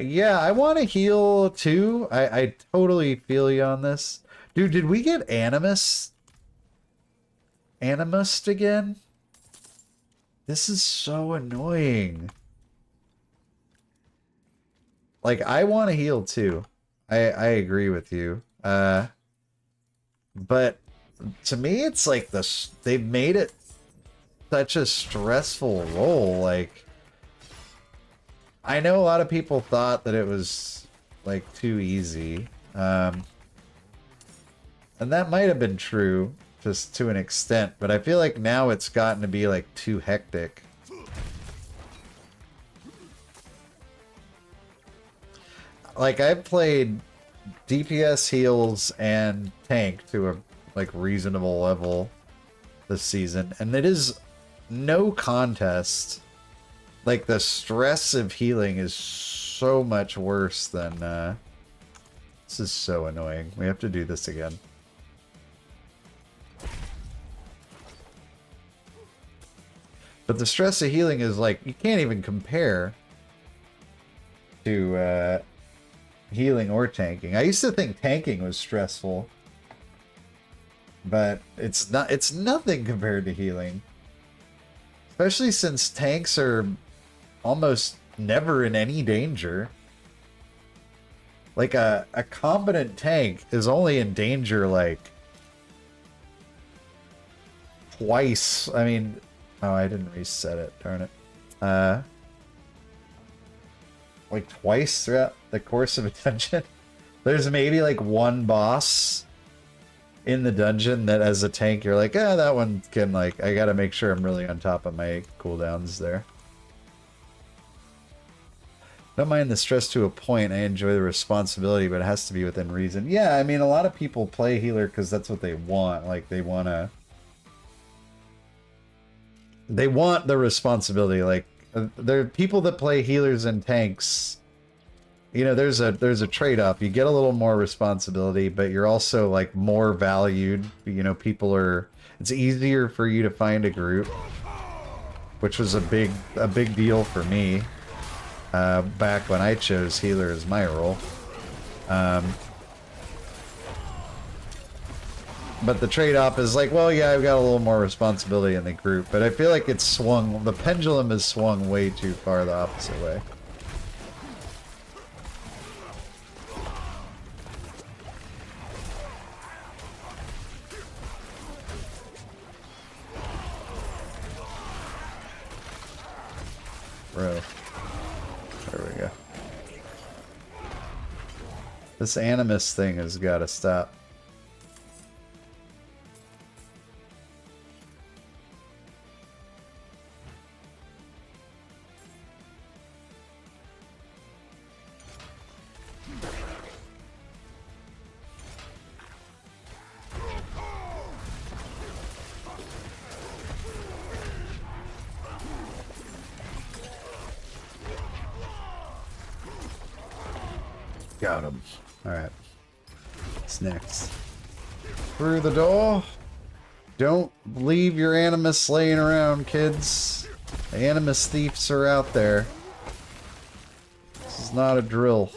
Yeah, I want to heal too. I totally feel you on this. Dude, did we get Animus? Animus again? This is so annoying. Like, I want to heal too. I agree with you. But to me, it's like they've made it such a stressful role. Like, I know a lot of people thought that it was like too easy. And that might have been true just to an extent, but I feel like now it's gotten to be like too hectic. Like, I've played DPS, heals, and tank to a like reasonable level this season, and it is no contest. Like, the stress of healing is so much worse than this is so annoying. We have to do this again. But the stress of healing is like, you can't even compare to healing or tanking. I used to think tanking was stressful, but it's not. It's nothing compared to healing. Especially since tanks are almost never in any danger. Like, a competent tank is only in danger like twice. I mean, oh, I didn't reset it, darn it. Like twice throughout the course of a dungeon. There's maybe like one boss in the dungeon that as a tank you're like, that one can, like, I gotta make sure I'm really on top of my cooldowns there. Don't mind the stress to a point. I enjoy the responsibility, but it has to be within reason. Yeah, I mean, a lot of people play healer because that's what they want. Like, they want the responsibility. Like, there are people that play healers and tanks. You know, there's a trade-off. You get a little more responsibility, but you're also like more valued. You know, it's easier for you to find a group, which was a big deal for me back when I chose healer as my role. But the trade-off is like, well, yeah, I've got a little more responsibility in the group, but I feel like it's swung, the pendulum has swung way too far the opposite way. Bro. There we go. This Animus thing has got to stop. Got him. Alright. What's next? Through the door. Don't leave your Animus laying around, kids. The Animus thieves are out there. This is not a drill.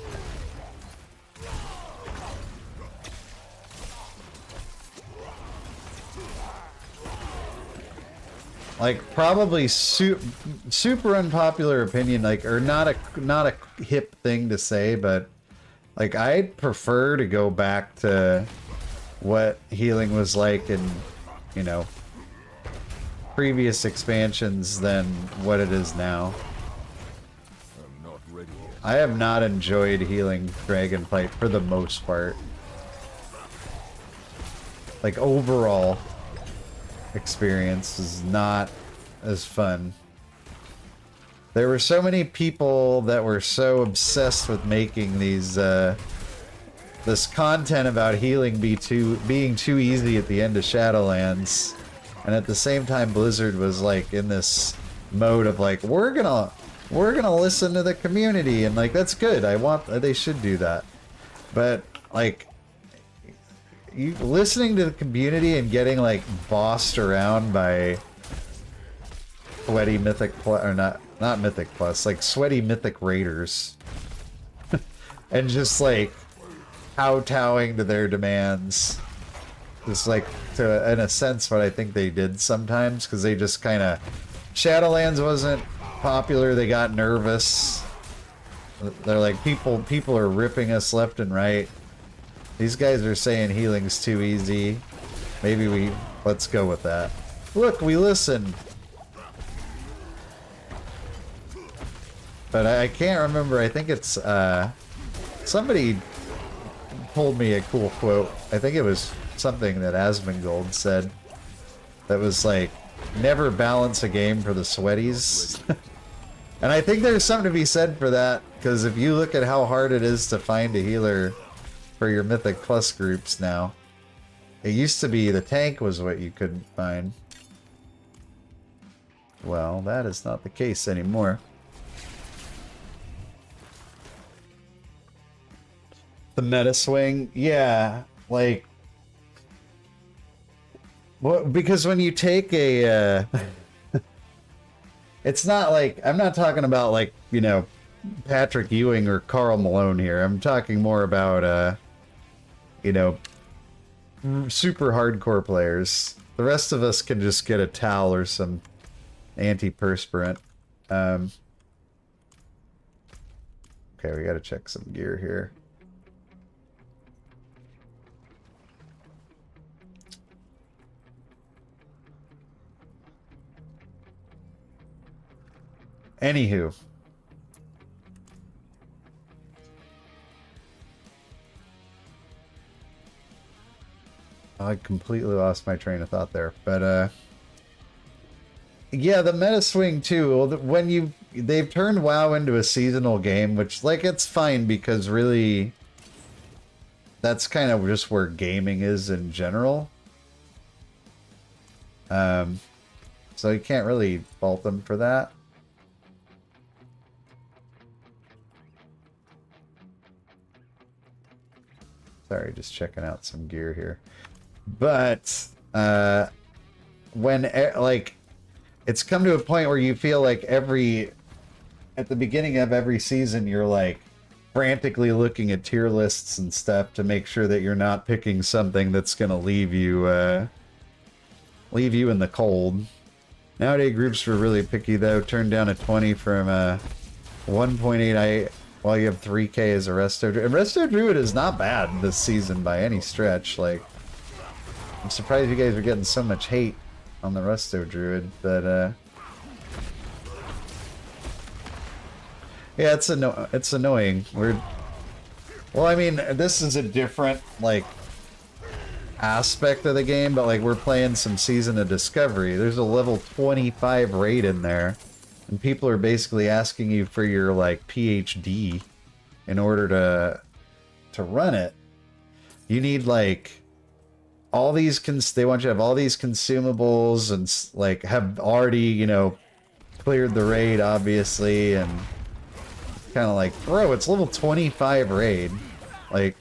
Like, probably super unpopular opinion, like, or not a hip thing to say, but like, I'd prefer to go back to what healing was like in, you know, previous expansions than what it is now. I'm not ready yet. I have not enjoyed healing Dragonflight for the most part. like overall experience is not as fun. There were so many people that were so obsessed with making these this content about healing being too easy at the end of Shadowlands, and at the same time Blizzard was like in this mode of like we're gonna listen to the community, and like that's good. They should do that, but like you listening to the community and getting like bossed around by sweaty mythic or not mythic plus, like sweaty mythic raiders and just like kowtowing to their demands. Just like, to, in a sense, what I think they did sometimes, because they just kind of... Shadowlands wasn't popular, they got nervous. They're like, people are ripping us left and right. These guys are saying healing's too easy. Maybe let's go with that. Look, we listened. But I can't remember, I think it's, somebody told me a cool quote. I think it was something that Asmongold said that was like, never balance a game for the sweaties. And I think there's something to be said for that, because if you look at how hard it is to find a healer for your Mythic Plus groups now, it used to be the tank was what you couldn't find. Well, that is not the case anymore. The meta swing, yeah, like, well, because when you take a, it's not like, I'm not talking about like, you know, Patrick Ewing or Karl Malone here. I'm talking more about, you know, super hardcore players. The rest of us can just get a towel or some antiperspirant. Okay, we gotta check some gear here. Anywho. I completely lost my train of thought there, but yeah, the meta swing too. When they've turned WoW into a seasonal game, which like it's fine because really that's kind of just where gaming is in general. So you can't really fault them for that. Sorry, just checking out some gear here. But when like it's come to a point where you feel like at the beginning of every season you're like frantically looking at tier lists and stuff to make sure that you're not picking something that's gonna leave you in the cold. Nowadays groups were really picky though. Turned down a 20 from 1.8. Well, you have 3k as a Resto Druid. And Resto Druid is not bad this season by any stretch. Like, I'm surprised you guys are getting so much hate on the Resto Druid, but yeah, it's annoying. Well, I mean, this is a different like aspect of the game, but like we're playing some Season of Discovery. There's a level 25 raid in there. And people are basically asking you for your like PhD in order to run it. You need like all these they want you to have all these consumables and like have already, you know, cleared the raid obviously, and kind of like, bro, it's level 25 raid. Like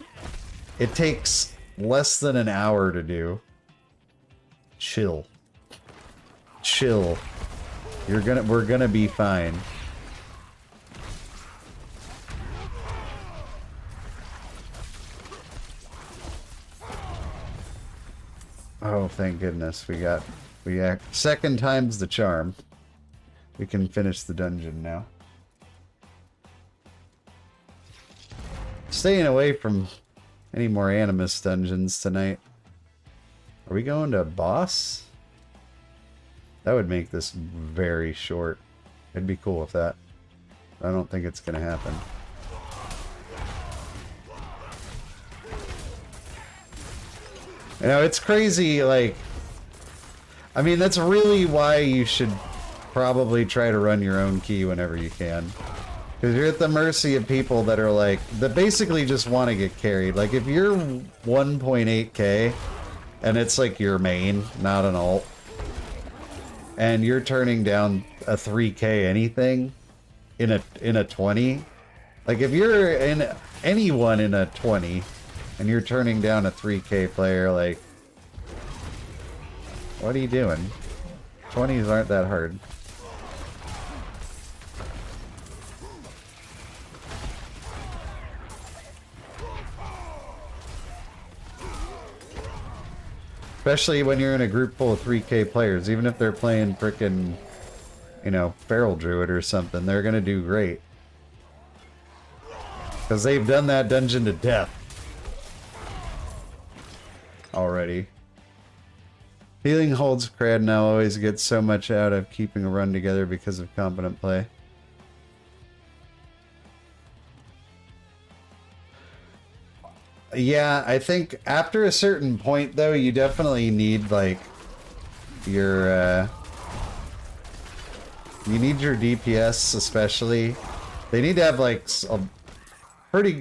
it takes less than an hour to do. Chill. We're gonna be fine. Oh, thank goodness. Second time's the charm. We can finish the dungeon now. Staying away from any more Animus dungeons tonight. Are we going to boss? That would make this very short. It'd be cool with that. I don't think it's gonna happen. You know, it's crazy, like... I mean, that's really why you should probably try to run your own key whenever you can. Because you're at the mercy of people that are like... that basically just want to get carried. Like, if you're 1.8k, and it's like your main, not an alt, and you're turning down a 3k anything in a 20... Like, if you're in anyone in a 20, and you're turning down a 3k player, like... What are you doing? 20s aren't that hard. Especially when you're in a group full of 3k players. Even if they're playing frickin', you know, Feral Druid or something, they're gonna do great. Because they've done that dungeon to death. Already. Healing holds crad now always gets so much out of keeping a run together because of competent play. Yeah, I think after a certain point though, you definitely need like your you need your DPS especially. They need to have like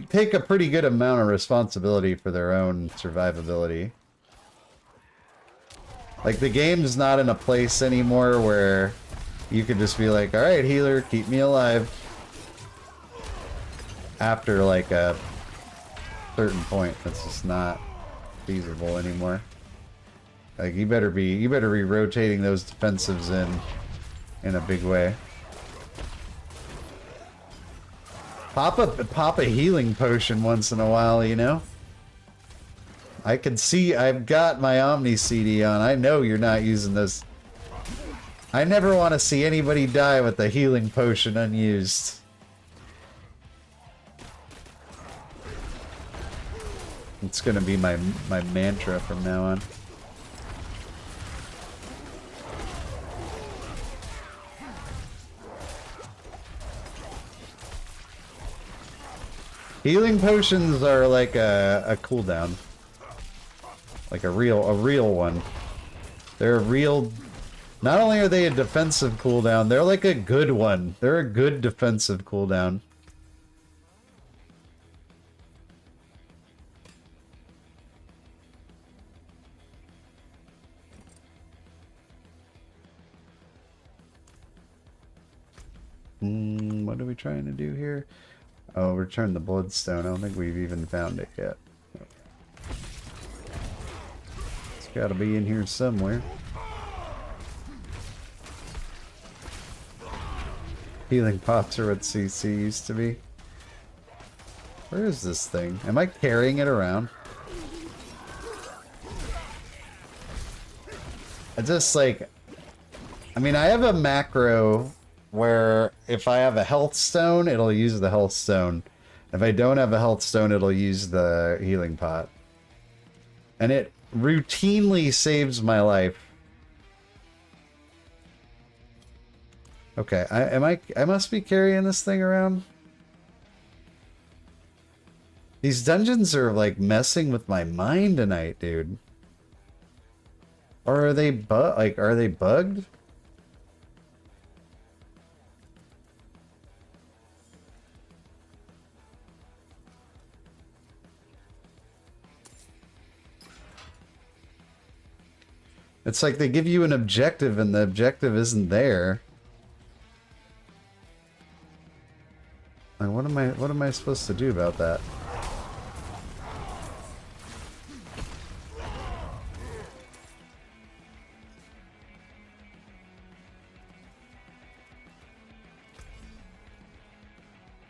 take a pretty good amount of responsibility for their own survivability. Like, the game's not in a place anymore where you can just be like, alright, healer, keep me alive. After, like, a certain point, that's just not feasible anymore. Like, you better be rotating those defensives in a big way. Pop a healing potion once in a while, you know? I can see I've got my Omni CD on. I know you're not using those. I never want to see anybody die with the healing potion unused. It's gonna be my mantra from now on. Healing potions are like a cooldown. Like a real one. They're a real... Not only are they a defensive cooldown, they're like a good one. They're a good defensive cooldown. What are we trying to do here? Oh, return the bloodstone. I don't think we've even found it yet. Gotta be in here somewhere. Healing pots are what CC used to be. Where is this thing? Am I carrying it around? I just like... I mean, I have a macro where if I have a health stone, it'll use the health stone. If I don't have a health stone, it'll use the healing pot. And it routinely saves my life. Okay, I must be carrying this thing around. These dungeons are like messing with my mind tonight, dude. Or are they are they bugged? It's like they give you an objective and the objective isn't there. Like, what am I supposed to do about that?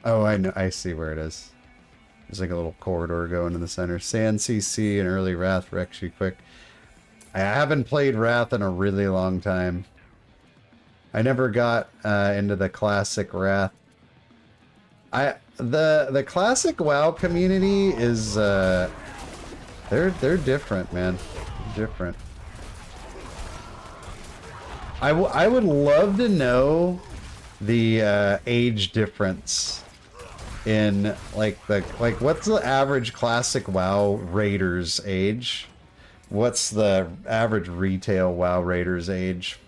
Oh, I know. I see where it is. There's like a little corridor going in the center. Sand CC and early Wrath wrecks you quick. I haven't played Wrath in a really long time. I never got into the classic Wrath. The classic WoW community is they're different, man. They're different. I would love to know the age difference in like what's the average classic WoW raiders age? what's the average retail WoW Raiders age?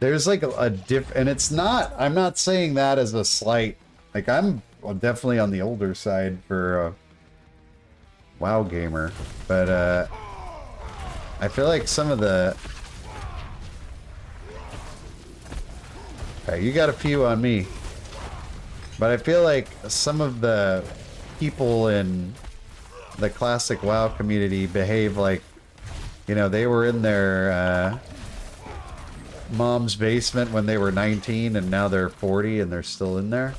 There's like a diff, and it's not, I'm not saying that as a slight. Like, I'm definitely on the older side for a WoW gamer, but I feel like some of the... Okay, you got a few on me. But I feel like some of the people in the classic WoW community behave like, you know, they were in their mom's basement when they were 19 and now they're 40 and they're still in there.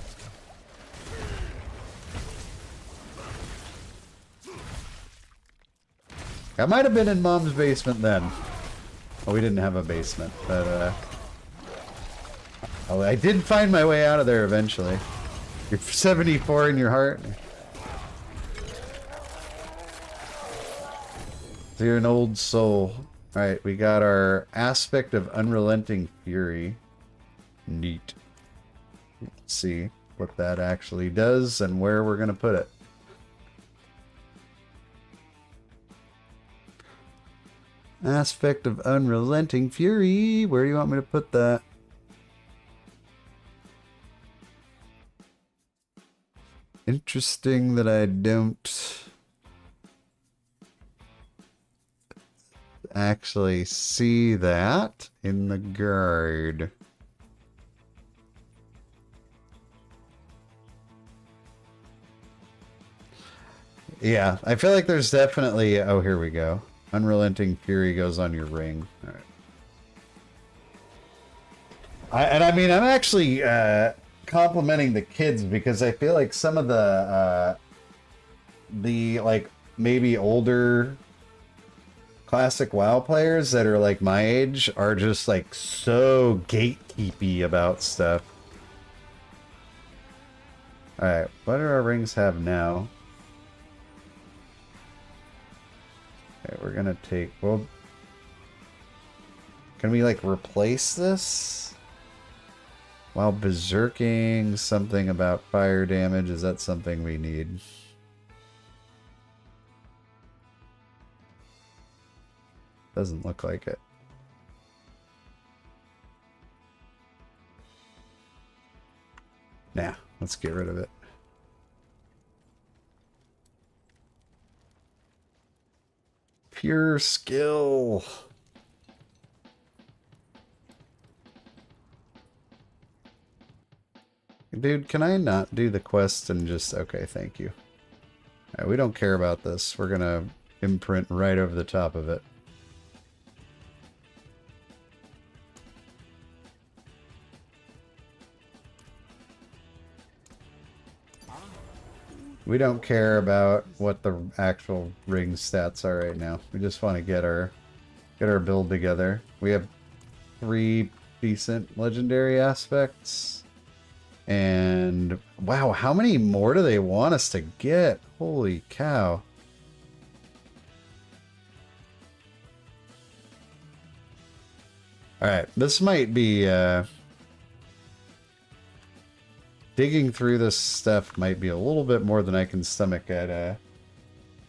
I might have been in mom's basement then. Oh, we didn't have a basement, but oh, I did find my way out of there eventually. You're 74 in your heart. So you're an old soul. Alright, we got our aspect of unrelenting fury. Neat. Let's see what that actually does and where we're going to put it. Aspect of unrelenting fury. Where do you want me to put that? Interesting that I don't actually see that in the guard. Yeah, I feel like there's definitely... Oh, here we go. Unrelenting Fury goes on your ring. All right. I mean, I'm actually complimenting the kids because I feel like some of the like maybe older classic WoW players that are like my age are just like so gatekeepy about stuff. All right, what do our rings have now? Okay, we're gonna take, well, can we like replace this? While berserking, something about fire damage, is that something we need? Doesn't look like it. Nah, let's get rid of it. Pure skill. Dude, can I not do the quest and just... Okay, thank you. Alright, we don't care about this. We're gonna imprint right over the top of it. We don't care about what the actual ring stats are right now. We just want to get our build together. We have 3 decent legendary aspects. And wow, how many more do they want us to get? Holy cow. Alright, this might be digging through this stuff might be a little bit more than I can stomach at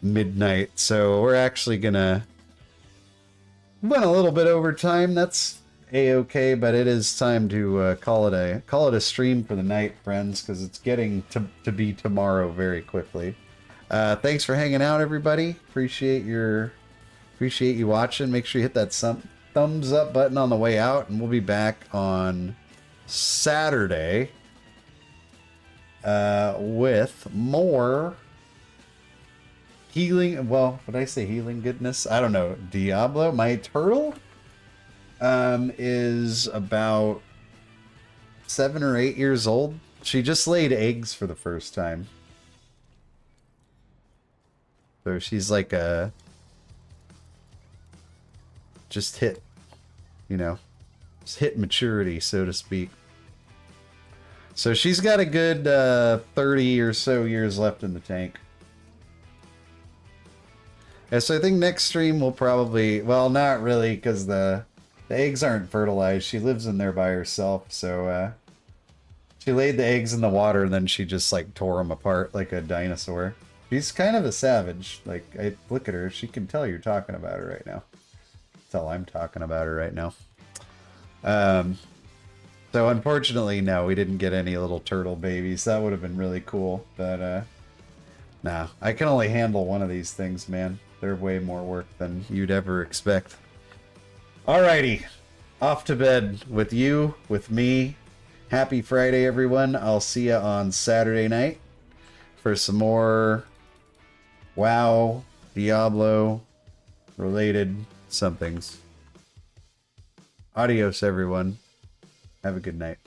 midnight. So we're actually gonna run a little bit over time. That's a-okay, but it is time to call it a stream for the night, friends, because it's getting to be tomorrow very quickly. Thanks for hanging out, everybody. Appreciate you watching. Make sure you hit that thumbs up button on the way out, and we'll be back on Saturday with more healing. Well, would I say healing goodness? I don't know. Diablo, my turtle, is about 7 or 8 years old. She just laid eggs for the first time. So she's like just hit maturity, so to speak. So she's got a good 30 or so years left in the tank. Yeah, so I think next stream will probably, well, not really, because the eggs aren't fertilized. She lives in there by herself, so she laid the eggs in the water and then she just like tore them apart like a dinosaur. She's kind of a savage. Like, I look at her, she can tell you're talking about her right now. Tell I'm talking about her right now. So unfortunately, no, we didn't get any little turtle babies. That would have been really cool, but nah, I can only handle one of these things, man. They're way more work than you'd ever expect. Alrighty, off to bed with you, with me. Happy Friday, everyone. I'll see you on Saturday night for some more WoW, Diablo related somethings. Adios, everyone. Have a good night.